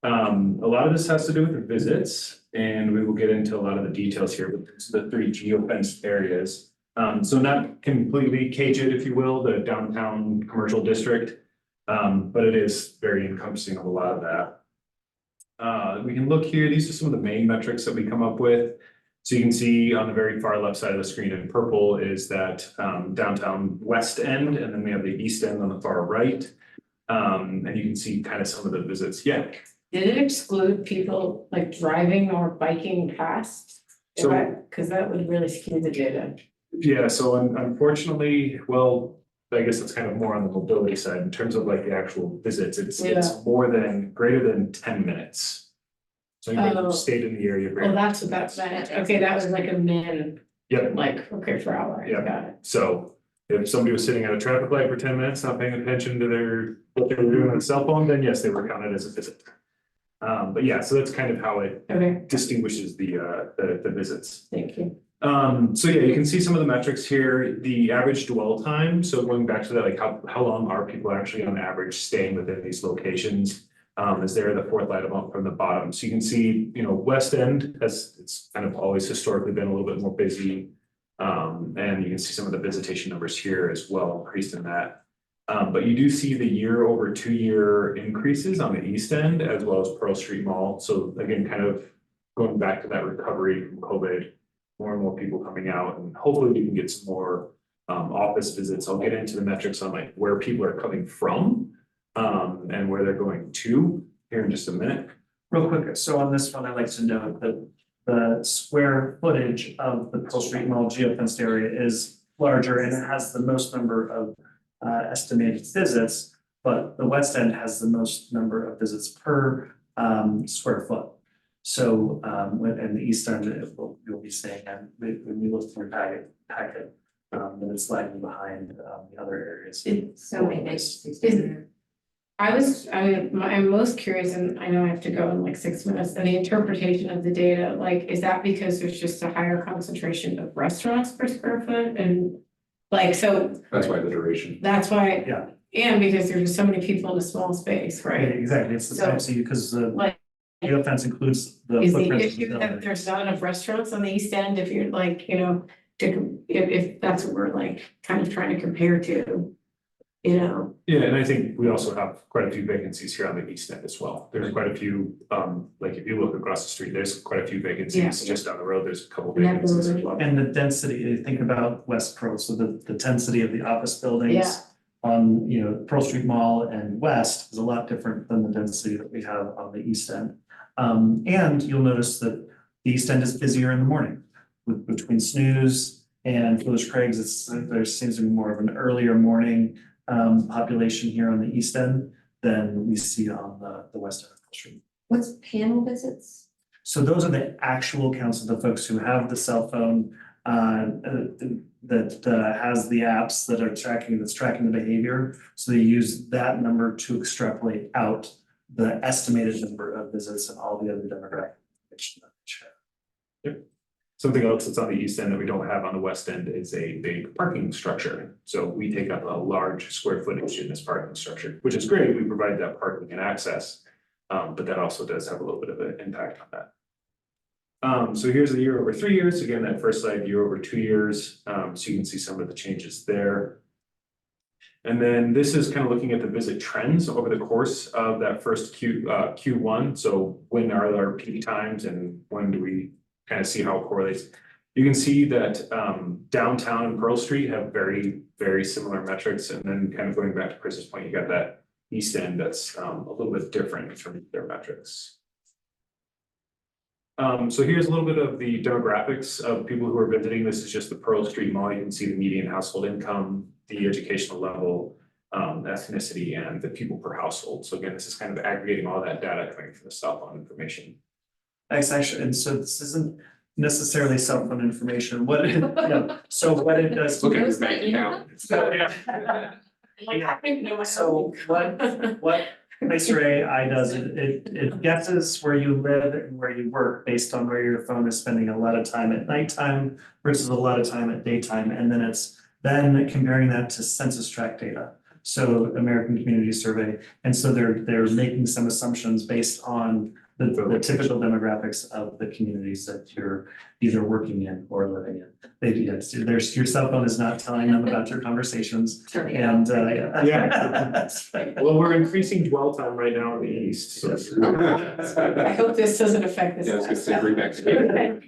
A lot of this has to do with the visits, and we will get into a lot of the details here, but it's the 3 geofenced areas. So not completely cage it, if you will, the downtown commercial district, but it is very encompassing of a lot of that. We can look here. These are some of the main metrics that we come up with. So you can see on the very far left side of the screen in purple is that downtown west end, and then we have the east end on the far right. And you can see kind of some of the visits. Yeah. Did it exclude people like driving or biking past? So- Because that would really skew the data. Yeah, so unfortunately, well, I guess it's kind of more on the mobility side in terms of like the actual visits. It's more than greater than 10 minutes. So anybody who stayed in the area. Well, that's what that meant. Okay, that was like a min, Yep. like, okay, for hours, Yep. got it. So if somebody was sitting at a traffic light for 10 minutes, not paying attention to what they were doing on a cell phone, then yes, they were counted as a visit. But yeah, so that's kind of how it Okay, distinguishes the visits. thank you. So yeah, you can see some of the metrics here, the average dwell time. So going back to that, like how long are people actually on average staying within these locations? Is there the 4th item up from the bottom? So you can see, West End it's kind of always historically been a little bit more busy. And you can see some of the visitation numbers here as well, increased in that. But you do see the year over 2 year increases on the east end as well as Pearl Street Mall. So again, kind of going back to that recovery from COVID, more and more people coming out, and hopefully we can get some more office visits. I'll get into the metrics on like where people are coming from and where they're going to here in just a minute. Real quick, so on this one, I'd like to note that the square footage of the Pearl Street Mall geofenced area is larger and it has the most number of estimated visits, but the West End has the most number of visits per square foot. So in the East End, you'll be saying, and when you look through packet, that it's lagging behind the other areas. So many things. I'm most curious, and I know I have to go in like 6 minutes, and the interpretation of the data, like, is that because there's just a higher concentration of restaurants per square foot? And like, so That's why the duration. that's why. Yeah. And because there's just so many people in a small space, Yeah, right? exactly, it's the So, type C because the like, geofence includes the is the footprint of the issue that building. there's not enough restaurants on the east end, if you're like, if that's what we're like kind of trying to compare to, Yeah, and I think we also have quite a few vacancies here on the east end as well. There's quite a few, like if you look across the street, there's quite a few vacancies. Yeah. Just down the road, there's a couple And that vacancies as building. well. And the density, think about West Pearl, so the density of the office buildings. Yeah. On, Pearl Street Mall and West is a lot different than the density that we have on the East End. And you'll notice that the East End is busier in the morning between snooze and Village Craigs. There seems to be more of an earlier morning population here on the East End than we see on the West End of the street. What's panel visits? So those are the actual counts of the folks who have the cell phone that has the apps that are tracking the behavior. So they use that number to extrapolate out the estimated number of visits and all the other demographic information that they share. Yep. Something else that's on the east end that we don't have on the west end is a big parking structure. So we take up a large square footage in this parking structure, which is great. We provide that parking and access. But that also does have a little bit of an impact on that. So here's the year over 3 years. Again, that first slide, year over 2 years. So you can see some of the changes there. And then this is kind of looking at the visit trends over the course of that first Q1. So when are our peak times and when do we kind of see how it correlates? You can see that downtown and Pearl Street have very, very similar metrics. And then kind of going back to Chris's point, you got that east end that's a little bit different in terms of their metrics. So here's a little bit of the demographics of people who are visiting. This is just the Pearl Street Mall. You can see the median household income, the educational level, ethnicity, and the people per household. So again, this is kind of aggregating all that data coming from the cell phone information. Thanks, actually, and so this isn't necessarily cell phone information. What it, so what it does. Look at your bank account. So, so what Placer AI does, it guesses where you live and where you work based on where your phone is spending a lot of time at nighttime versus a lot of time at daytime, and then it's then comparing that to census tract data. So American Community Survey, and so they're making some assumptions based on the typical demographics of the communities that you're either working in or living in. There's your cell phone is not telling them about your conversations. And Yeah. Well, we're increasing dwell time right now in the east. So. I hope this doesn't affect this. Yeah, I was gonna say bring back together.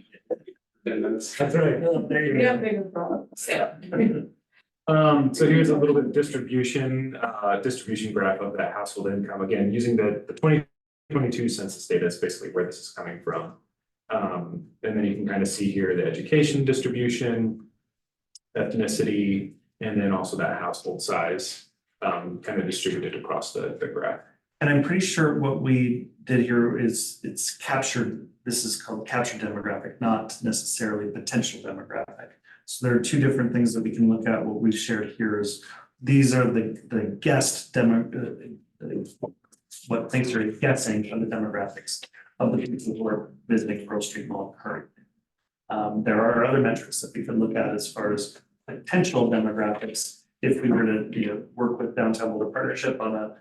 That's right. There you We have go. bigger problems. So here's a little bit of distribution graph of that household income. Again, using the 2022 census data is basically where this is coming from. And then you can kind of see here the education distribution, ethnicity, and then also that household size kind of distributed across the graph. And I'm pretty sure what we did here is it's captured, this is called captured demographic, not necessarily potential demographic. So there are two different things that we can look at. What we've shared here is these are the guessed what things are guessing of the demographics of the people who are visiting Pearl Street Mall currently. There are other metrics that we can look at as far as potential demographics if we were to work with Downtown Boulder Partnership on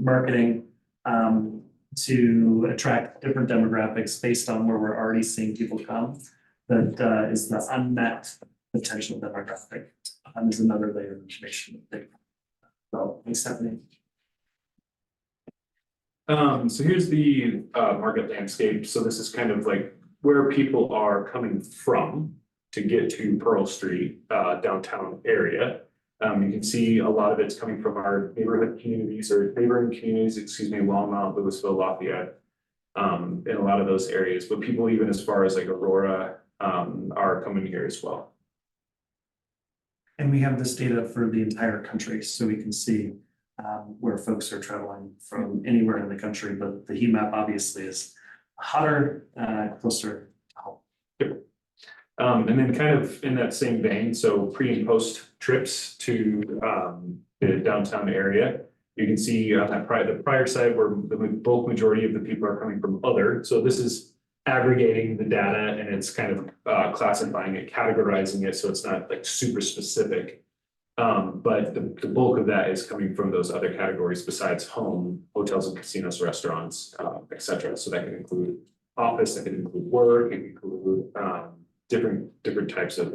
marketing to attract different demographics based on where we're already seeing people come. That is the unmet potential demographic. Is another layer of information. So, thanks, Stephanie. So here's the market landscape. So this is kind of like where people are coming from to get to Pearl Street downtown area. You can see a lot of it's coming from our neighborhood communities or neighboring communities, excuse me, Wellmount, Louisville, Lafayette, in a lot of those areas. But people even as far as like Aurora are coming here as well. And we have this data for the entire country, so we can see where folks are traveling from anywhere in the country, but the heat map obviously is hotter, closer to home. And then kind of in that same vein, so pre and post trips to the downtown area, you can see on that the prior side where the bulk majority of the people are coming from other. So this is aggregating the data and it's kind of classifying it, categorizing it, so it's not like super specific. But the bulk of that is coming from those other categories besides home, hotels and casinos, restaurants, et cetera. So that can include office, that can include work, it can include different types of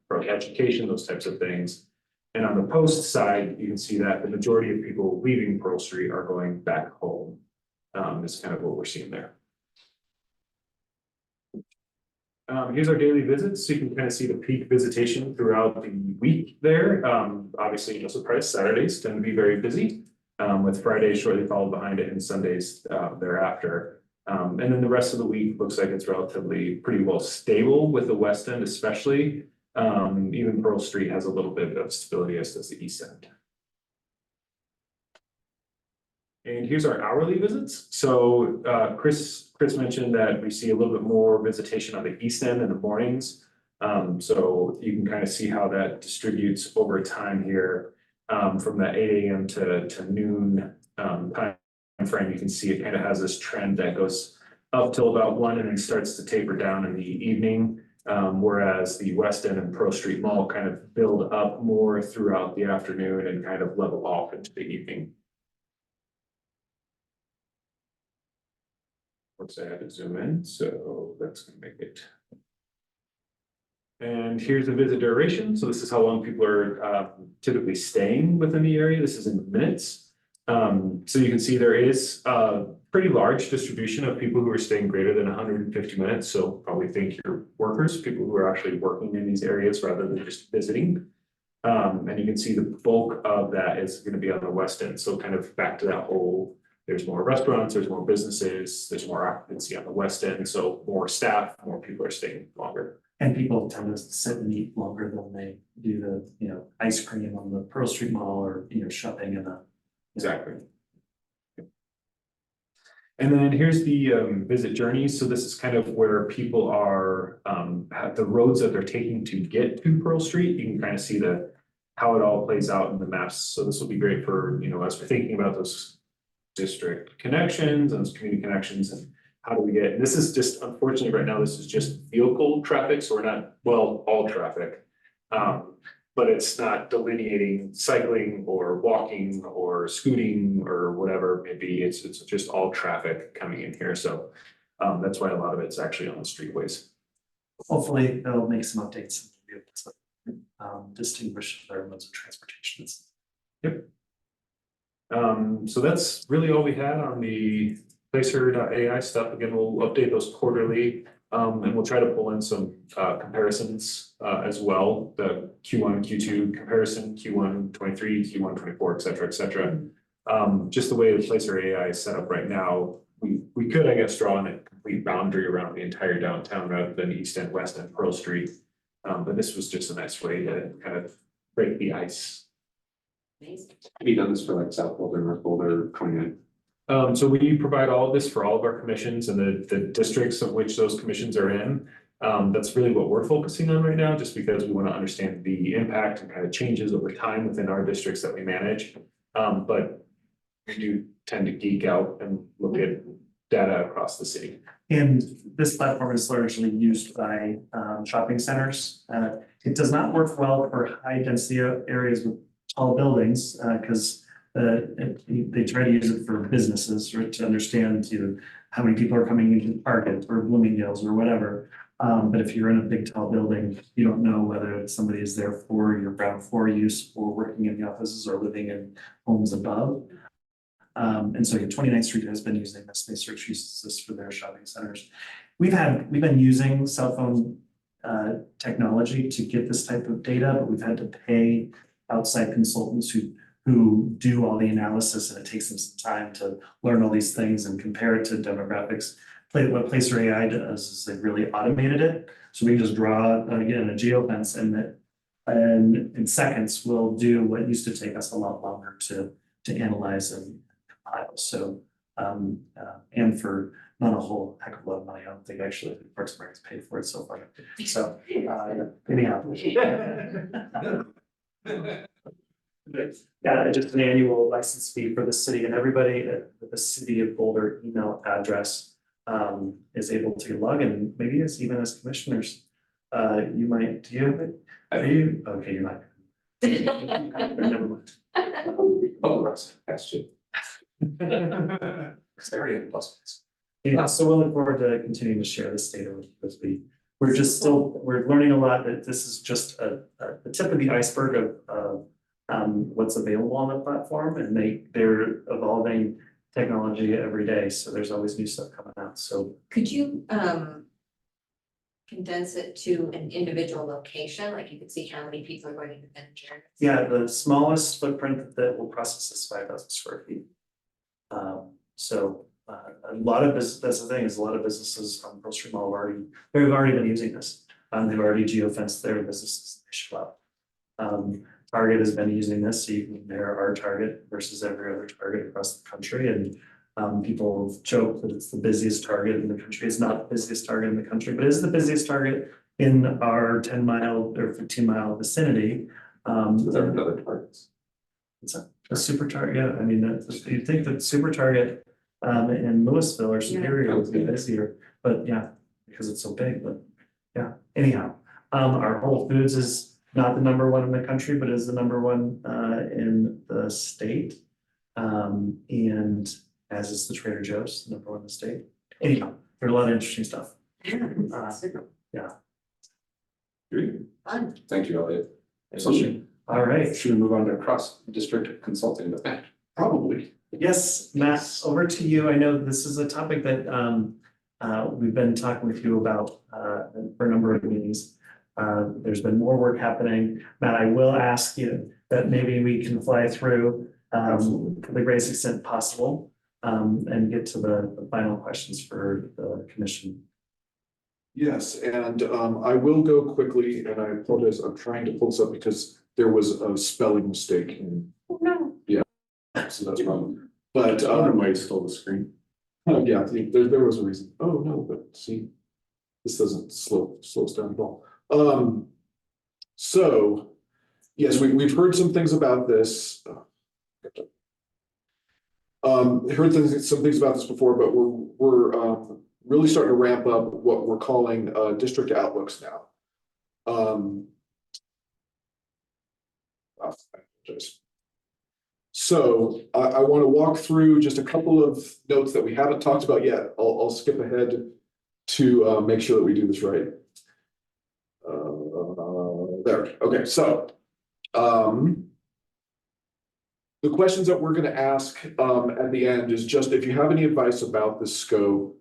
probably education, those types of things. And on the post side, you can see that the majority of people leaving Pearl Street are going back home. Is kind of what we're seeing there. Here's our daily visits. So you can kind of see the peak visitation throughout the week there. Obviously, no surprise, Saturdays tend to be very busy, with Fridays shortly followed behind it and Sundays thereafter. And then the rest of the week looks like it's relatively pretty well stable with the West End, especially. Even Pearl Street has a little bit of stability as does the East End. And here's our hourly visits. So Chris mentioned that we see a little bit more visitation on the east end in the mornings. So you can kind of see how that distributes over time here from that 8 a.m. to noon time frame. You can see it kind of has this trend that goes up till about 1 and then starts to taper down in the evening. Whereas the West End and Pearl Street Mall kind of build up more throughout the afternoon and kind of level off into the evening. Of course, I had to zoom in, so that's gonna make it. And here's the visit duration. So this is how long people are typically staying within the area. This is in minutes. So you can see there is a pretty large distribution of people who are staying greater than 150 minutes. So probably think your workers, people who are actually working in these areas rather than just visiting. And you can see the bulk of that is going to be on the West End. So kind of back to that whole, there's more restaurants, there's more businesses, there's more occupancy on the West End. So more staff, more people are staying longer. And people tend to sit and eat longer than they do the, you know, ice cream on the Pearl Street Mall or, you know, shopping in the. Exactly. And then here's the visit journeys. So this is kind of where people are, the roads that they're taking to get to Pearl Street. You can kind of see how it all plays out in the maps. So this will be great for, you know, as we're thinking about those district connections and those community connections and how do we get, this is just, unfortunately right now, this is just vehicle traffic. So we're not, well, all traffic. But it's not delineating cycling or walking or scooting or whatever it may be. It's just all traffic coming in here. So that's why a lot of it's actually on the streetways. Hopefully they'll make some updates and be able to distinguish their modes of transportation. Yep. So that's really all we had on the Placer.ai stuff. Again, we'll update those quarterly. And we'll try to pull in some comparisons as well, the Q1, Q2 comparison, Q1 23, Q1 24, et cetera, et cetera. Just the way the Placer.ai is set up right now, we could, I guess, draw in a complete boundary around the entire downtown rather than East End, West End, Pearl Street. But this was just a nice way to kind of break the ice. Amazing. Have you done this for like South Boulder, North Boulder, 29? So we provide all of this for all of our commissions and the districts of which those commissions are in. That's really what we're focusing on right now, just because we want to understand the impact and kind of changes over time within our districts that we manage. But we do tend to geek out and look at data across the city. And this platform is largely used by shopping centers. It does not work well for high density areas with tall buildings because they try to use it for businesses or to understand how many people are coming into Target or Bloomingdale's or whatever. But if you're in a big tall building, you don't know whether somebody is there for your ground floor use or working in the offices or living in homes above. And so 29th Street has been using this. They search uses this for their shopping centers. We've been using cell phone technology to get this type of data, but we've had to pay outside consultants who do all the analysis, and it takes them some time to learn all these things and compare it to demographics. What Placer.ai does is they've really automated it. So we can just draw, again, a geofence and in seconds will do what used to take us a lot longer to analyze and compile. So, and for not a whole heck of a lot of money, I don't think actually Parks and Rec has paid for it so far. So, anyhow. Yeah, just an annual license fee for the city, and everybody at the City of Boulder email address is able to log in, maybe as even as commissioners. You might, do you have it? Are you? Okay, you're not. Never mind. Oh, Russ, that's you. Stereo plus. Yeah, so we'll look forward to continuing to share this data with you. We're learning a lot. That this is just the tip of the iceberg of what's available on the platform, and they're evolving technology every day. So there's always new stuff coming out. So Could you condense it to an individual location? Like you could see how many people are going to the journey? yeah, the smallest footprint that will process is 5,000 square feet. A lot of business, that's the thing, is a lot of businesses on Pearl Street Mall they've already been using this. They've already geofenced their businesses. They show up. Target has been using this, so you can compare our Target versus every other Target across the country, and people joke that it's the busiest Target in the country. It's not the busiest Target in the country, but it is the busiest Target in our 10-mile or 15-mile vicinity. Is there another targets? It's a super Target, yeah, I mean, you'd think that super Target in Louisville or Superior would be busier, but yeah, because it's so big, but yeah, anyhow. Our Whole Foods is not the number one in the country, but is the number one in the state. And as is the Trader Joe's, the number one in the state. Anyhow, there's a lot of interesting stuff. Yeah. Great. Fun. Thank you, Elliot. All right. Should we move on to cross-district consulting with Matt? Probably. Yes, Matt, over to you. I know this is a topic that we've been talking with you about for a number of meetings. There's been more work happening. Matt, I will ask you that maybe we can fly through to the greatest extent possible and get to the final questions for the commission. Yes, and I will go quickly, and I apologize, I'm trying to pull this up because there was a spelling mistake in. Oh, no. So that's wrong, but I wonder why you stole the screen. yeah, there was a reason. Oh, no, but see, this doesn't slow us down at all. So, yes, we've heard some things about this. Heard some things about this before, but we're really starting to ramp up what we're calling district outlooks now. I apologize. So I want to walk through just a couple of notes that we haven't talked about yet. I'll skip ahead to make sure that we do this right. There, okay, so the questions that we're going to ask at the end is just if you have any advice about the scope,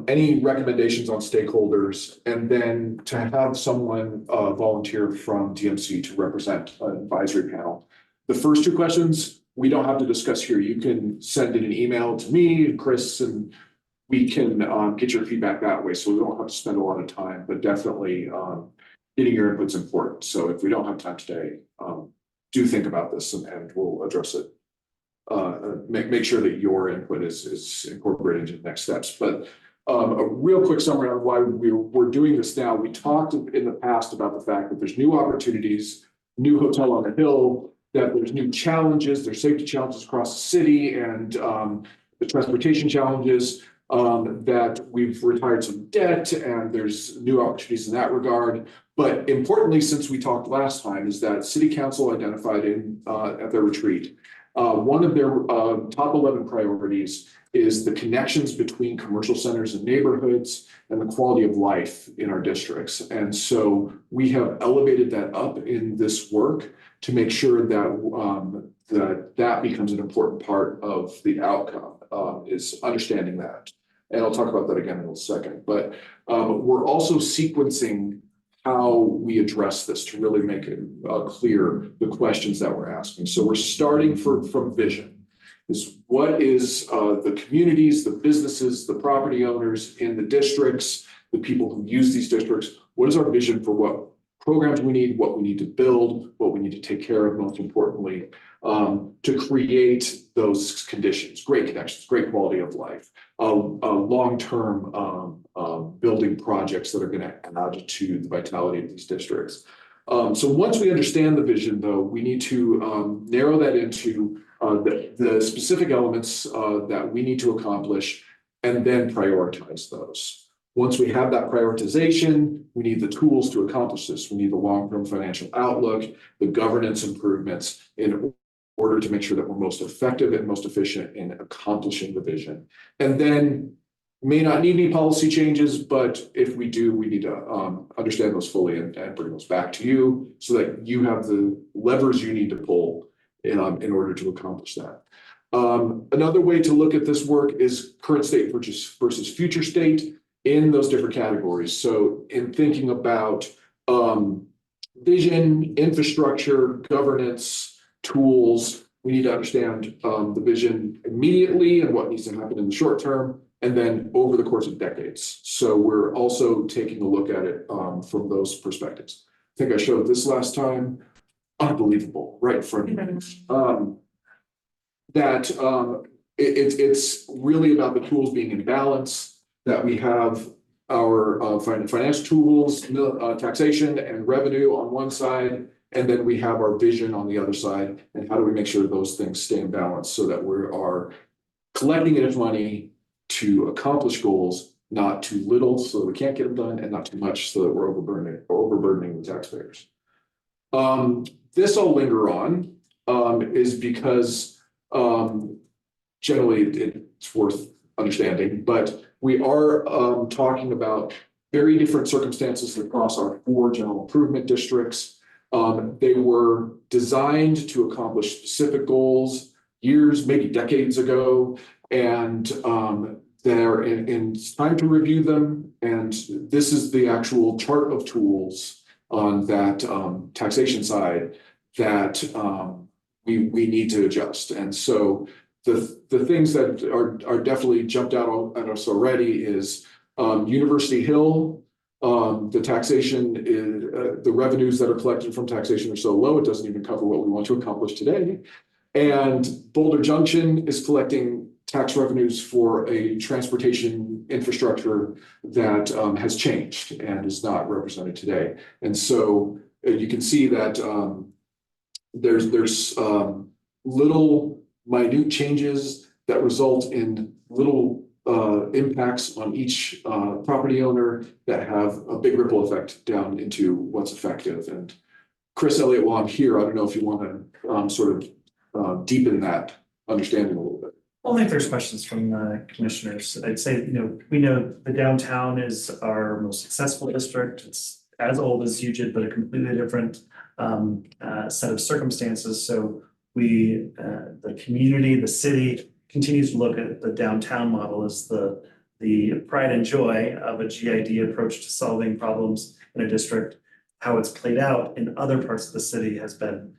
any recommendations on stakeholders, and then to have someone volunteer from DMC to represent an advisory panel. The first two questions we don't have to discuss here. You can send in an email to me and Chris, and we can get your feedback that way. So we don't have to spend a lot of time, but definitely getting your input's important. So if we don't have time today, do think about this and we'll address it. Make sure that your input is incorporated into the next steps. But a real quick summary on why we're doing this now. We talked in the past about the fact that there's new opportunities, new hotel on the hill, that there's new challenges, there's safety challenges across the city, and the transportation challenges, that we've retired some debt and there's new opportunities in that regard. But importantly, since we talked last time, is that City Council identified at their retreat, one of their top 11 priorities is the connections between commercial centers and neighborhoods and the quality of life in our districts. And so we have elevated that up in this work to make sure that that becomes an important part of the outcome, is understanding that. And I'll talk about that again in a second. But we're also sequencing how we address this to really make it clear the questions that we're asking. So we're starting from vision. Is what is the communities, the businesses, the property owners in the districts, the people who use these districts, what is our vision for what programs we need, what we need to build, what we need to take care of, most importantly, to create those conditions, great connections, great quality of life, long-term building projects that are going to add to the vitality of these districts. So once we understand the vision, though, we need to narrow that into the specific elements that we need to accomplish and then prioritize those. Once we have that prioritization, we need the tools to accomplish this. We need the long-term financial outlook, the governance improvements in order to make sure that we're most effective and most efficient in accomplishing the vision. And then may not need any policy changes, but if we do, we need to understand those fully and bring those back to you so that you have the levers you need to pull in order to accomplish that. Another way to look at this work is current state versus future state in those different categories. So in thinking about vision, infrastructure, governance, tools, we need to understand the vision immediately and what needs to happen in the short term, and then over the course of decades. So we're also taking a look at it from those perspectives. I think I showed this last time. unbelievable right in front of you. It's really about the tools being in balance, that we have our financial tools, taxation and revenue on one side, and then we have our vision on the other side. And how do we make sure those things stay in balance so that we are collecting enough money to accomplish goals, not too little so that we can't get them done, and not too much so that we're overburdening the taxpayers. This I'll linger on is because generally it's worth understanding, but we are talking about very different circumstances across our 4 general improvement districts. They were designed to accomplish specific goals years, maybe decades ago, and it's time to review them. And this is the actual chart of tools on that taxation side that we need to adjust. And so the things that are definitely jumped out at us already is University Hill. The taxation is the revenues that are collected from taxation are so low, it doesn't even cover what we want to accomplish today. And Boulder Junction is collecting tax revenues for a transportation infrastructure that has changed and is not represented today. And so you can see that there's little minute changes that result in little impacts on each property owner that have a big ripple effect down into what's effective. And Chris Elliott, while I'm here, I don't know if you want to sort of deepen that understanding a little bit. Only if there's questions from commissioners. I'd say, we know the downtown is our most successful district. It's as old as UGID, but a completely different set of circumstances. So we, the community, the city continues to look at the downtown model as the pride and joy of a GID approach to solving problems in a district. How it's played out in other parts of the city has been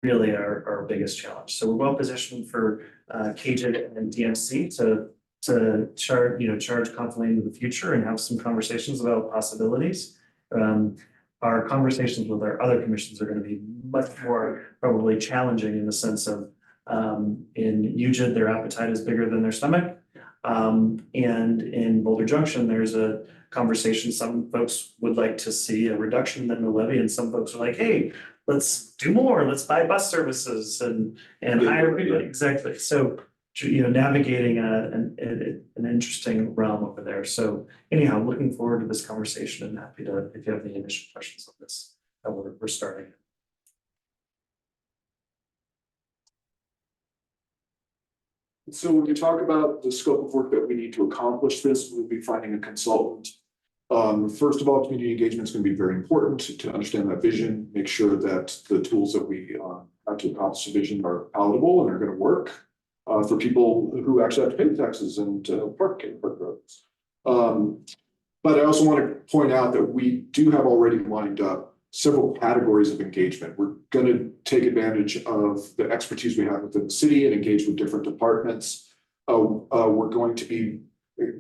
really our biggest challenge. So we're well positioned for KGID and DMC to charge confidently into the future and have some conversations about possibilities. Our conversations with our other commissions are going to be much more probably challenging in the sense of in UGID, their appetite is bigger than their stomach. And in Boulder Junction, there's a conversation. Some folks would like to see a reduction in the levy, and some folks are like, hey, let's do more, let's buy bus services and hire people. Exactly. So, navigating an interesting realm over there. So anyhow, looking forward to this conversation and happy to, if you have any initial questions on this, that we're starting. So when you talk about the scope of work that we need to accomplish this, we'll be finding a consultant. First of all, community engagement is going to be very important to understand that vision, make sure that the tools that we have to accomplish the vision are palatable and are going to work for people who actually have to pay taxes and park roads. But I also want to point out that we do have already lined up several categories of engagement. We're going to take advantage of the expertise we have within the city and engage with different departments. We're going to be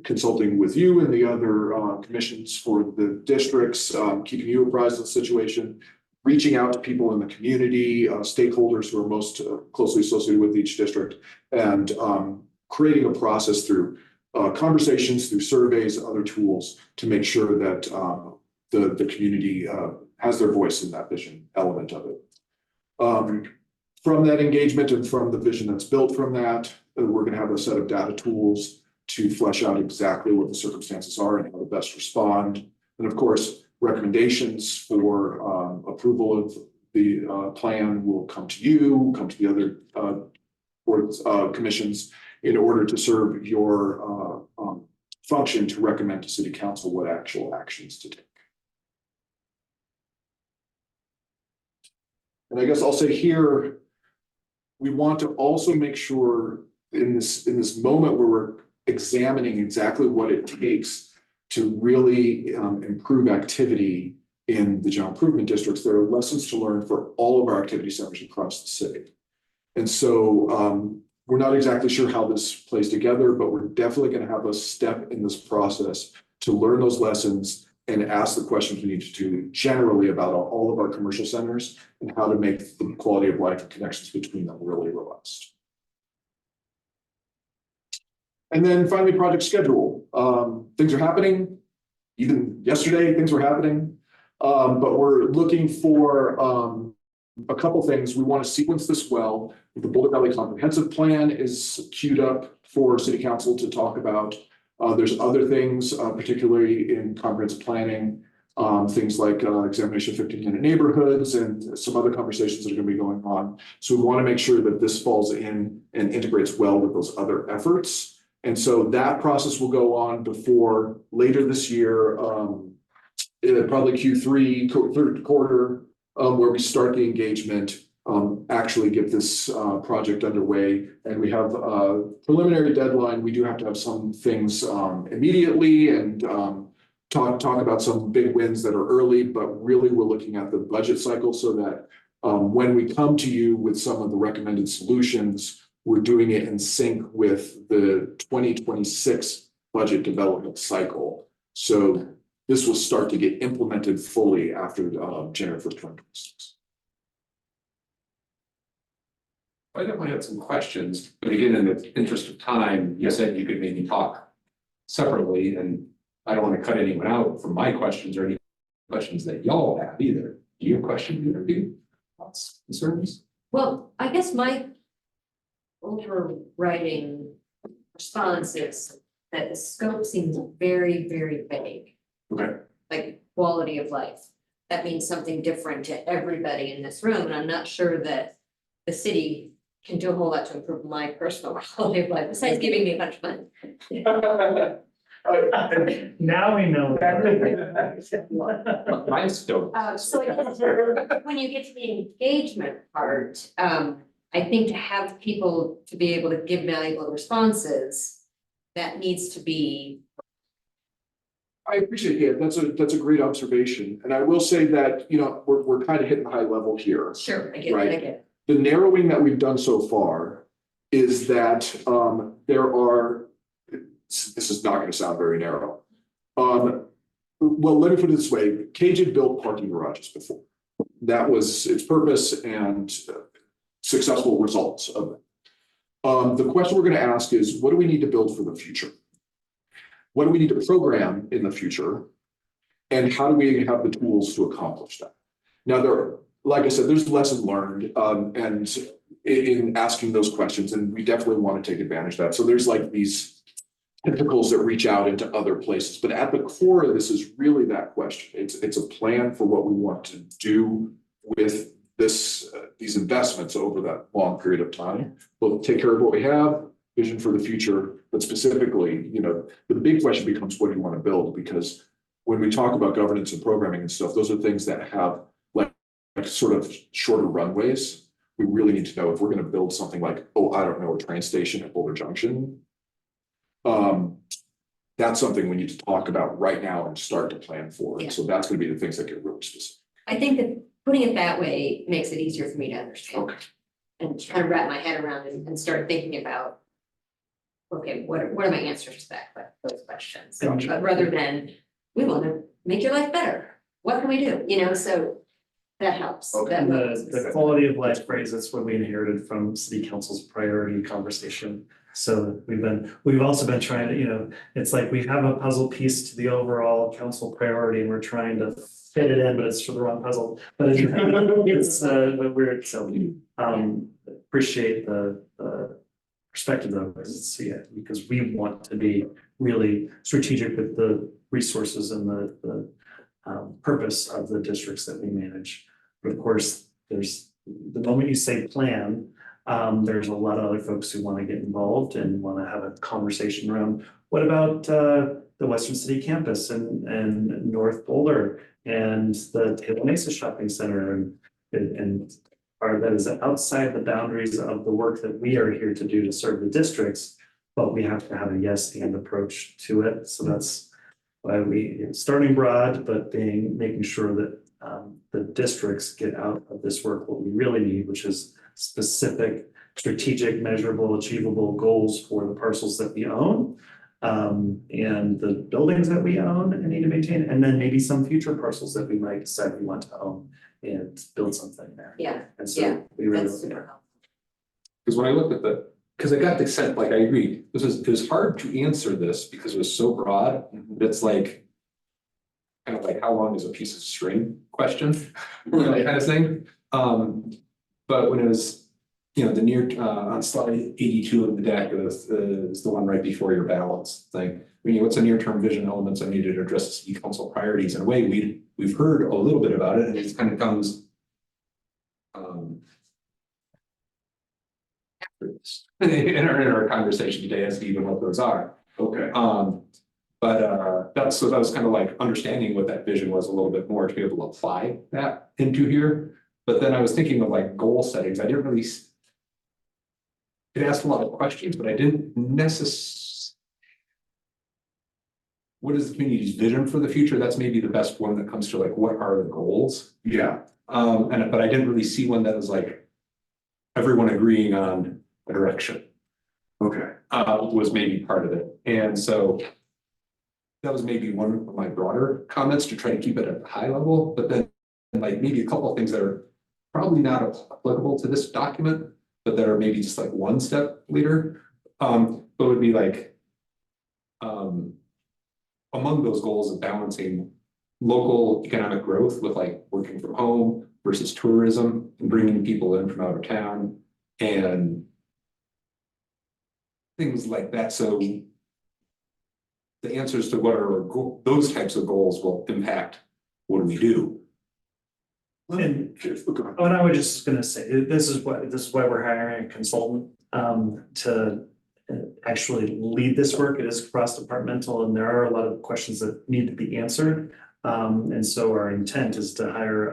consulting with you and the other commissions for the districts, keeping you apprised of the situation, reaching out to people in the community, stakeholders who are most closely associated with each district, and creating a process through conversations, through surveys, other tools to make sure that the community has their voice in that vision element of it. From that engagement and from the vision that's built from that, we're going to have a set of data tools to flesh out exactly what the circumstances are and how to best respond. And of course, recommendations for approval of the plan will come to you, come to the other boards, commissions, in order to serve your function to recommend to City Council what actual actions to take. And I guess I'll say here, we want to also make sure in this moment where we're examining exactly what it takes to really improve activity in the general improvement districts, there are lessons to learn for all of our activity centers across the city. And so we're not exactly sure how this plays together, but we're definitely going to have a step in this process to learn those lessons and ask the questions we need to generally about all of our commercial centers and how to make the quality of life and connections between them really robust. And then finally, project schedule. Things are happening. Even yesterday, things were happening. But we're looking for a couple things. We want to sequence this well. The Boulder Valley Comprehensive Plan is queued up for City Council to talk about. There's other things, particularly in comprehensive planning, things like examination of 15-minute neighborhoods and some other conversations that are going to be going on. So we want to make sure that this falls in and integrates well with those other efforts. And so that process will go on before later this year, probably Q3, third quarter, where we start the engagement, actually get this project underway. And we have a preliminary deadline. We do have to have some things immediately and talk about some big wins that are early, but really we're looking at the budget cycle so that when we come to you with some of the recommended solutions, we're doing it in sync with the 2026 budget development cycle. So this will start to get implemented fully after January 1st, 2026. I definitely had some questions, but again, in the interest of time, you said you could maybe talk separately, and I don't want to cut anyone out from my questions or any questions that y'all have either. Do you have questions, either of you? Thoughts, concerns? Well, I guess my overriding response is that the scope seems very, very vague. Okay. Like quality of life. That means something different to everybody in this room, and I'm not sure that the city can do a whole lot to improve my personal quality of life, besides giving me a bunch of money. Now we know. Mine's still. So I guess when you get to the engagement part, I think to have people to be able to give valuable responses, that needs to be. I appreciate it. That's a great observation. And I will say that, you know, we're kind of hitting the high level here. Sure, I get it, Right. I get it. The narrowing that we've done so far is that there are, this is not going to sound very narrow. Well, let me put it this way. KJ had built parking garages before. That was its purpose and successful results of it. The question we're going to ask is, what do we need to build for the future? What do we need to program in the future? And how do we have the tools to accomplish that? Now, like I said, there's lesson learned and in asking those questions, and we definitely want to take advantage of that. So there's like these tentacles that reach out into other places, but at the core of this is really that question. It's a plan for what we want to do with these investments over that long period of time. We'll take care of what we have, vision for the future, but specifically, you know, the big question becomes, what do you want to build? Because when we talk about governance and programming and stuff, those are things that have like sort of shorter runways. We really need to know if we're going to build something like, oh, I don't know, a train station at Boulder Junction. That's something we need to talk about right now and start to plan for. Yeah. And so that's going to be the things that get really specific. I think that putting it that way makes it easier for me to understand. Okay. And kind of wrap my head around and start thinking about, okay, what are my answers to those questions? Gotcha. But rather than, we want to make your life better. What can we do? You know, so that helps. Okay. That And helps. the quality of life phrase, that's what we inherited from city council's priority conversation. So we've also been trying to, you know, it's like we have a puzzle piece to the overall council priority and we're trying to fit it in, but it's for the wrong puzzle. But it's but weird, so appreciate the perspective though, because we want to be really strategic with the resources and the purpose of the districts that we manage. But of course, there's the moment you say plan, there's a lot of other folks who want to get involved and want to have a conversation around what about the Western City campus and North Boulder and the Table Mesa Shopping Center and that is outside the boundaries of the work that we are here to do to serve the districts, but we have to have a yes and approach to it. So that's why we starting broad, but making sure that the districts get out of this work what we really need, which is specific, strategic, measurable, achievable goals for the parcels that we own, and the buildings that we own and need to maintain, and then maybe some future parcels that we might decide we want to own and build something there. Yeah, And yeah, so we really. that's super helpful. Because when I looked at because I got the sense, like, I agree, it was hard to answer this because it was so broad, it's like. Kind of like, how long is a piece of string question, kind of thing. But when it was, you know, the near, on slide 82 of the deck is the one right before your balance thing. I mean, what's a near-term vision elements I needed to address the city council priorities? In a way, we've heard a little bit about it, and it kind of comes. After this, in our conversation today as to even what those are. Okay. But that was kind of like understanding what that vision was a little bit more to be able to apply that into here. But then I was thinking of like goal settings. I didn't really. It asked a lot of questions, but I didn't necessarily. What is the community's vision for the future? That's maybe the best one that comes to like, what are the goals? Yeah. But I didn't really see one that was like everyone agreeing on a direction. Okay. Was maybe part of it. And so that was maybe one of my broader comments to try to keep it at a high level, but then like maybe a couple of things that are probably not applicable to this document, but that are maybe just like one step later. But would be like among those goals of balancing local economic growth with like working from home versus tourism and bringing people in from out of town and things like that. So the answers to what are those types of goals will impact what do we do. And what I was just gonna say, this is why we're hiring a consultant to actually lead this work. It is cross-departmental and there are a lot of questions that need to be answered. And so our intent is to hire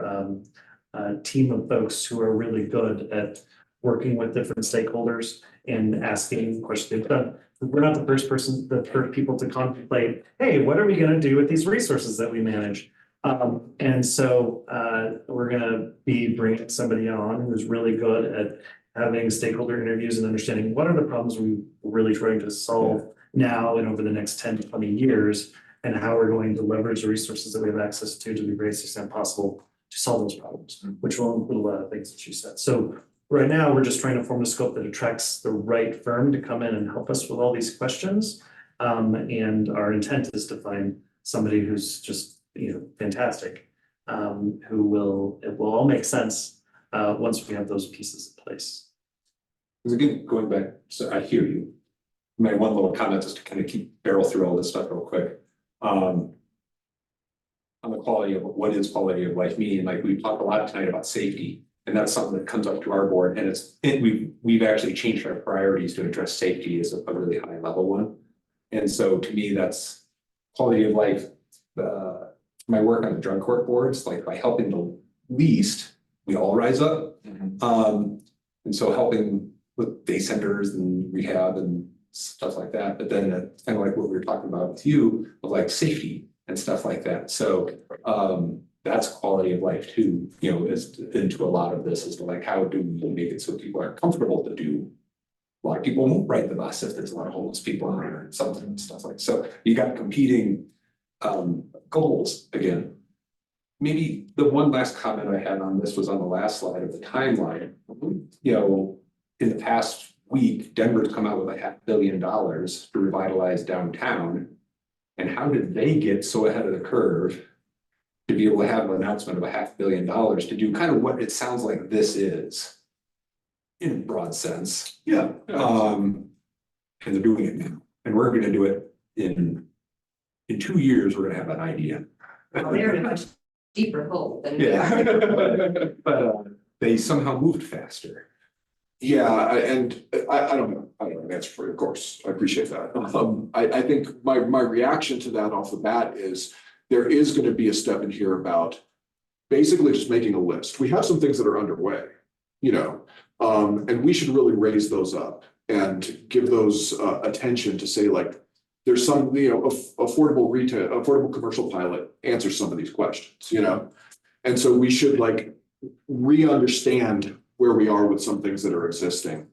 a team of folks who are really good at working with different stakeholders and asking questions. They've done. We're not the first people to contemplate, hey, what are we gonna do with these resources that we manage? And so we're gonna be bringing somebody on who's really good at having stakeholder interviews and understanding what are the problems we're really trying to solve now and over the next 10 to 20 years, and how we're going to leverage the resources that we have access to the greatest extent possible to solve those problems, which will include a lot of things that you said. So right now, we're just trying to form a scope that attracts the right firm to come in and help us with all these questions. And our intent is to find somebody who's just, you know, fantastic, it will all make sense once we have those pieces in place. Because again, going back, so I hear you. My one little comment is to kind of barrel through all this stuff real quick. On the quality of what is quality of life, meaning like we talked a lot tonight about safety. And that's something that comes up to our board, and we've actually changed our priorities to address safety as a really high level one. And so to me, that's quality of life. My work on the drug court boards, like by helping the least, we all rise up. And so helping with day centers and rehab and stuff like that. But then it's kind of like what we were talking about with you, of like safety and stuff like that. So that's quality of life too, you know, is into a lot of this, is like, how do we make it so people are comfortable to do? A lot of people won't ride the bus if there's a lot of homeless people around or something and stuff like, so you got competing goals again. Maybe the one last comment I had on this was on the last slide of the timeline. You know, in the past week, Denver's come out with $500 million to revitalize downtown. And how did they get so ahead of the curve to be able to have an announcement of $500 million to do kind of what it sounds like this is in a broad sense? Yeah. And they're doing it now, and we're going to do it in 2 years. We're going to have an idea. Well, they're in a much deeper hole than. Yeah, but they somehow moved faster. Yeah, and I don't know, I don't have an answer for you, of course, I appreciate that. I think my reaction to that off the bat is there is gonna be a step in here about basically just making a list. We have some things that are underway, you know, and we should really raise those up and give those attention to say like, there's some, you know, affordable retail, affordable commercial pilot answers some of these questions, you know? And so we should like re-understand where we are with some things that are existing.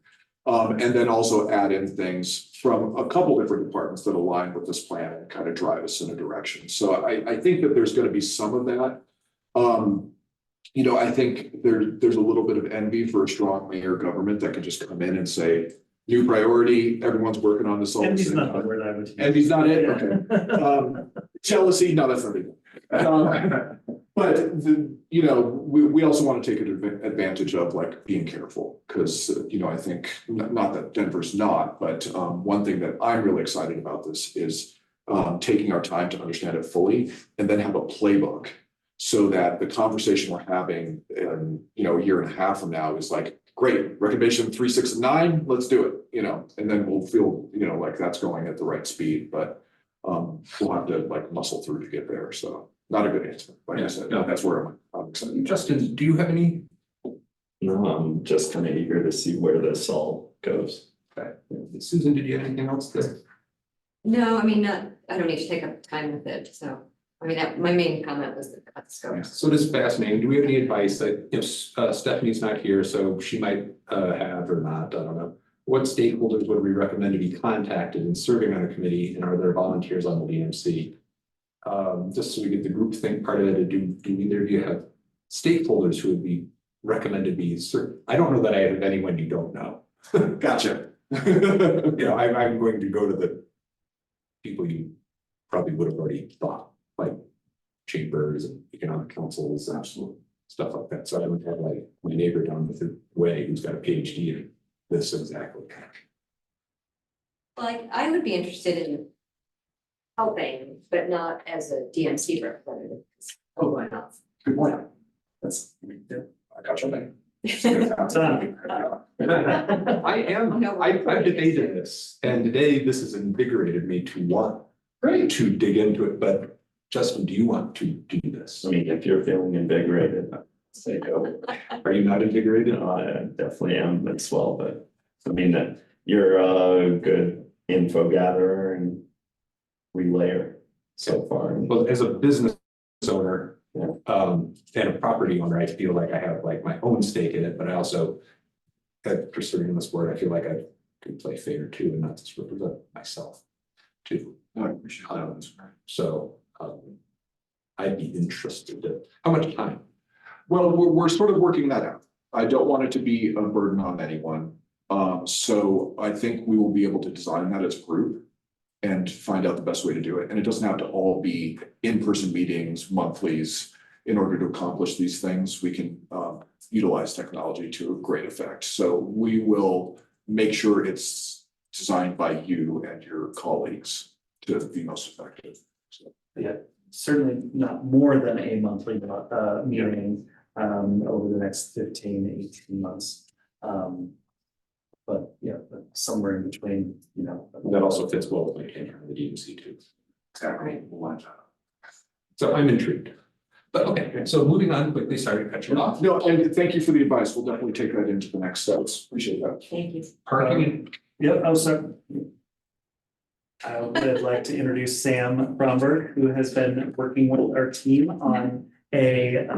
And then also add in things from a couple different departments that align with this plan and kind of drive us in a direction. So I think that there's gonna be some of that. You know, I think there's a little bit of envy for a strong mayor government that can just come in and say, new priority, everyone's working on this all at And the he's same not the time. word I would use. And he's not it, Yeah. okay. Jealousy, no, that's not it. But you know, we also want to take advantage of like being careful, because you know, I think not that Denver's not, but one thing that I'm really excited about this is taking our time to understand it fully and then have a playbook, so that the conversation we're having in, you know, a year and a half from now is like, great, recommendation 3, 6, and 9, let's do it, you know, and then we'll feel, you know, like that's going at the right speed, but we'll have to like muscle through to get there, so not a good answer, like I said, Yeah. that's where I'm excited. Justin, do you have any? No, I'm just kind of eager to see where this all goes. Okay. Susan, did you have anything else to? No, I mean, I don't need to take up time with it, so, I mean, my main comment was about the scope. So this is fascinating. Do we have any advice that if Stephanie's not here, so she might have or not, I don't know. What stakeholders would we recommend to be contacted in serving on a committee, and are there volunteers on the VMC? Just so we get the group think part of it, do either of you have stakeholders who would be recommended to be served? I don't know that I have anyone you don't know. Gotcha. You know, I'm going to go to the people you probably would have already thought, like chambers and economic councils and absolute stuff like that. So I would have like my neighbor down the way who's got a PhD in this exactly. Like, I would be interested in helping, but not as a DMC representative. Oh, Why not? Good point. That's, I got your name. done. I've debated this, and today this has invigorated me to want to dig into it, but Justin, do you want to do this? I mean, if you're feeling invigorated, say go. Are you not invigorated? I definitely am as well, but I mean, you're a good info gatherer and relayer so far. Well, as a business owner, Yeah. and a property owner, I feel like I have like my own stake in it, but I also, for serving this board, I feel like I could play fair too and not just represent myself too. So, I'd be interested to, how much time? Well, we're sort of working that out. I don't want it to be a burden on anyone. So I think we will be able to design that as a group and find out the best way to do it. And it doesn't have to all be in-person meetings, monthlies. In order to accomplish these things, we can utilize technology to a great effect. So we will make sure it's designed by you and your colleagues to be most effective. So, Yeah, certainly not more than a monthly meeting over the next 15 to 18 months. But yeah, but somewhere in between, you know. That also fits well with my tenure on the DMC too. exactly. So I'm intrigued. But okay, so moving on quickly, sorry to cut you off. No, and thank you for the advice. We'll definitely take that into the next steps. Appreciate that. Thank you. Parking, Yep, oh, sorry. I would like to introduce Sam Bromberg, who has been working with our team on a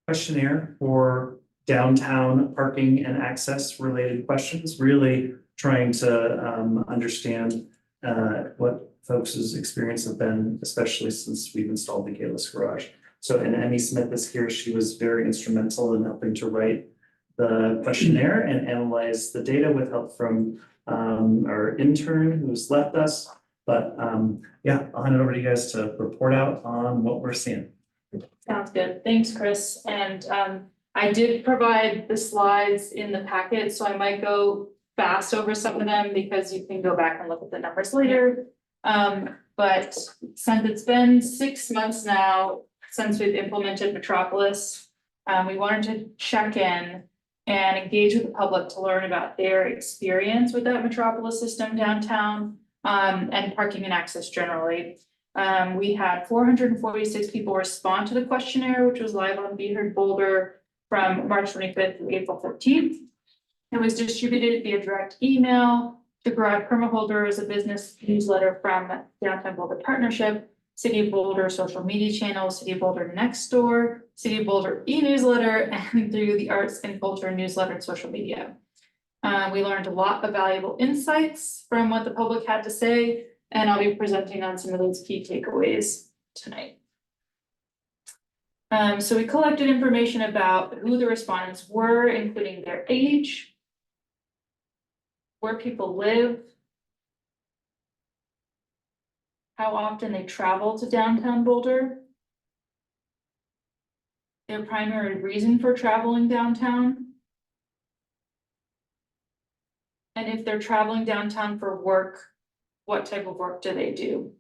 questionnaire for downtown parking and access related questions, really trying to understand what folks' experience have been, especially since we've installed the Gayless Garage. So, and Emmy Smith is here. She was very instrumental in helping to write the questionnaire and analyze the data with help from our intern who's left us. But yeah, I'll hand it over to you guys to report out on what we're seeing. Sounds good. Thanks, Chris. And I did provide the slides in the packet, so I might go fast over some of them because you can go back and look at the numbers later. But since it's been 6 months now since we've implemented Metropolis, we wanted to check in and engage with the public to learn about their experience with that Metropolis system downtown, and parking and access generally. We had 446 people respond to the questionnaire, which was live on Be Heard Boulder from March 25th to April 14th. It was distributed via direct email to Garage Permaholders, a business newsletter from Downtown Boulder Partnership, City of Boulder social media channels, City of Boulder Nextdoor, City of Boulder e-newsletter, and through the arts and culture newsletter and social media. We learned a lot of valuable insights from what the public had to say, and I'll be presenting on some of those key takeaways tonight. So we collected information about who the respondents were, including their age, where people live, how often they travel to downtown Boulder, their primary reason for traveling downtown, and if they're traveling downtown for work, what type of work do they do?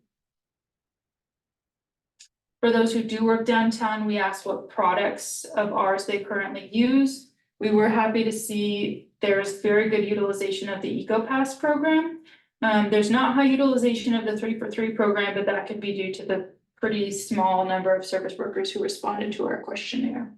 For those who do work downtown, we asked what products of ours they currently use. We were happy to see there's very good utilization of the EcoPass program. There's not high utilization of the 3-for-3 program, but that could be due to the pretty small number of service workers who responded to our questionnaire.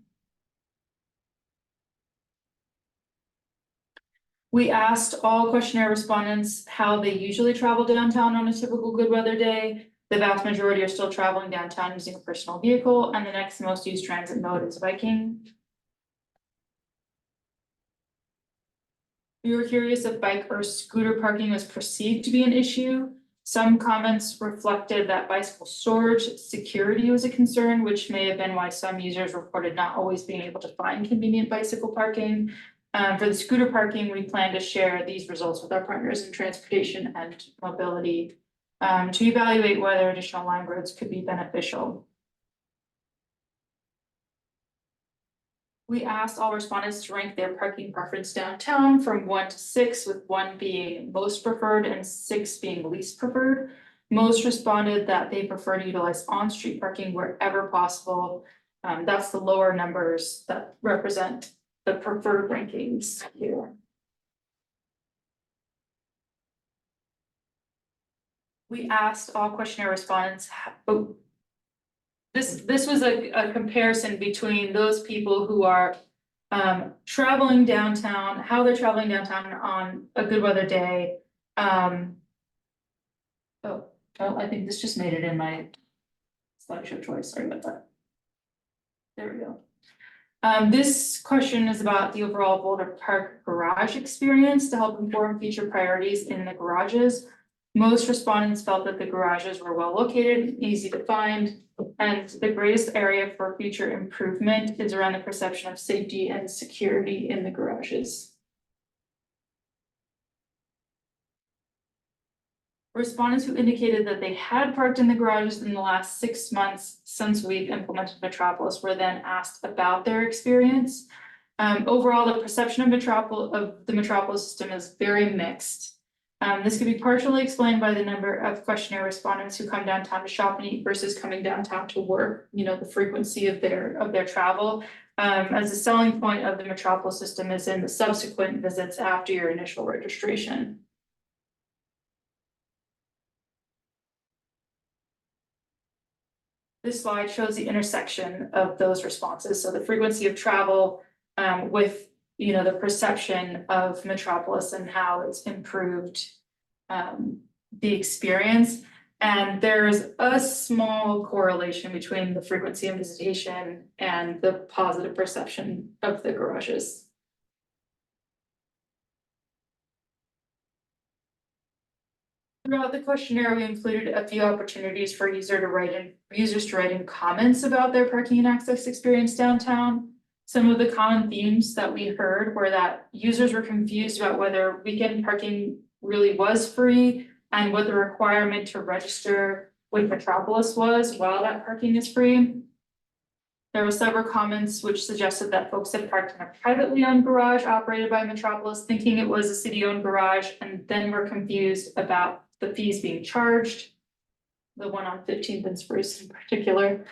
We asked all questionnaire respondents how they usually travel downtown on a typical good weather day. The vast majority are still traveling downtown using a personal vehicle, and the next most used transit mode is biking. We were curious if bike or scooter parking was perceived to be an issue. Some comments reflected that bicycle storage security was a concern, which may have been why some users reported not always being able to find convenient bicycle parking. For the scooter parking, we plan to share these results with our partners in transportation and mobility to evaluate whether additional line roads could be beneficial. We asked all respondents to rank their parking preference downtown from 1 to 6, with 1 being most preferred and 6 being least preferred. Most responded that they prefer to utilize on-street parking wherever possible. That's the lower numbers that represent the preferred rankings here. We asked all questionnaire respondents, this was a comparison between those people who are traveling downtown, how they're traveling downtown on a good weather day. I think this just made it in my slideshow choice, sorry about that. There we go. This question is about the overall Boulder Park garage experience to help inform future priorities in the garages. Most respondents felt that the garages were well located, easy to find, and the greatest area for future improvement is around the perception of safety and security in the garages. Respondents who indicated that they had parked in the garages in the last 6 months since we've implemented Metropolis were then asked about their experience. Overall, the perception of the Metropolis system is very mixed. This could be partially explained by the number of questionnaire respondents who come downtown to shop and eat versus coming downtown to work, the frequency of their travel. As a selling point of the Metropolis system is in the subsequent visits after your initial registration. This slide shows the intersection of those responses. So the frequency of travel with the perception of Metropolis and how it's improved the experience. And there's a small correlation between the frequency of visitation and the positive perception of the garages. Throughout the questionnaire, we included a few opportunities for users to write in comments about their parking and access experience downtown. Some of the common themes that we heard were that users were confused about whether weekend parking really was free and what the requirement to register with Metropolis was while that parking is free. There were several comments which suggested that folks had parked in a privately owned garage operated by Metropolis, thinking it was a city-owned garage, and then were confused about the fees being charged. The one on 15th and Spruce in particular.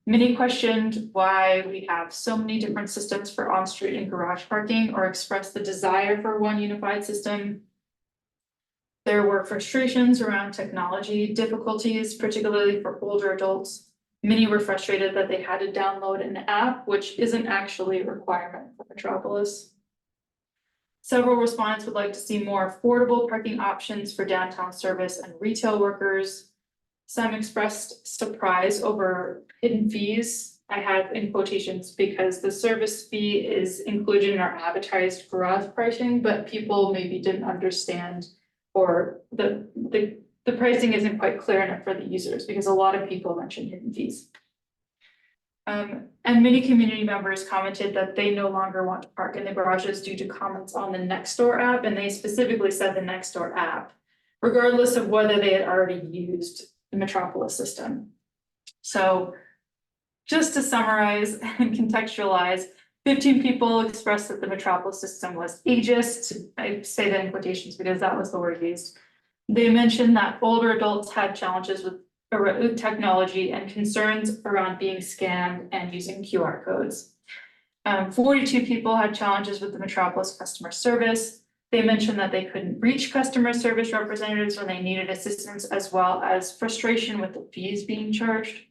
Many questioned why we have so many different systems for on-street and garage parking, or expressed the desire for one unified system. There were frustrations around technology difficulties, particularly for older adults. Many were frustrated that they had to download an app, which isn't actually a requirement for Metropolis. Several respondents would like to see more affordable parking options for downtown service and retail workers. Some expressed surprise over hidden fees I have in quotations because the service fee is included in our advertised garage pricing, but people maybe didn't understand. Or the pricing isn't quite clear enough for the users because a lot of people mention hidden fees. And many community members commented that they no longer want to park in the garages due to comments on the Nextdoor app, and they specifically said the Nextdoor app, regardless of whether they had already used the Metropolis system. So just to summarize and contextualize, 15 people expressed that the Metropolis system was ageist. I say that in quotations because that was the word used. They mentioned that older adults had challenges with technology and concerns around being scammed and using QR codes. 42 people had challenges with the Metropolis customer service. They mentioned that they couldn't reach customer service representatives when they needed assistance, as well as frustration with the fees being charged.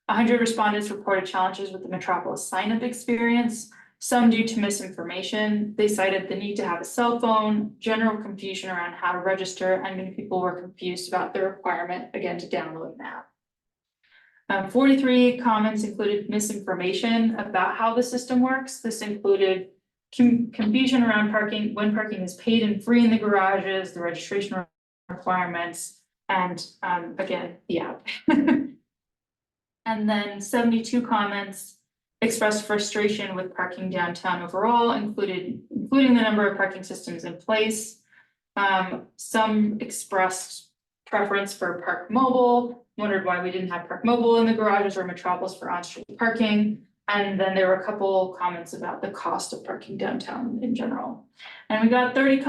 100 respondents reported challenges with the Metropolis sign-up experience, some due to misinformation. They cited the need to have a cell phone, general confusion around how to register, and many people were confused about the requirement, again, to download an app. 43 comments included misinformation about how the system works. This included confusion around parking, when parking is paid and free in the garages, the registration requirements, and again, the app. And then 72 comments expressed frustration with parking downtown overall, including the number of parking systems in place. Some expressed preference for Park Mobile, wondered why we didn't have Park Mobile in the garages or Metropolis for on-street parking. And then there were a couple comments about the cost of parking downtown in general. And we got 30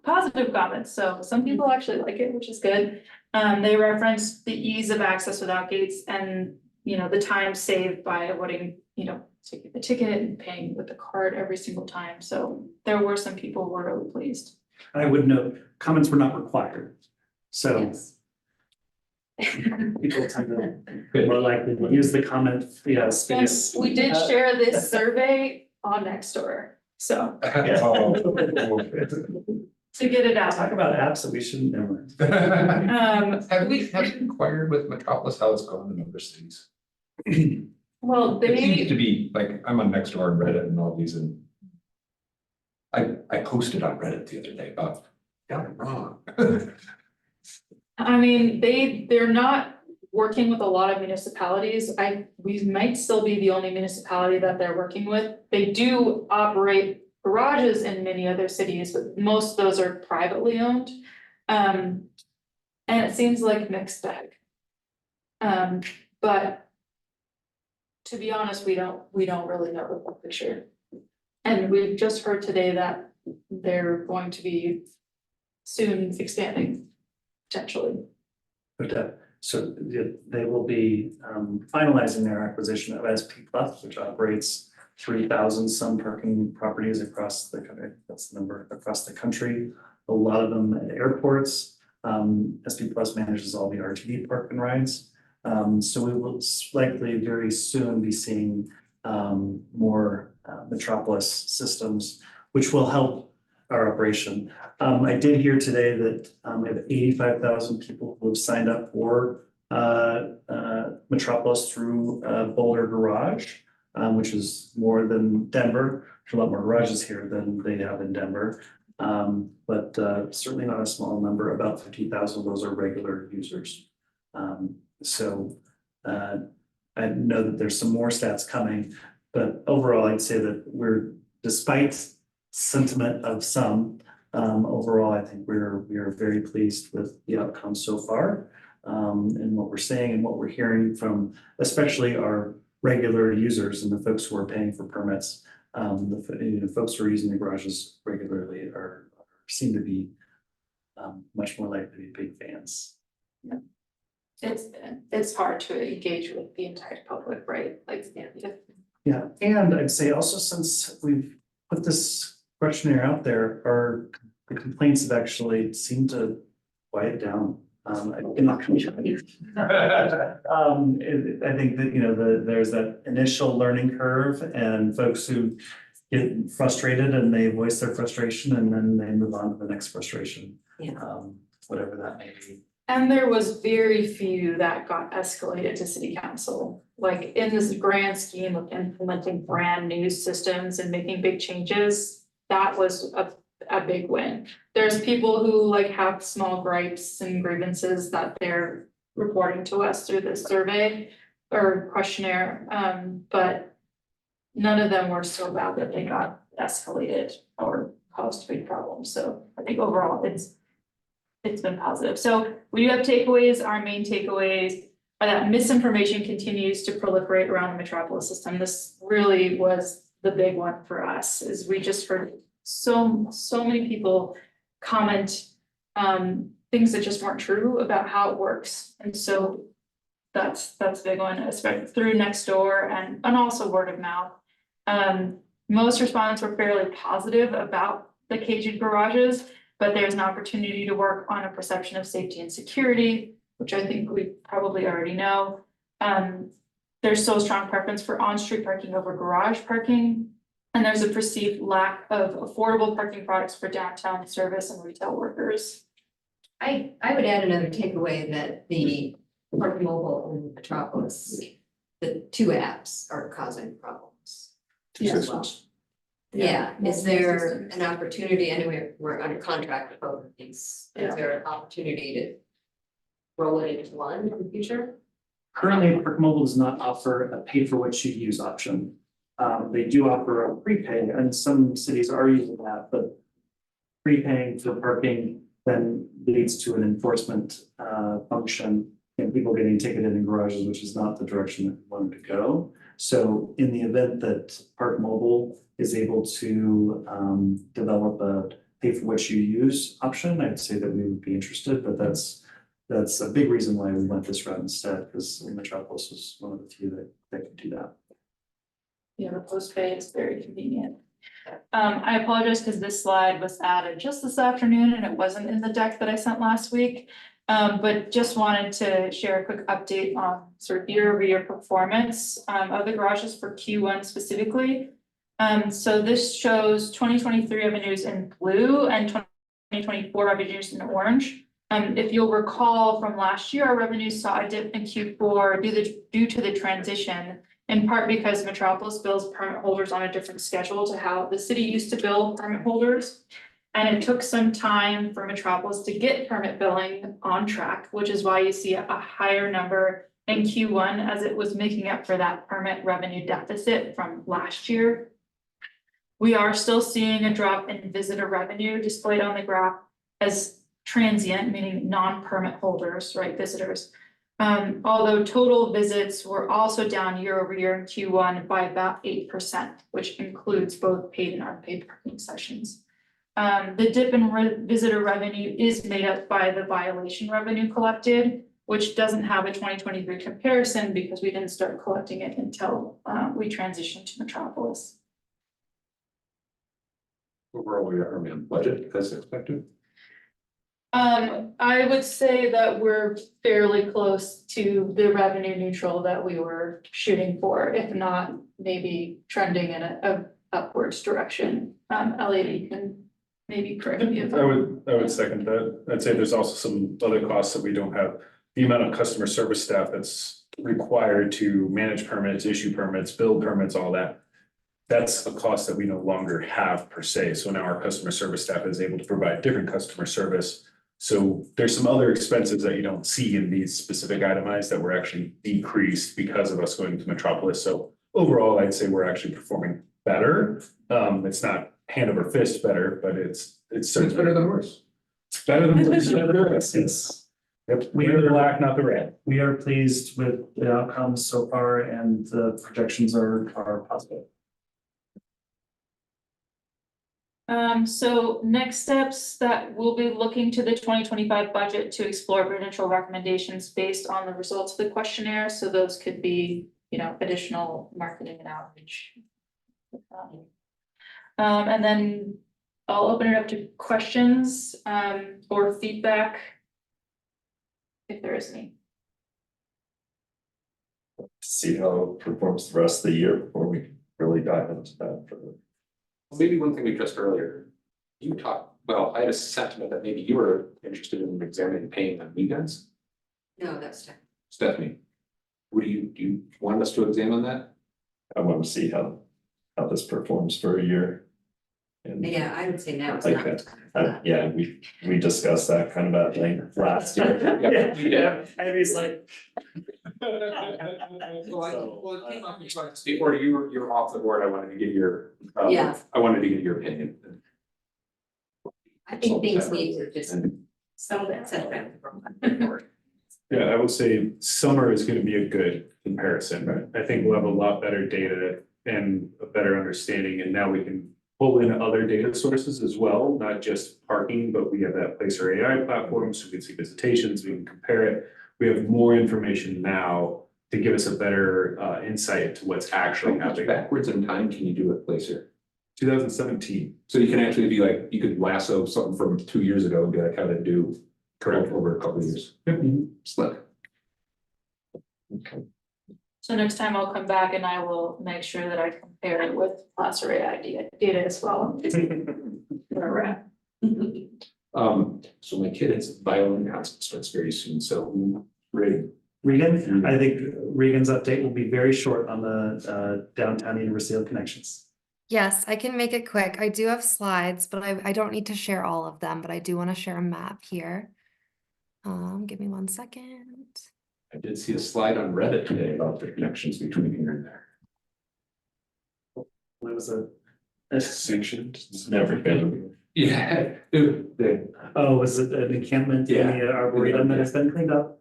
positive comments, so some people actually like it, which is good. They referenced the ease of access without gates and the time saved by avoiding, taking the ticket and paying with the card every single time. So there were some people who were really pleased. I would note, comments were not required. So Yes. people tend to be more likely to use the comment, And space. we did share this survey on Nextdoor, so to get it Talk out. about apps that we shouldn't know. Have we inquired with Metropolis how it's going in other cities? Well, It seems they, to be, like, I'm on Nextdoor and Reddit and all these, and I posted on Reddit the other day about, got it wrong. I mean, they're not working with a lot of municipalities. We might still be the only municipality that they're working with. They do operate garages in many other cities, but most of those are privately owned. And it seems like mixed bag. But to be honest, we don't really know the full picture. And we've just heard today that they're going to be soon expanding, potentially. But so they will be finalizing their acquisition of SP Plus, which operates 3,000 some parking properties across the country. That's the number across the country. A lot of them at airports. SP Plus manages all the RTD park and rides. So we will likely very soon be seeing more Metropolis systems, which will help our operation. I did hear today that we have 85,000 people who have signed up for Metropolis through Boulder Garage, which is more than Denver. There's a lot more garages here than they have in Denver. But certainly not a small number. About 50,000 of those are regular users. So I know that there's some more stats coming, but overall, I'd say that we're, despite sentiment of some, overall, I think we are very pleased with the outcome so far. And what we're seeing and what we're hearing from especially our regular users and the folks who are paying for permits. The folks who are using the garages regularly seem to be much more likely to be big fans. Yeah. It's hard to engage with the entire public, right? Like, Yeah, and I'd say also, since we've put this questionnaire out there, the complaints have actually seemed to quiet down. In the community. I think that, there's that initial learning curve and folks who get frustrated and they voice their frustration and then they move on to the next frustration. Yeah. Whatever that may be. And there was very few that got escalated to city council. Like in this grand scheme of implementing brand new systems and making big changes, that was a big win. There's people who like have small gripes and grievances that they're reporting to us through this survey or questionnaire, but none of them were so bad that they got escalated or caused big problems. So I think overall it's been positive. So we do have takeaways. Our main takeaways are that misinformation continues to proliferate around the Metropolis system. This really was the big one for us, is we just heard so many people comment things that just weren't true about how it works. And so that's a big one, especially through Nextdoor and also word of mouth. Most respondents were fairly positive about the caged garages, but there's an opportunity to work on a perception of safety and security, which I think we probably already know. There's so strong preference for on-street parking over garage parking. And there's a perceived lack of affordable parking products for downtown service and retail workers. I would add another takeaway that the Park Mobile and Metropolis, the two apps are causing problems. as well. Yeah, is there an opportunity, anyway, we're under contract with both of these, is there an opportunity to roll it into one in the future? Currently, Park Mobile does not offer a pay for what you use option. They do offer a prepay, and some cities are using that, but prepaying for parking then leads to an enforcement function and people getting ticketed in garages, which is not the direction that we wanted to go. So in the event that Park Mobile is able to develop a pay for what you use option, I'd say that we would be interested, but that's a big reason why we went this route instead, because Metropolis was one of the few that could do that. Yeah, the post pay is very convenient. I apologize because this slide was added just this afternoon and it wasn't in the deck that I sent last week. But just wanted to share a quick update on sort of year-over-year performance of the garages for Q1 specifically. So this shows 2023 revenues in blue and 2024 revenues in orange. If you'll recall from last year, our revenues saw a dip in Q4 due to the transition, in part because Metropolis bills permit holders on a different schedule to how the city used to bill permit holders. And it took some time for Metropolis to get permit billing on track, which is why you see a higher number in Q1 as it was making up for that permit revenue deficit from last year. We are still seeing a drop in visitor revenue displayed on the graph as transient, meaning non-permit holders, right, visitors. Although total visits were also down year over year in Q1 by about 8%, which includes both paid and unpaid parking sessions. The dip in visitor revenue is made up by the violation revenue collected, which doesn't have a 2023 comparison because we didn't start collecting it until we transitioned to Metropolis. Overall, we are on budget as expected. I would say that we're fairly close to the revenue neutral that we were shooting for, if not maybe trending in a upwards direction. Elliot, you can maybe correct me if I would second that. I'd say there's also some other costs that we don't have. The amount of customer service staff that's required to manage permits, issue permits, build permits, all that. That's a cost that we no longer have per se. So now our customer service staff is able to provide different customer service. So there's some other expenses that you don't see in these specific itemized that were actually decreased because of us going to Metropolis. So overall, I'd say we're actually performing better. It's not hand over fist better, but it's certainly better than worse. It's better than worse. It's yep, we are the black, not the red. We are pleased with the outcomes so far, and the projections are positive. So next steps that we'll be looking to the 2025 budget to explore potential recommendations based on the results of the questionnaire. So those could be, additional marketing and outreach. And then I'll open it up to questions or feedback if there is any. See how it performs the rest of the year before we really dive into that further. Maybe one thing we addressed earlier, you talked well, I had a sentiment that maybe you were interested in examining paying on weekends. No, that's, Stephanie, what do you want us to examine that? I want to see how this performs for a year. And yeah, I would say now it's Like not. that. yeah, we discussed that kind of at length last year. Yeah, and he's like. Well, it came up before you were off the board, I wanted to get your, Yeah. I wanted to get your opinion. I think things need to just settle down. Yeah, I would say summer is gonna be a good comparison, right? I think we'll have a lot better data and a better understanding, and now we can pull in other data sources as well, not just parking, but we have that Placer AI platform, so we can see visitations, we can compare it. We have more information now to give us a better insight into what's actually happening. Backwards in time, can you do it, Placer? 2017. So you can actually be like, you could lasso something from 2 years ago and be like, how to do correct over a couple of years. Slick. So next time I'll come back and I will make sure that I compare it with Placer AI data as well. Where we're at. So my kid has violin concert starts very soon, so ready. Regan, I think Regan's update will be very short on the downtown Universal connections. Yes, I can make it quick. I do have slides, but I don't need to share all of them, but I do want to share a map here. Give me 1 second. I did see a slide on Reddit today about the connections between here and there. It was a Sanctioned. It's never been. Yeah. was it an encampment in the arboretum that has been cleaned up?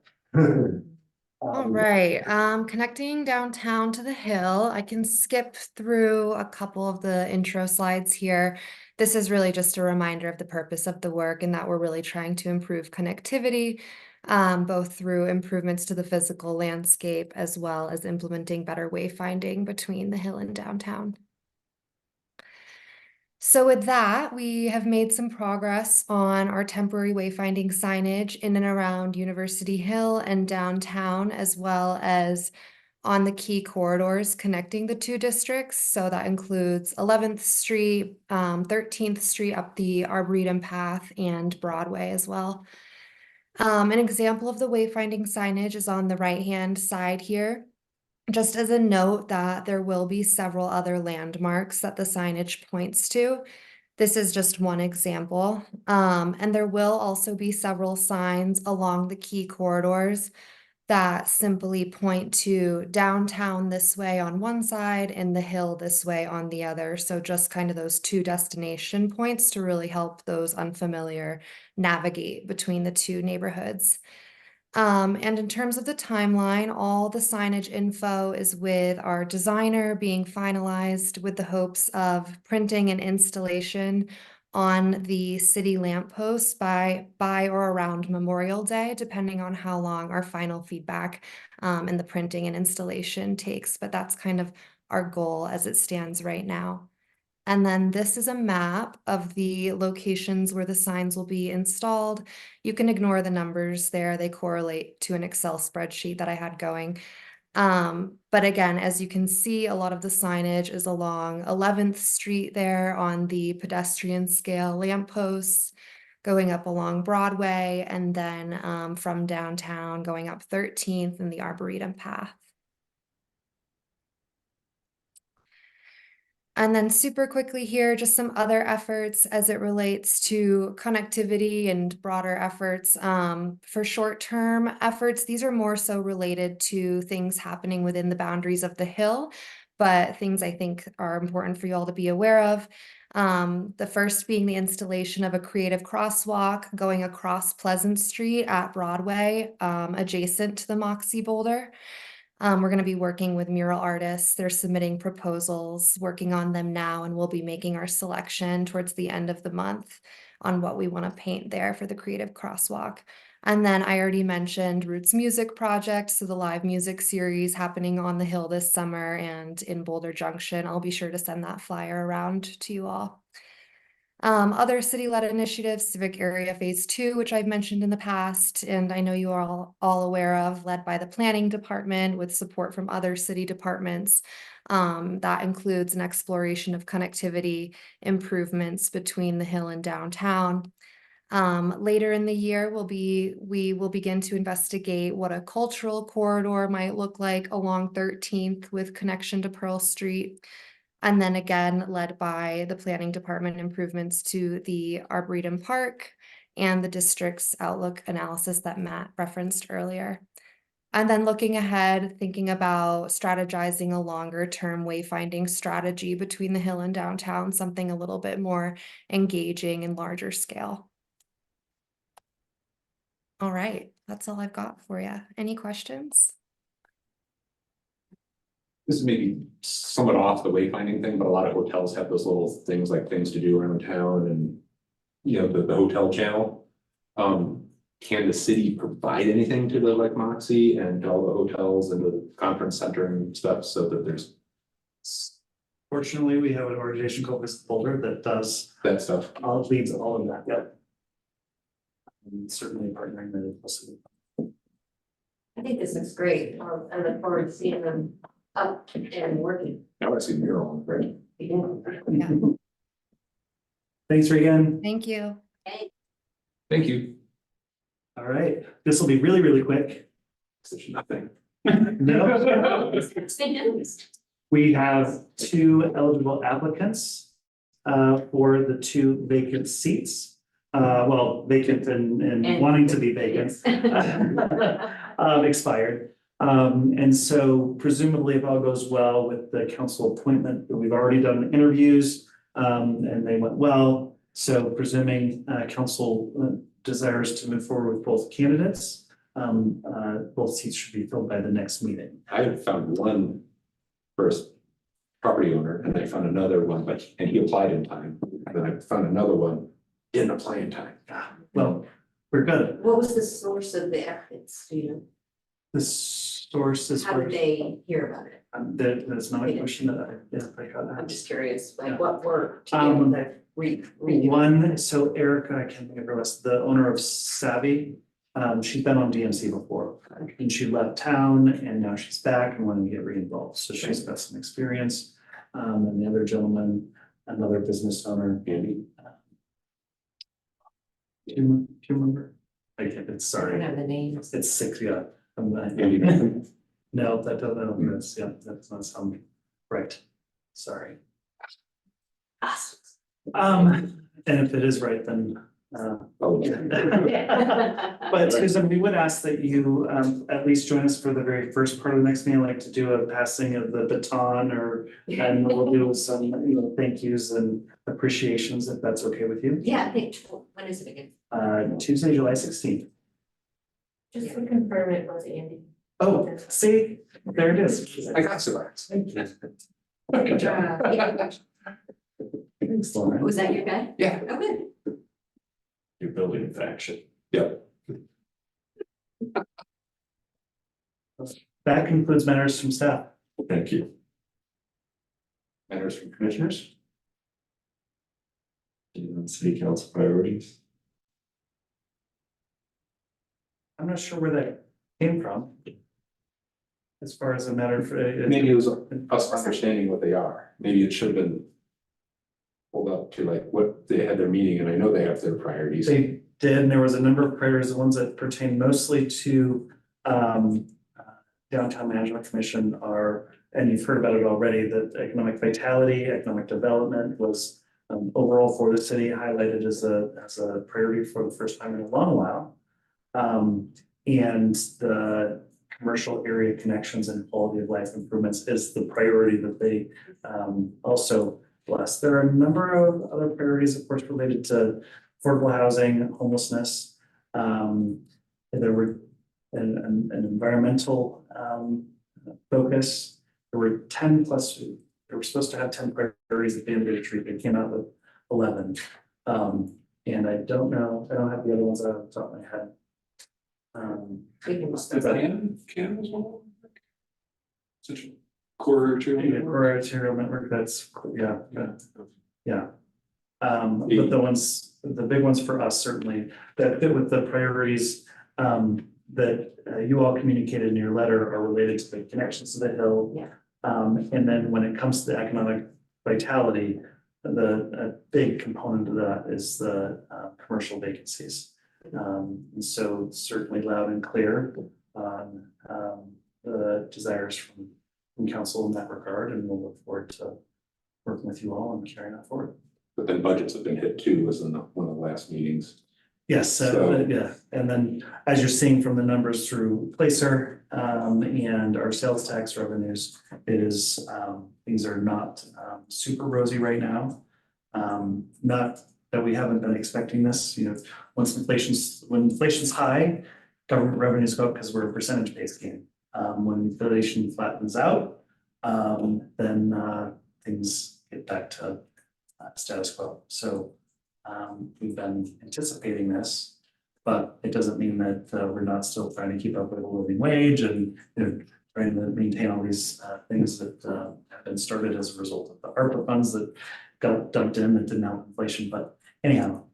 All right, connecting downtown to the hill. I can skip through a couple of the intro slides here. This is really just a reminder of the purpose of the work and that we're really trying to improve connectivity, both through improvements to the physical landscape as well as implementing better wayfinding between the hill and downtown. So with that, we have made some progress on our temporary wayfinding signage in and around University Hill and downtown, as well as on the key corridors connecting the two districts. So that includes 11th Street, 13th Street up the Arboretum path and Broadway as well. An example of the wayfinding signage is on the right-hand side here. Just as a note that there will be several other landmarks that the signage points to. This is just one example. And there will also be several signs along the key corridors that simply point to downtown this way on one side and the hill this way on the other. So just kind of those two destination points to really help those unfamiliar navigate between the two neighborhoods. And in terms of the timeline, all the signage info is with our designer being finalized with the hopes of printing and installation on the city lampposts by or around Memorial Day, depending on how long our final feedback and the printing and installation takes. But that's kind of our goal as it stands right now. And then this is a map of the locations where the signs will be installed. You can ignore the numbers there. They correlate to an Excel spreadsheet that I had going. But again, as you can see, a lot of the signage is along 11th Street there on the pedestrian scale lampposts, going up along Broadway, and then from downtown going up 13th and the Arboretum path. And then super quickly here, just some other efforts as it relates to connectivity and broader efforts. For short-term efforts, these are more so related to things happening within the boundaries of the Hill, but things I think are important for you all to be aware of. The first being the installation of a creative crosswalk going across Pleasant Street at Broadway, adjacent to the Moxie Boulder. We're going to be working with mural artists. They're submitting proposals, working on them now, and we'll be making our selection towards the end of the month on what we want to paint there for the creative crosswalk. And then I already mentioned Roots Music Project, so the live music series happening on the Hill this summer and in Boulder Junction. I'll be sure to send that flyer around to you all. Other city-led initiatives, Civic Area Phase 2, which I've mentioned in the past, and I know you are all aware of, led by the Planning Department with support from other city departments. That includes an exploration of connectivity improvements between the Hill and downtown. Later in the year, we will begin to investigate what a cultural corridor might look like along 13th with connection to Pearl Street. And then again, led by the planning department, improvements to the Arboretum Park and the district's outlook analysis that Matt referenced earlier. And then looking ahead, thinking about strategizing a longer term wayfinding strategy between the Hill and downtown, something a little bit more engaging and larger scale. All right, that's all I've got for you. Any questions? This is maybe somewhat off the wayfinding thing, but a lot of hotels have those little things like things to do around town and, you know, the hotel channel. Can the city provide anything to the like Moxie and to all the hotels and the conference center and stuff so that there's Fortunately, we have an organization called Visit Boulder that does, that stuff? leads all of that, yep. And certainly partnering with us. I think this is great. I look forward to seeing them up and working. Now I see mural, right? Yeah. Thanks, Regan. Thank you. Thank you. All right, this will be really, really quick. Such nothing. No, It's been noticed. we have 2 eligible applicants for the 2 vacant seats. Well, vacant and wanting to be vacant. Expired. And so presumably if all goes well with the council appointment, we've already done interviews and they went well. So presuming council desires to move forward with both candidates, both seats should be filled by the next meeting. I have found one first property owner and I found another one, and he applied in time. And then I found another one, didn't apply in time. Well, we're good. What was the source of the applicants, do you know? The source is. How did they hear about it? That's not a question that I got. I'm just curious, like Yeah. what worked to be able to redo? One, so Erica, I can't think of her last, the owner of Savvy, she's been on DMC before. And she left town and now she's back and wanting to get re-involved, so she's got some experience. And the other gentleman, another business owner, Andy, do you remember? I can't, it's I don't sorry, have the names. it's 6, yeah. Andy. No, that doesn't, that's, yeah, that's not sound right, sorry. And if it is right, then, Oh, but Susan, we would ask that you at least join us for the very first part of the next meeting, like to do a passing of the baton and we'll do some, thank yous and appreciations, if that's okay with you. Yeah, I think, when is it again? Tuesday, July 16th. Just to confirm it was Andy. Oh, see, there it is. I got surprised. Good job. Thanks, Lauren. Was that your guy? Yeah. Oh, good. Your building faction. Yep. That concludes matters from staff. Thank you. Matters from commissioners? City council priorities. I'm not sure where that came from. As far as a matter for. Maybe it was us understanding what they are. Maybe it should have been pulled up to like what they had their meeting, and I know they have their priorities. They did, and there was a number of priorities, the ones that pertain mostly to downtown management commission are, and you've heard about it already, that economic vitality, economic development was overall for the city highlighted as a priority for the first time in a long while. And the commercial area connections and quality of life improvements is the priority that they also bless. There are a number of other priorities, of course, related to affordable housing, homelessness. There were an environmental focus. There were 10 plus, they were supposed to have 10 priorities at the end of the retreat. They came out with 11. And I don't know, I don't have the other ones out of the top of my head. Can as well? Such a core arterial network. Core arterial network, that's, yeah. But the big ones for us certainly, that fit with the priorities that you all communicated in your letter are related to the connections to the hill. Yeah. And then when it comes to the economic vitality, a big component of that is the commercial vacancies. And so certainly loud and clear on the desires from council in that regard, and we'll look forward to working with you all and carrying that forward. But then budgets have been hit too, was in one of the last meetings. Yes, So- yeah, and then as you're seeing from the numbers through Placer and our sales tax revenues is things are not super rosy right now. Not that we haven't been expecting this, when inflation's high, government revenues go up because we're a percentage-based game. When inflation flattens out, then things get back to status quo. So we've been anticipating this, but it doesn't mean that we're not still trying to keep up with the living wage and trying to maintain all these things that have been started as a result of the ARPA funds that got dumped in that didn't help inflation. But anyhow,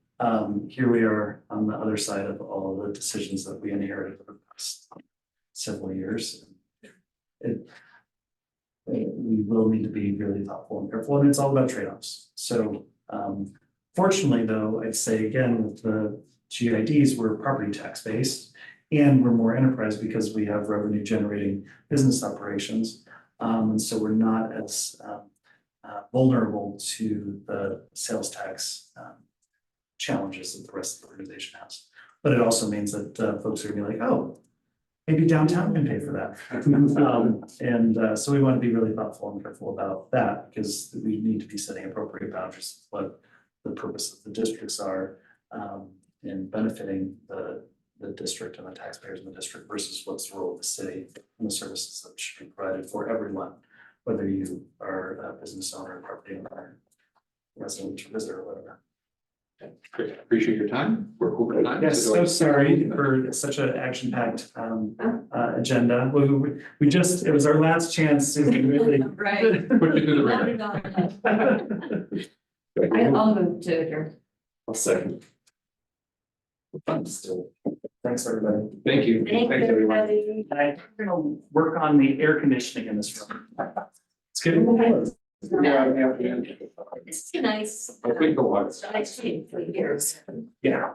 here we are on the other side of all of the decisions that we inherited over the past several years. We will need to be really thoughtful and careful, and it's all about trade-offs. So fortunately, though, I'd say again, with the GIDs, we're property tax based and we're more enterprise because we have revenue generating business operations. And so we're not as vulnerable to the sales tax challenges that the rest of the organization has. But it also means that folks are gonna be like, oh, maybe downtown can pay for that. So we want to be really thoughtful and careful about that because we need to be setting appropriate boundaries of what the purpose of the districts are in benefiting the district and the taxpayers in the district versus what's the role of the city and the services that should be provided for everyone, whether you are a business owner, property owner, resident, visitor, or whatever. Great, appreciate your time. We're over time. Yes, so sorry for such an action-packed agenda. We just, it was our last chance to really. Right. Put you through the Not ringer. at all. I'll move to adjourn. I'll second. Fun still. Thanks, everybody. Thank you. Thanks, everyone. everybody. And I'm gonna work on the air conditioning in this room. It's getting cold. It's nice. I think the water. Nice change for years. Yeah.